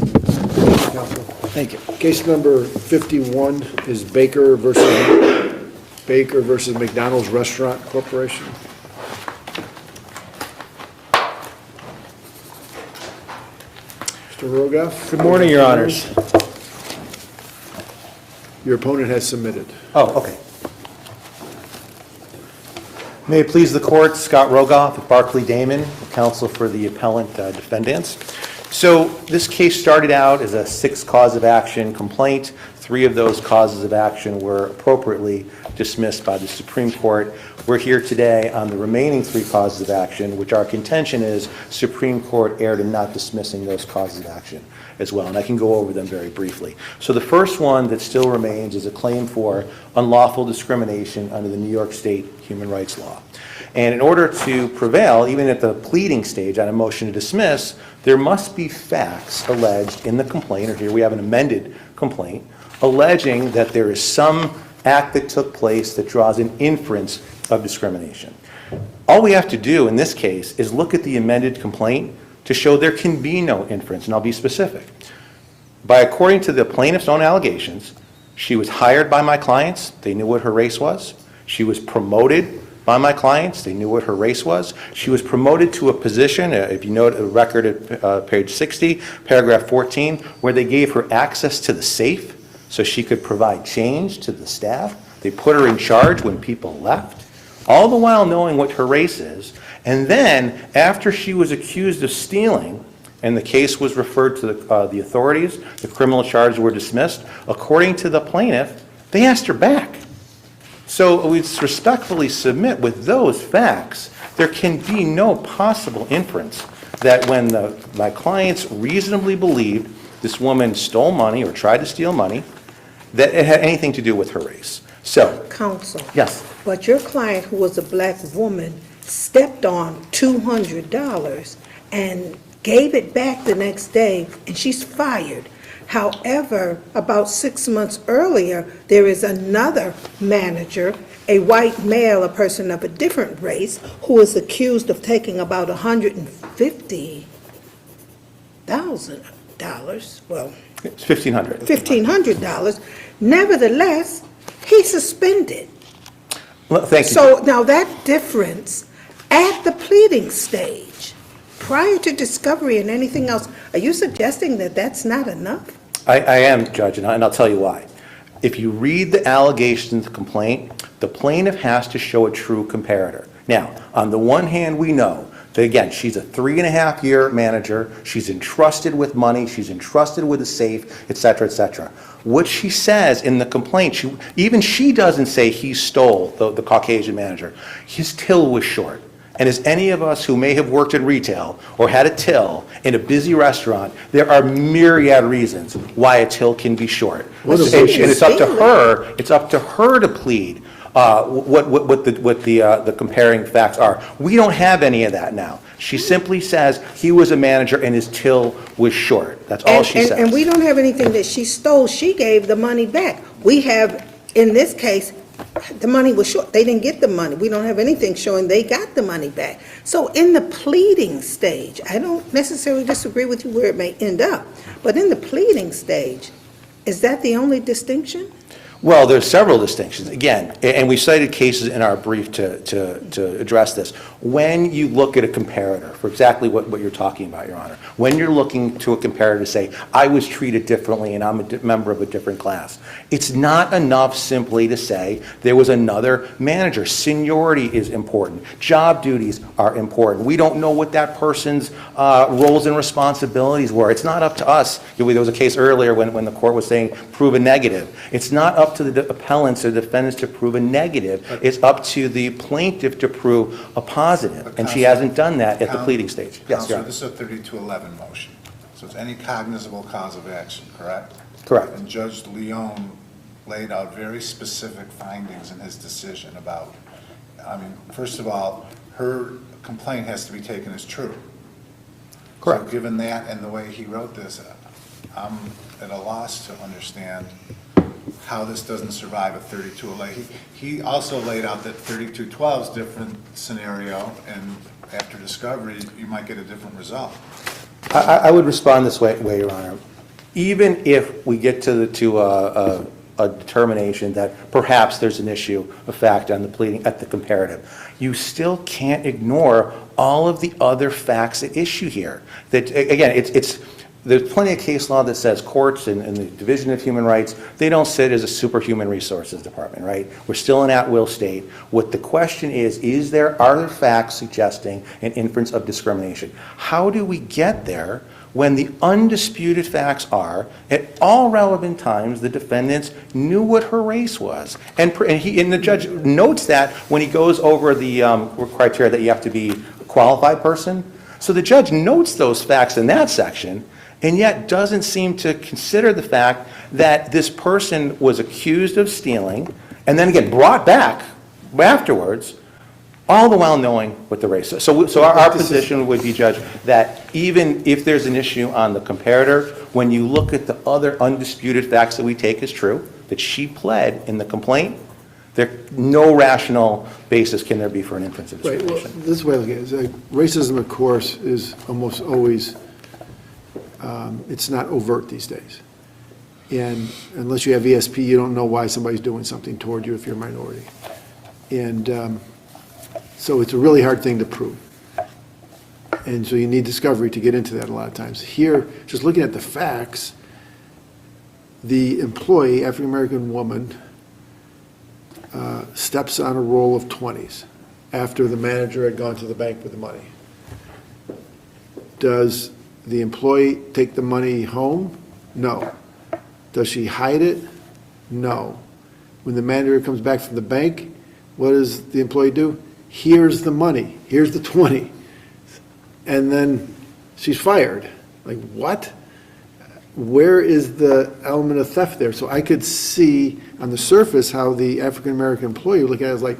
Thank you. Case number 51 is Baker versus McDonald's Restaurant Corporation. Mr. Rogoff. Good morning, Your Honors. Your opponent has submitted. Oh, okay. May it please the court, Scott Rogoff of Barclay Damon, counsel for the appellant defendants. So this case started out as a 6 cause of action complaint. 3 of those causes of action were appropriately dismissed by the Supreme Court. We're here today on the remaining 3 causes of action, which our contention is Supreme Court erred in not dismissing those causes of action as well, and I can go over them very briefly. So the first one that still remains is a claim for unlawful discrimination under the New York State human rights law. And in order to prevail, even at the pleading stage on a motion to dismiss, there must be facts alleged in the complaint, or here we have an amended complaint, alleging that there is some act that took place that draws an inference of discrimination. All we have to do in this case is look at the amended complaint to show there can be no inference, and I'll be specific. According to the plaintiff's own allegations, she was hired by my clients, they knew what her race was. She was promoted by my clients, they knew what her race was. She was promoted to a position, if you note a record at page 60, paragraph 14, where they gave her access to the safe so she could provide change to the staff. They put her in charge when people left, all the while knowing what her race is. And then, after she was accused of stealing, and the case was referred to the authorities, the criminal charges were dismissed, according to the plaintiff, they asked her back. So we respectfully submit with those facts, there can be no possible inference that when my clients reasonably believed this woman stole money or tried to steal money, that it had anything to do with her race. So, Counsel. Yes. But your client, who was a black woman, stepped on $200 and gave it back the next day, and she's fired. However, about 6 months earlier, there is another manager, a white male, a person of a different race, who is accused of taking about $150,000. Well, It's $1,500. $1,500. Nevertheless, he's suspended. Well, thank you. So now that difference at the pleading stage, prior to discovery and anything else, are you suggesting that that's not enough? I am, Judge, and I'll tell you why. If you read the allegations of the complaint, the plaintiff has to show a true comparator. Now, on the one hand, we know that, again, she's a 3.5-year manager, she's entrusted with money, she's entrusted with a safe, et cetera, et cetera. What she says in the complaint, even she doesn't say he stole, the Caucasian manager. His till was short. And as any of us who may have worked in retail or had a till in a busy restaurant, there are myriad reasons why a till can be short. And it's up to her to plead what the comparing facts are. We don't have any of that now. She simply says he was a manager and his till was short. That's all she says. And we don't have anything that she stole. She gave the money back. We have, in this case, the money was short. They didn't get the money. We don't have anything showing they got the money back. So in the pleading stage, I don't necessarily disagree with you where it may end up, but in the pleading stage, is that the only distinction? Well, there's several distinctions. Again, and we cited cases in our brief to address this. When you look at a comparator, for exactly what you're talking about, Your Honor, when you're looking to a comparator to say, I was treated differently and I'm a member of a different class, it's not enough simply to say there was another manager. Seniority is important. Job duties are important. We don't know what that person's roles and responsibilities were. It's not up to us. There was a case earlier when the court was saying prove a negative. It's not up to the appellants or defendants to prove a negative. It's up to the plaintiff to prove a positive, and she hasn't done that at the pleading stage. Yes, Your Honor. This is a 3211 motion, so it's any cognizable cause of action, correct? Correct. And Judge Leone laid out very specific findings in his decision about, first of all, her complaint has to be taken as true. Correct. So given that and the way he wrote this, I'm at a loss to understand how this doesn't survive a 3211. He also laid out that 3212 is a different scenario, and after discovery, you might get a different result. I would respond this way, Your Honor. Even if we get to a determination that perhaps there's an issue of fact on the pleading at the comparative, you still can't ignore all of the other facts at issue here. That, again, there's plenty of case law that says courts and the Division of Human Rights, they don't sit as a superhuman resources department, right? We're still an at-will state. What the question are there facts suggesting an inference of discrimination? How do we get there when the undisputed facts are, at all relevant times, the defendants knew what her race was? And the judge notes that when he goes over the criteria that you have to be a qualified person. So the judge notes those facts in that section, and yet doesn't seem to consider the fact that this person was accused of stealing and then again brought back afterwards, all the while knowing what the race is. So our position would be, Judge, that even if there's an issue on the comparator, when you look at the other undisputed facts that we take as true, that she pled in the complaint, no rational basis can there be for an inference of discrimination. Right, well, this is the way I look at it. Racism, of course, is almost always it's not overt these days. And unless you have ESP, you don't know why somebody's doing something toward you if you're a minority. And so it's a really hard thing to prove. And so you need discovery to get into that a lot of times. Here, just looking at the facts, the employee, African-American woman, steps on a roll of 20s after the manager had gone to the bank with the money. Does the employee take the money home? No. Does she hide it? No. When the manager comes back from the bank, what does the employee do? Here's the money. Here's the 20. And then she's fired. Like, what? Where is the element of theft there? So I could see on the surface how the African-American employee would look at it as like,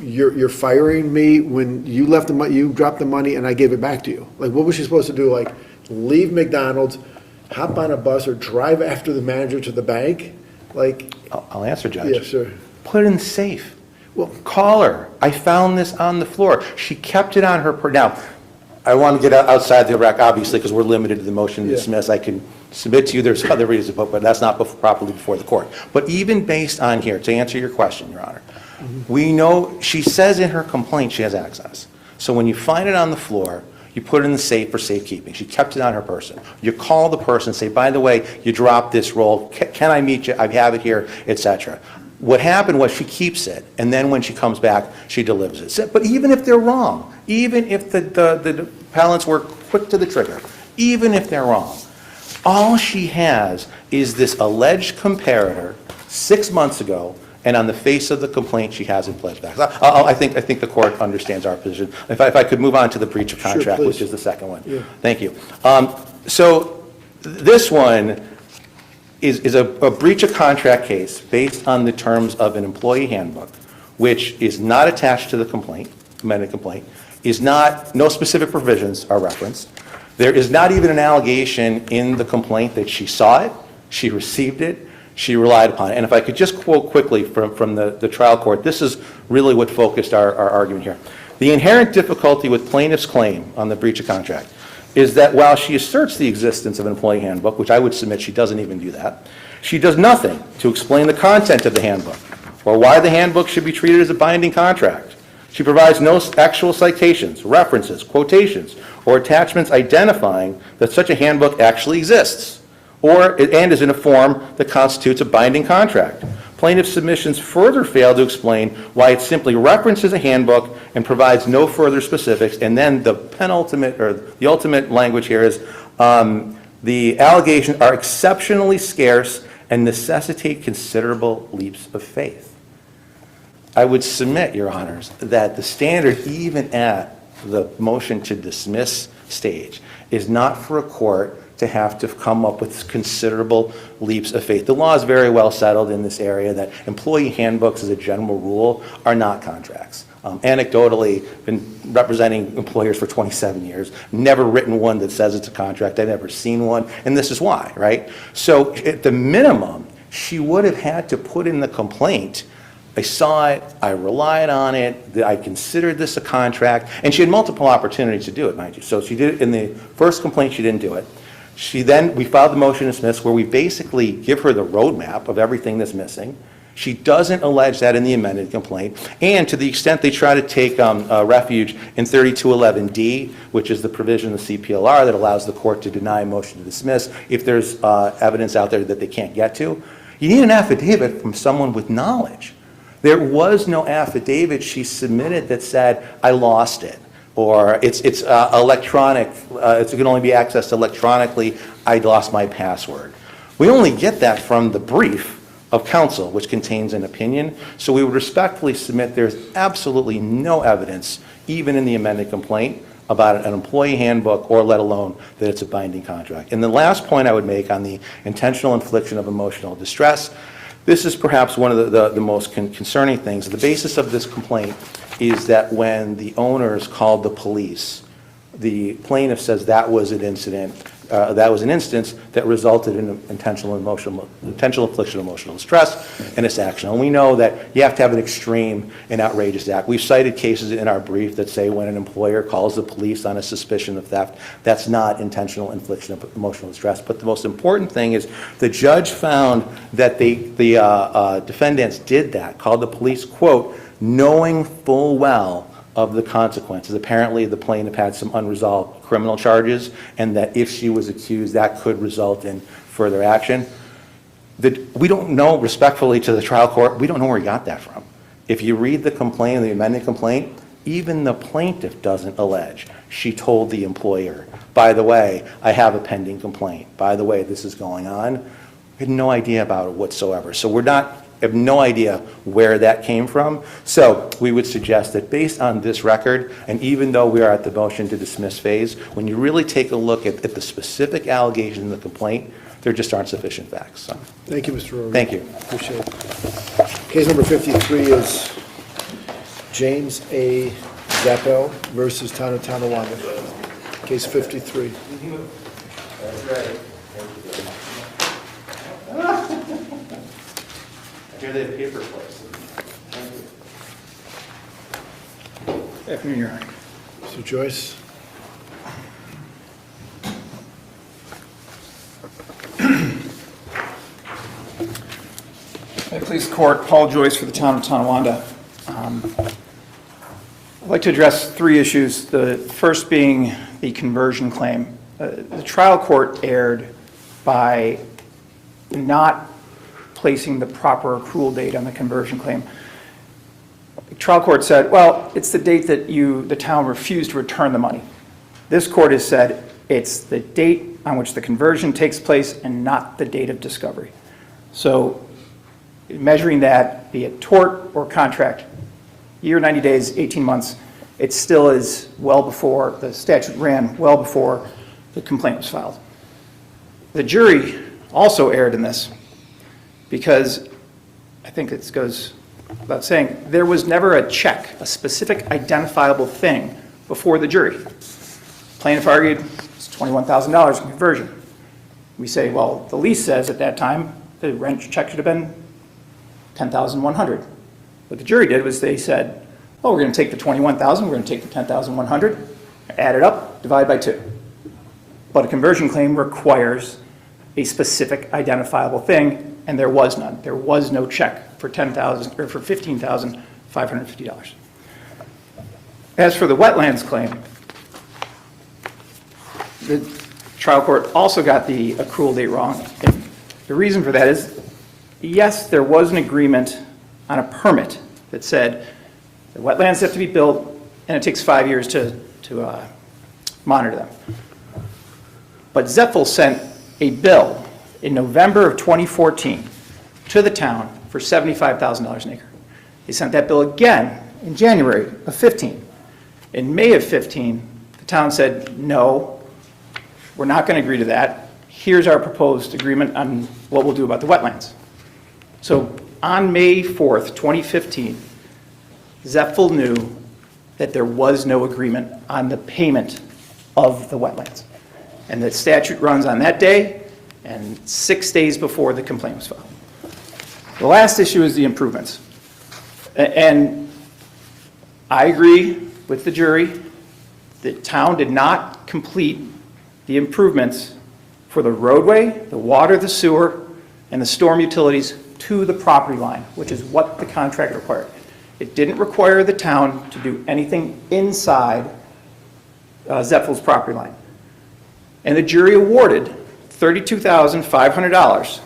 you're firing me when you left the money, you dropped the money and I gave it back to you. Like, what was she supposed to do? Like, leave McDonald's, hop on a bus or drive after the manager to the bank? Like, I'll answer, Judge. Yeah, sure. Put it in the safe. Well, call her. I found this on the floor. She kept it on her. Now, I want to get outside the rack, obviously, because we're limited to the motion to dismiss. I can submit to you there's other reasons, but that's not properly before the court. But even based on here, to answer your question, Your Honor, we know, she says in her complaint she has access. So when you find it on the floor, you put it in the safe for safekeeping. She kept it on her person. You call the person and say, by the way, you dropped this roll. Can I meet you? I have it here, etc. What happened was she keeps it, and then when she comes back, she delivers it. But even if they're wrong, even if the appellants were quick to the trigger, even if they're wrong, all she has is this alleged comparator 6 months ago, and on the face of the complaint, she hasn't pledged back. I think the court understands our position. If I could move on to the breach of contract, which is the second one. Yeah. Thank you. So this one is a breach of contract case based on the terms of an employee handbook, which is not attached to the complaint, amended complaint, no specific provisions are referenced. There is not even an allegation in the complaint that she saw it, she received it, she relied upon it. And if I could just quote quickly from the trial court, this is really what focused our argument here. The inherent difficulty with plaintiff's claim on the breach of contract is that while she asserts the existence of an employee handbook, which I would submit she doesn't even do that, she does nothing to explain the content of the handbook or why the handbook should be treated as a binding contract. She provides no actual citations, references, quotations, or attachments identifying that such a handbook actually exists and is in a form that constitutes a binding contract. Plaintiff's submissions further fail to explain why it simply references a handbook and provides no further specifics. And then the ultimate language here is the allegations are exceptionally scarce and necessitate considerable leaps of faith. I would submit, Your Honors, that the standard, even at the motion to dismiss stage, is not for a court to have to come up with considerable leaps of faith. The law is very well settled in this area that employee handbooks, as a general rule, are not contracts. Anecdotally, been representing employers for 27 years, never written one that says it's a contract. I've never seen one, and this is why, right? So at the minimum, she would have had to put in the complaint, I saw it, I relied on it, I considered this a contract, and she had multiple opportunities to do it, mind you. So she did it in the first complaint, she didn't do it. We filed the motion to dismiss where we basically give her the roadmap of everything that's missing. She doesn't allege that in the amended complaint. And to the extent they try to take refuge in 3211D, which is the provision of the CPLR that allows the court to deny a motion to dismiss if there's evidence out there that they can't get to, you need an affidavit from someone with knowledge. There was no affidavit she submitted that said, I lost it. Or it's electronic, it can only be accessed electronically, I lost my password. We only get that from the brief of counsel, which contains an opinion. So we would respectfully submit there's absolutely no evidence, even in the amended complaint, about an employee handbook or let alone that it's a binding contract. And the last point I would make on the intentional infliction of emotional distress, this is perhaps one of the most concerning things. The basis of this complaint is that when the owners called the police, the plaintiff says that was an incident, that was an instance that resulted in intentional infliction of emotional distress and its action. And we know that you have to have an extreme and outrageous act. We've cited cases in our brief that say when an employer calls the police on a suspicion of theft, that's not intentional infliction of emotional distress. But the most important thing is the judge found that the defendants did that, called the police, quote, knowing full well of the consequences. Apparently, the plaintiff had some unresolved criminal charges, and that if she was accused, that could result in further action. We don't know, respectfully to the trial court, we don't know where he got that from. If you read the complaint, the amended complaint, even the plaintiff doesn't allege. She told the employer, by the way, I have a pending complaint. By the way, this is going on. We had no idea about it whatsoever. So have no idea where that came from. So we would suggest that based on this record, and even though we are at the motion to dismiss phase, when you really take a look at the specific allegation in the complaint, there just aren't sufficient facts. So. Thank you, Mr. Rowe. Thank you. Appreciate it. Case number 53 is James A. Zappel versus Town of Tonawanda. Case 53. That's right. Here they have paper plates. Good afternoon, Your Honor. Mr. Joyce. Court, Paul Joyce for the town of Tonawanda. I'd like to address three issues, the first being the conversion claim. The trial court erred by not placing the proper accrual date on the conversion claim. The trial court said, well, it's the date that the town refused to return the money. This court has said it's the date on which the conversion takes place and not the date of discovery. So measuring that, be it tort or contract, year, 90 days, 18 months, it still is well before, the statute ran well before the complaint was filed. The jury also erred in this because I think it goes without saying, there was never a check, a specific identifiable thing before the jury. Plaintiff argued it's $21,000 in conversion. We say, well, the lease says at that time the rent check should have been $10,100. What the jury did was they said, oh, we're going to take the $21,000, we're going to take the $10,100, add it up, divide by 2. But a conversion claim requires a specific identifiable thing, and there was none. There was no check for $10,000 or for $15,550. As for the wetlands claim, the trial court also got the accrual date wrong. And the reason for that is, yes, there was an agreement on a permit that said the wetlands have to be built and it takes 5 years to monitor them. But Zephyl sent a bill in November of 2014 to the town for $75,000 an acre. They sent that bill again in January of 15. In May of 15, the town said, no, we're not going to agree to that. Here's our proposed agreement on what we'll do about the wetlands. So on May 4th, 2015, Zephyl knew that there was no agreement on the payment of the wetlands. And the statute runs on that day and 6 days before the complaint was filed. The last issue is the improvements. And I agree with the jury. The town did not complete the improvements for the roadway, the water, the sewer, and the storm utilities to the property line, which is what the contract required. It didn't require the town to do anything inside Zephyl's property line. And the jury awarded $32,500,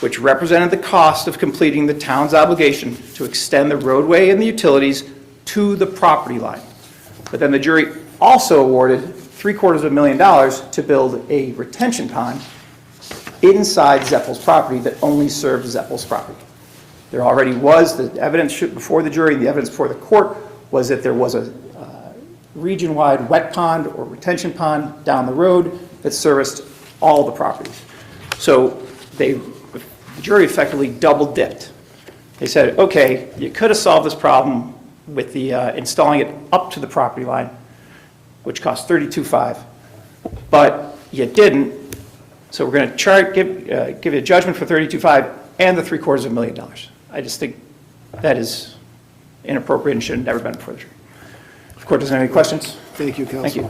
which represented the cost of completing the town's obligation to extend the roadway and the utilities to the property line. But then the jury also awarded $750,000 to build a retention pond inside Zephyl's property that only served Zephyl's property. There already was, the evidence before the jury, the evidence before the court was that there was a region-wide wet pond or retention pond down the road that serviced all the properties. So the jury effectively double-dipped. They said, okay, you could have solved this problem with the installing it up to the property line, which cost $32,500, but you didn't. So we're going to give you a judgment for $32,500 and the $750,000. I just think that is inappropriate and should have never been before the jury. If the court doesn't have any questions. Thank you, counsel. Thank you.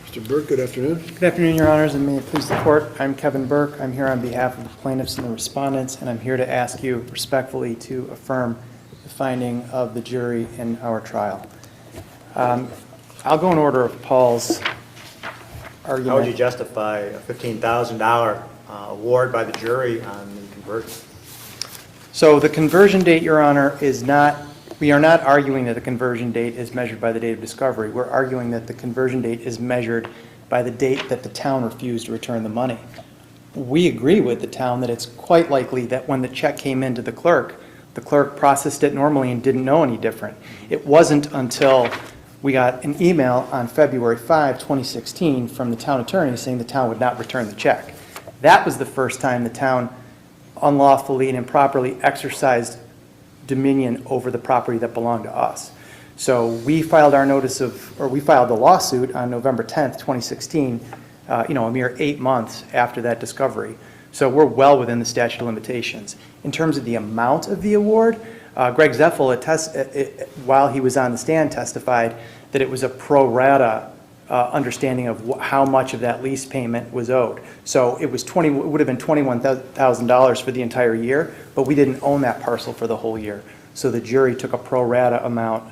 Mr. Burke, good afternoon. Good afternoon, Your Honors, and may it please the court. I'm Kevin Burke. I'm here on behalf of the plaintiffs and the respondents, and I'm here to ask you respectfully to affirm the finding of the jury in our trial. I'll go in order of Paul's argument. How would you justify a $15,000 award by the jury on the conversion? So the conversion date, Your Honor, is not, we are not arguing that the conversion date is measured by the date of discovery. We're arguing that the conversion date is measured by the date that the town refused to return the money. We agree with the town that it's quite likely that when the check came into the clerk processed it normally and didn't know any different. It wasn't until we got an email on February 5, 2016 from the town attorney saying the town would not return the check. That was the first time the town unlawfully and improperly exercised dominion over the property that belonged to us. So we filed we filed the lawsuit on November 10th, 2016, a mere 8 months after that discovery. So we're well within the statute of limitations. In terms of the amount of the award, Greg Zephyl, while he was on the stand, testified that it was a pro rata understanding of how much of that lease payment was owed. So it would have been $21,000 for the entire year, but we didn't own that parcel for the whole year. So the jury took a pro rata amount,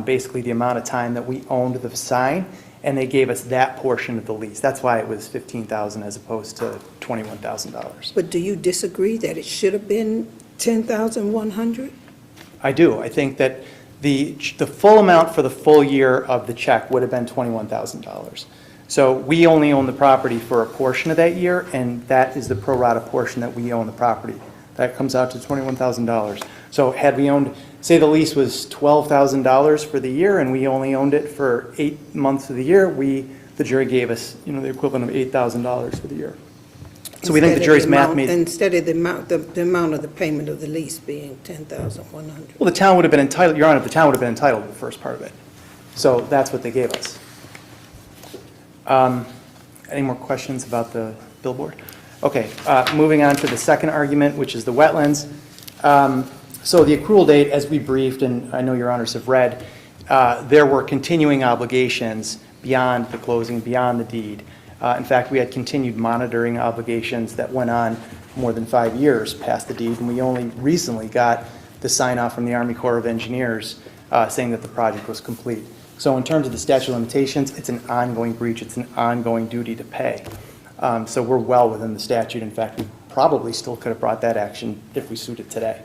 basically the amount of time that we owned the sign, and they gave us that portion of the lease. That's why it was $15,000 as opposed to $21,000. But do you disagree that it should have been $10,100? I do. I think that the full amount for the full year of the check would have been $21,000. So we only own the property for a portion of that year, and that is the pro rata portion that we own the property. That comes out to $21,000. So had we owned, say the lease was $12,000 for the year, and we only owned it for 8 months of the year, the jury gave us, the equivalent of $8,000 for the year. So we think the jury's math made. Instead of the amount of the payment of the lease being $10,100. Well, the town would have been entitled, Your Honor, the town would have been entitled to the first part of it. So that's what they gave us. Any more questions about the billboard? Okay, moving on to the second argument, which is the wetlands. So the accrual date, as we briefed, and I know Your Honors have read, there were continuing obligations beyond the closing, beyond the deed. In fact, we had continued monitoring obligations that went on more than 5 years past the deed, and we only recently got the sign-off from the Army Corps of Engineers saying that the project was complete. So in terms of the statute of limitations, it's an ongoing breach, it's an ongoing duty to pay. So we're well within the statute. In fact, we probably still could have brought that action if we sued it today.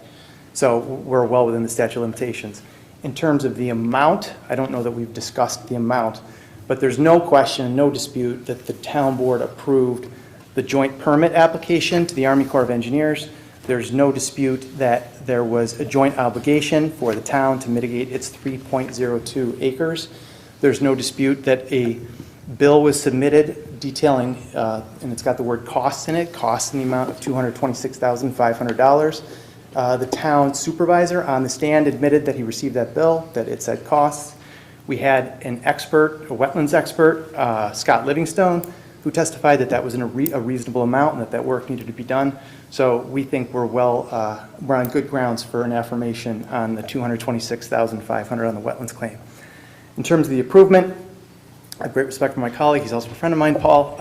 So we're well within the statute of limitations. In terms of the amount, I don't know that we've discussed the amount, but there's no question, no dispute that the town board approved the joint permit application to the Army Corps of Engineers. There's no dispute that there was a joint obligation for the town to mitigate its 3.02 acres. There's no dispute that a bill was submitted detailing, and it's got the word costs in it, costs in the amount of $226,500. The town supervisor on the stand admitted that he received that bill, that it said costs. We had an expert, a wetlands expert, Scott Livingstone, who testified that that was a reasonable amount and that that work needed to be done. So we think we're on good grounds for an affirmation on the $226,500 on the wetlands claim. In terms of the improvement, I have great respect for my colleague. He's also a friend of mine, Paul.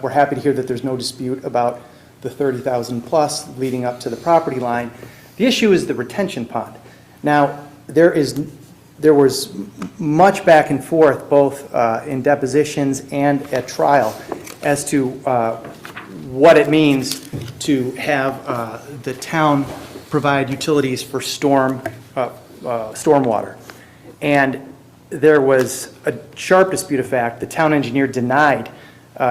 We're happy to hear that there's no dispute about the 30,000 plus leading up to the property line. The issue is the retention pond. Now, there was much back and forth, both in depositions and at trial, as to what it means to have the town provide utilities for stormwater. And there was a sharp dispute of fact. The town engineer denied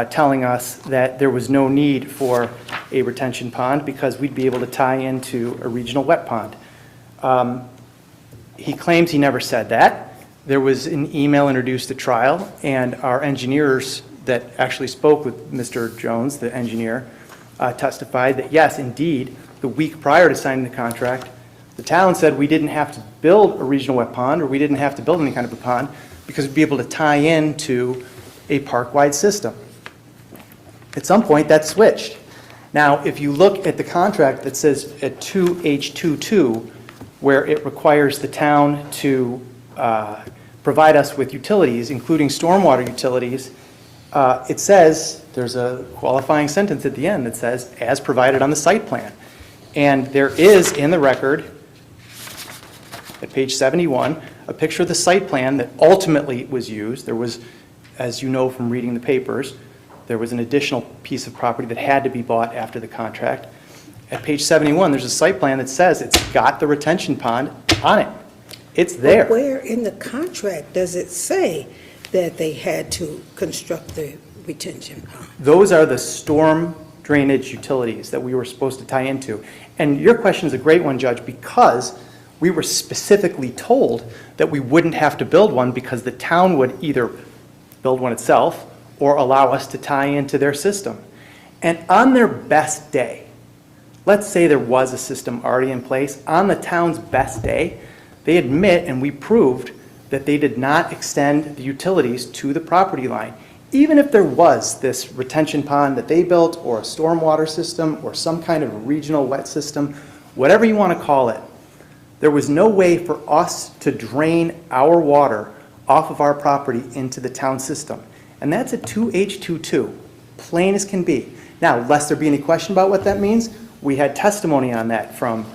telling us that there was no need for a retention pond because we'd be able to tie into a regional wet pond. He claims he never said that. There was an email introduced at trial, and our engineers that actually spoke with Mr. Jones, the engineer, testified that yes, indeed, the week prior to signing the contract, the town said we didn't have to build a regional wet pond, or we didn't have to build any kind of a pond, because we'd be able to tie into a park-wide system. At some point, that switched. Now, if you look at the contract that says at 2H22, where it requires the town to provide us with utilities, including stormwater utilities, it says, there's a qualifying sentence at the end that says, as provided on the site plan. And there is in the record, at page 71, a picture of the site plan that ultimately was used. There was, as you know from reading the papers, there was an additional piece of property that had to be bought after the contract. At page 71, there's a site plan that says it's got the retention pond on it. It's there. But where in the contract does it say that they had to construct the retention pond? Those are the storm drainage utilities that we were supposed to tie into. And your question is a great one, Judge, because we were specifically told that we wouldn't have to build one because the town would either build one itself or allow us to tie into their system. And on their best day, let's say there was a system already in place, on the town's best day, they admit, and we proved, that they did not extend the utilities to the property line. Even if there was this retention pond that they built, or a stormwater system, or some kind of regional wet system, whatever you want to call it, there was no way for us to drain our water off of our property into the town system. And that's a 2H22, plain as can be. Now, lest there be any question about what that means, we had testimony on that from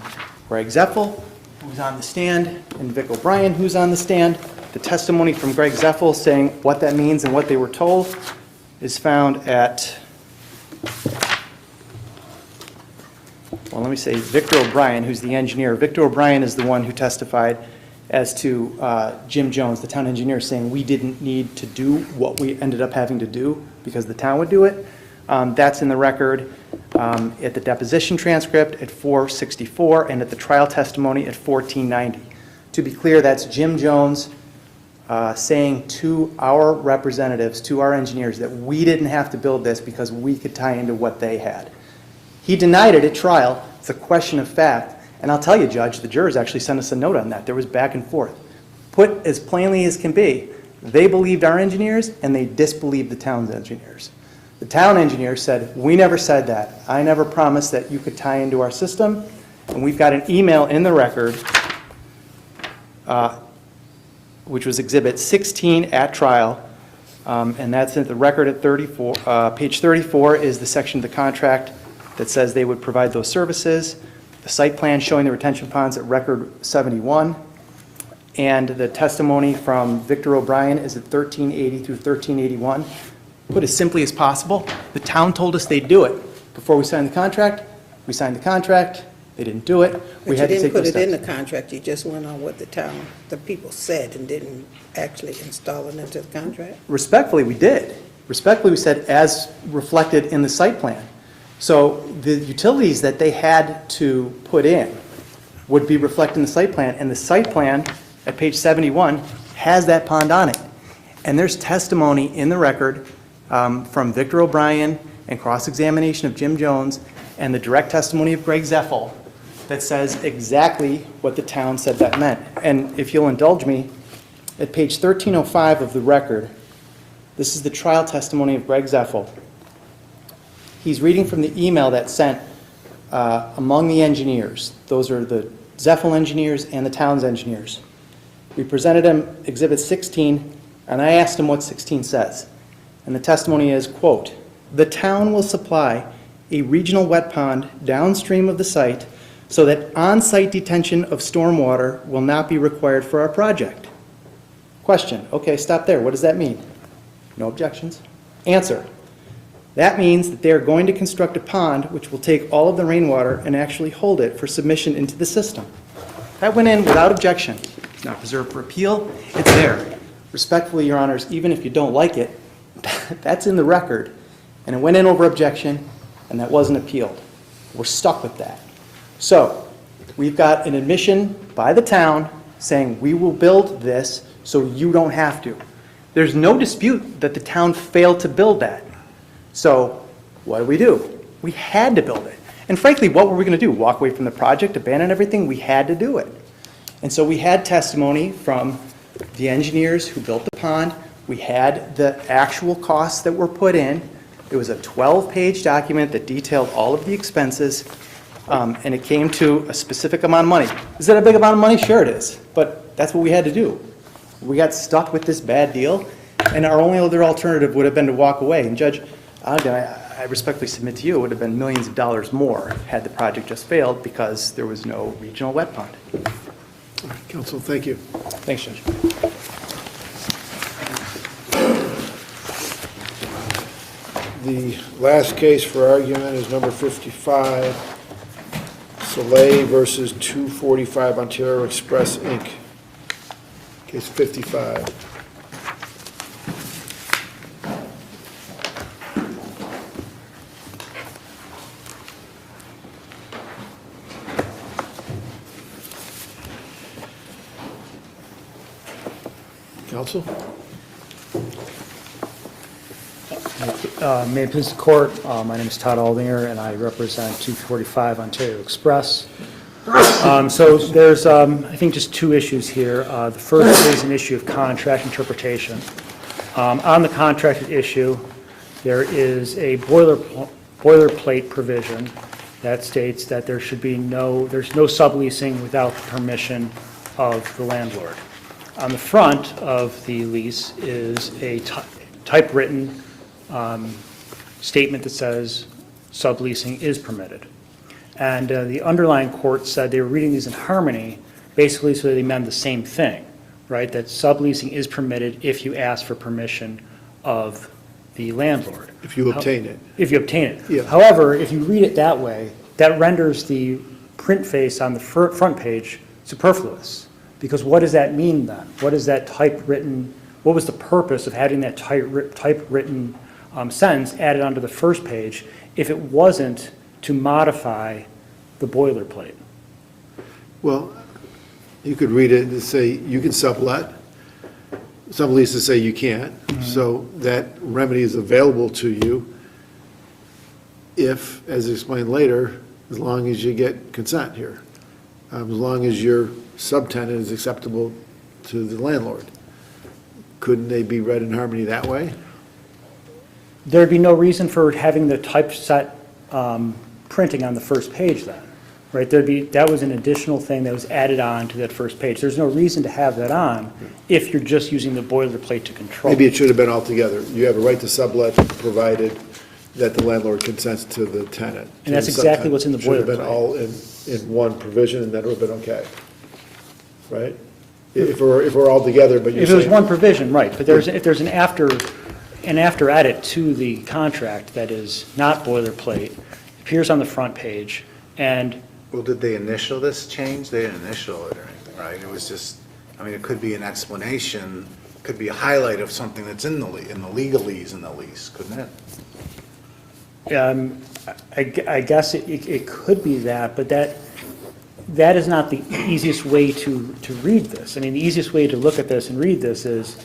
Greg Zeffel, who's on the stand, and Vic O'Brien, who's on the stand. The testimony from Greg Zeffel saying what that means and what they were told is found at, well, let me say Victor O'Brien, who's the engineer. Victor O'Brien is the one who testified as to Jim Jones, the town engineer, saying we didn't need to do what we ended up having to do because the town would do it. That's in the record at the deposition transcript at 464 and at the trial testimony at 1490. To be clear, that's Jim Jones saying to our representatives, to our engineers, that we didn't have to build this because we could tie into what they had. He denied it at trial. It's a question of fact. And I'll tell you, Judge, the jurors actually sent us a note on that. There was back and forth. Put as plainly as can be, they believed our engineers and they disbelieved the town's engineers. The town engineer said, we never said that. I never promised that you could tie into our system. And we've got an email in the record, which was Exhibit 16 at trial, and that's in the record at 34. Page 34 is the section of the contract that says they would provide those services. The site plan showing the retention ponds at record 71. And the testimony from Victor O'Brien is at 1380 through 1381. Put as simply as possible, the town told us they'd do it. Before we signed the contract, we signed the contract, they didn't do it. But you didn't put it in the contract, you just went on what the people said and didn't actually install it into the contract? Respectfully, we did. Respectfully, we said as reflected in the site plan. So the utilities that they had to put in would be reflected in the site plan, and the site plan at page 71 has that pond on it. And there's testimony in the record from Victor O'Brien and cross-examination of Jim Jones and the direct testimony of Greg Zeffel that says exactly what the town said that meant. And if you'll indulge me, at page 1305 of the record, this is the trial testimony of Greg Zeffel. He's reading from the email that's sent among the engineers. Those are the Zeffel engineers and the town's engineers. We presented him Exhibit 16, and I asked him what 16 says. And the testimony is, quote, "The town will supply a regional wet pond downstream of the site so that on-site detention of stormwater will not be required for our project." Question, okay, stop there. What does that mean? No objections. Answer, that means that they are going to construct a pond which will take all of the rainwater and actually hold it for submission into the system. That went in without objection. It's not preserved for appeal. It's there. Respectfully, Your Honors, even if you don't like it, that's in the record. And it went in over objection, and that wasn't appealed. We're stuck with that. So we've got an admission by the town saying we will build this so you don't have to. There's no dispute that the town failed to build that. So what do? We had to build it. And frankly, what were we going to do? Walk away from the project, abandon everything? We had to do it. And so we had testimony from the engineers who built the pond. We had the actual costs that were put in. It was a 12-page document that detailed all of the expenses, and it came to a specific amount of money. Is that a big amount of money? Sure it is. But that's what we had to do. We got stuck with this bad deal, and our only other alternative would have been to walk away. And Judge, I respectfully submit to you, it would have been millions of dollars more had the project just failed because there was no regional wet pond. Counsel, thank you. Thanks, Judge. The last case for argument is number 55, Soleil versus 245 Ontario Express, Inc. Case 55. Counsel? May it please the court, my name is Todd Aldinger and I represent 245 Ontario Express. So there's, I think, just two issues here. The first is an issue of contract interpretation. On the contract issue, there is a boilerplate provision that states that there's no subleasing without the permission of the landlord. On the front of the lease is a typewritten statement that says subleasing is permitted. And the underlying court said they were reading these in harmony, basically so they meant the same thing, right? That subleasing is permitted if you ask for permission of the landlord. If you obtain it. If you obtain it. Yeah. However, if you read it that way, that renders the print face on the front page superfluous. Because what does that mean then? What is that typewritten, what was the purpose of having that typewritten sentence added onto the first page if it wasn't to modify the boilerplate? Well, you could read it and say, you can sublet. Some leases say you can't. So that remedy is available to you if, as explained later, as long as you get consent here. As long as your subtenant is acceptable to the landlord. Couldn't they be read in harmony that way? There'd be no reason for having the typeset printing on the first page then, right? That was an additional thing that was added on to that first page. There's no reason to have that on if you're just using the boilerplate to control. Maybe it should have been all together. You have a right to sublet provided that the landlord consents to the tenant. And that's exactly what's in the Should have been boilerplate. all in one provision, and that would have been okay, right? If we're all together, but you're If it was saying- one provision, right, but if there's an after edit to the contract that is not boilerplate, appears on the front page, and Well, did they initial this change? They didn't initial it or anything, right? It was just, I mean, it could be an explanation, could be a highlight of something that's in the legalese in the lease, couldn't it? I guess it could be that, but that is not the easiest way to read this. I mean, the easiest way to look at this and read this is,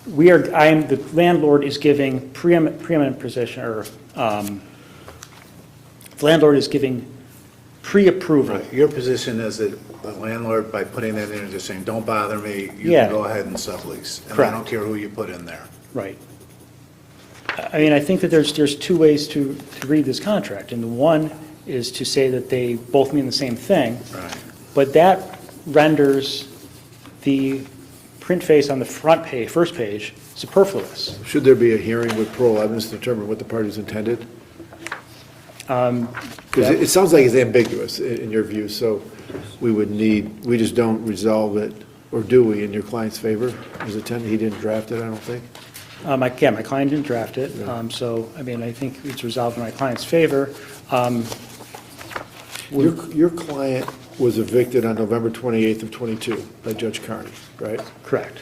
the landlord is giving preeminent position, or the landlord is giving pre-approval. Right. Your position is that the landlord, by putting that in and just saying, don't bother me, you Yeah. can go ahead and sublease. And I Correct. don't care who you put in there. Right. I mean, I think that there's two ways to read this contract, and the one is to say that they both mean the same thing. Right. But that renders the print face on the front page, first page, superfluous. Should there be a hearing with parole evidence to determine what the parties intended? Because it sounds like it's ambiguous in your view, so we just don't resolve it, or do we, in your client's favor? As a tenant, he didn't draft it, I don't think? My client didn't draft it, so, I mean, I think it's resolved in my client's favor. Your client was evicted on November 28th of '22 by Judge Carney, right? Correct.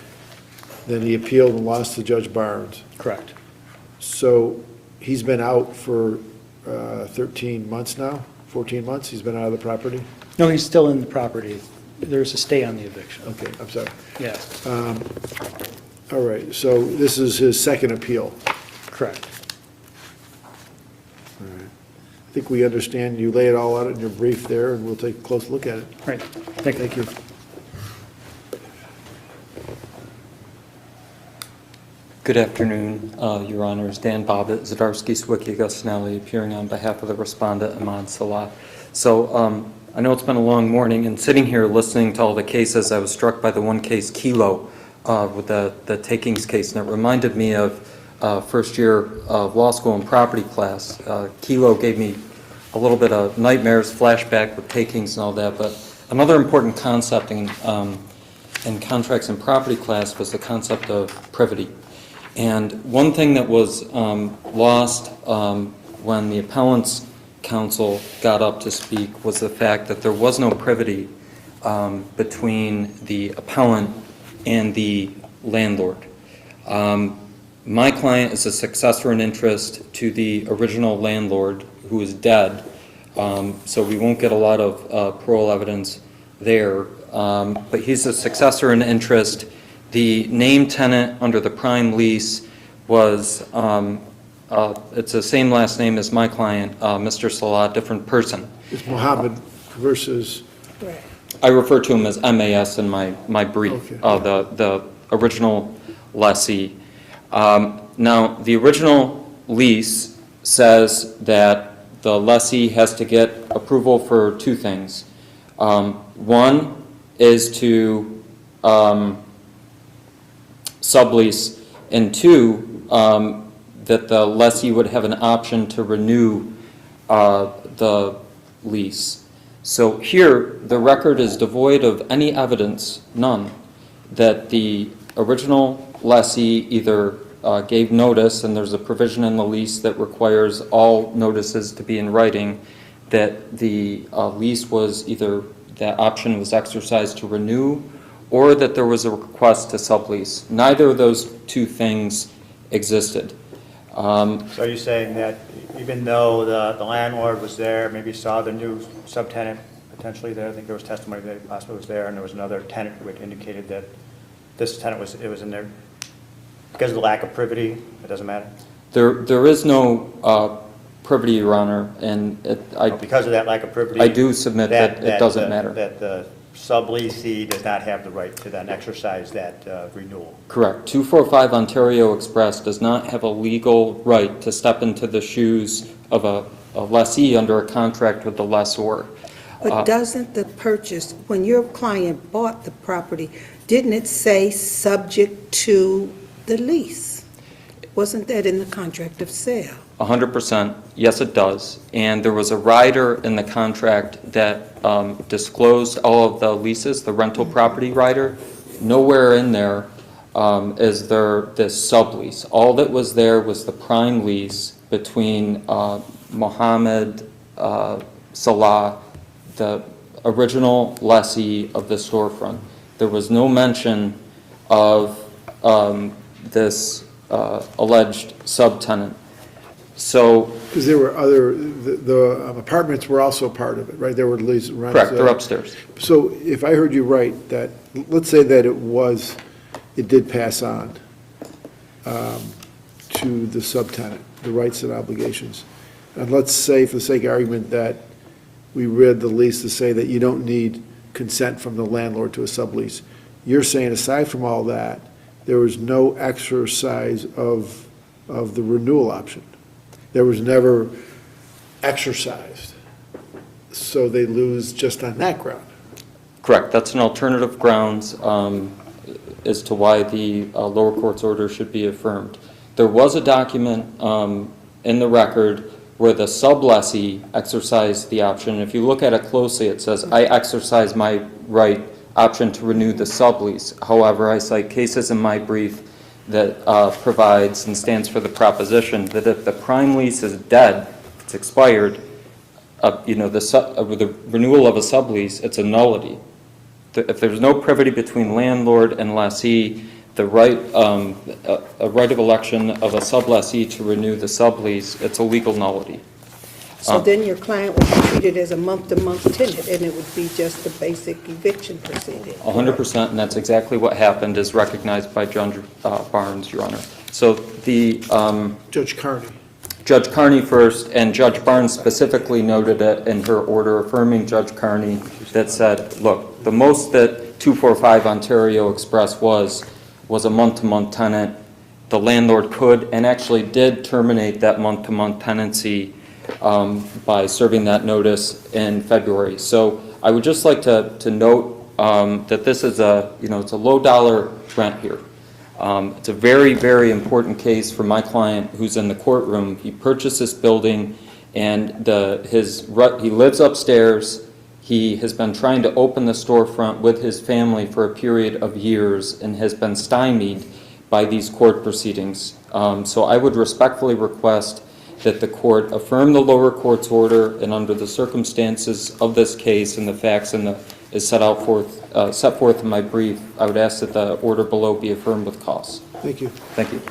Then he appealed and lost to Judge Barnes. Correct. So he's been out for 13 months now, 14 months, he's been out of the property? No, he's still in the property. There's a stay on the eviction. Okay, I'm sorry. Yeah, All right, so this is his second appeal. correct. All right. I think we understand, you lay it all out in your brief there, and we'll take a close look at it. Right, thank you. Good afternoon, Your Honors. Dan Bobbitt, Zdarsky, Swicky, Gustinelli, appearing on behalf of the respondent, Ahmad Salah. So I know it's been a long morning, and sitting here listening to all the cases, I was struck by the one case, Kilo, with the takings case, and it reminded me of first year of law school and property class. Kilo gave me a little bit of nightmares, flashback with takings and all that, but another important concept in contracts and property class was the concept of privity. And one thing that was lost when the appellant's counsel got up to speak was the fact that there was no privity between the appellant and the landlord. My client is a successor in interest to the original landlord who is dead, so we won't get a lot of parole evidence there. But he's a successor in interest. The named tenant under the prime lease was, it's the same last name as my client, Mr. Salah, different person. It's Mohammed versus, I refer to him as MAS in my brief, the original lessee. Now, the original lease says that the lessee has to get approval for two things. One is to sublease, and two, that the lessee would have an option to renew the lease. So here, the record is devoid of any evidence, none, that the original lessee either gave notice, and there's a provision in the lease that requires all notices to be in writing, that the lease was either, that option was exercised to renew, or that there was a request to sublease. Neither of those two things existed. So you're saying that even though the landlord was there, maybe saw the new subtenant potentially there, I think there was testimony that he possibly was there, and there was another tenant who had indicated that this tenant was in there, because of the lack of privity, it doesn't matter? There is no privity, Your Honor, and Because of that lack of privity? I do submit that it doesn't matter. That the subleasee does not have the right to then exercise that renewal? Correct. 245 Ontario Express does not have a legal right to step into the shoes of a lessee under a contract with the lessor. But doesn't the purchase, when your client bought the property, didn't it say subject to the lease? Wasn't that in the contract of sale? 100%, yes it does. And there was a rider in the contract that disclosed all of the leases, the rental property rider. Nowhere in there is there this sublease. All that was there was the prime lease between Mohammed Salah, the original lessee of the storefront. There was no mention of this alleged subtenant. So, because there were other, the apartments were also part of it, right? There were lease rents. correct, they're upstairs. So if I heard you right, that, let's say that it did pass on to the subtenant, the rights and obligations. And let's say, for the sake of argument, that we read the lease to say that you don't need consent from the landlord to a sublease. You're saying, aside from all that, there was no exercise of the renewal option. There was never exercised. So they lose just on that ground. Correct, that's an alternative grounds as to why the lower court's order should be affirmed. There was a document in the record where the sublessee exercised the option. If you look at it closely, it says, I exercise my option to renew the sublease. However, I cite cases in my brief that provides and stands for the proposition that if the prime lease is dead, it's expired, the renewal of a sublease, it's a nullity. If there's no privity between landlord and lessee, the a right of election of a sublessee to renew the sublease, it's a legal nullity. So then your client would be treated as a month-to-month tenant, and it would be just a basic eviction proceeding. 100%, and that's exactly what happened, as recognized by Judge Barnes, Your Honor. So the Judge Carney. Judge Carney first, and Judge Barnes specifically noted it in her order affirming Judge Carney that said, look, the most that 245 Ontario Express was a month-to-month tenant. The landlord could and actually did terminate that month-to-month tenancy by serving that notice in February. So I would just like to note that this is it's a low-dollar rent here. It's a very, very important case for my client who's in the courtroom. He purchased this building, and he lives upstairs. He has been trying to open the storefront with his family for a period of years and has been stymied by these court proceedings. So I would respectfully request that the court affirm the lower court's order, and under the circumstances of this case and the facts is set forth in my brief, I would ask that the order below be affirmed with cause. Thank you. Thank you.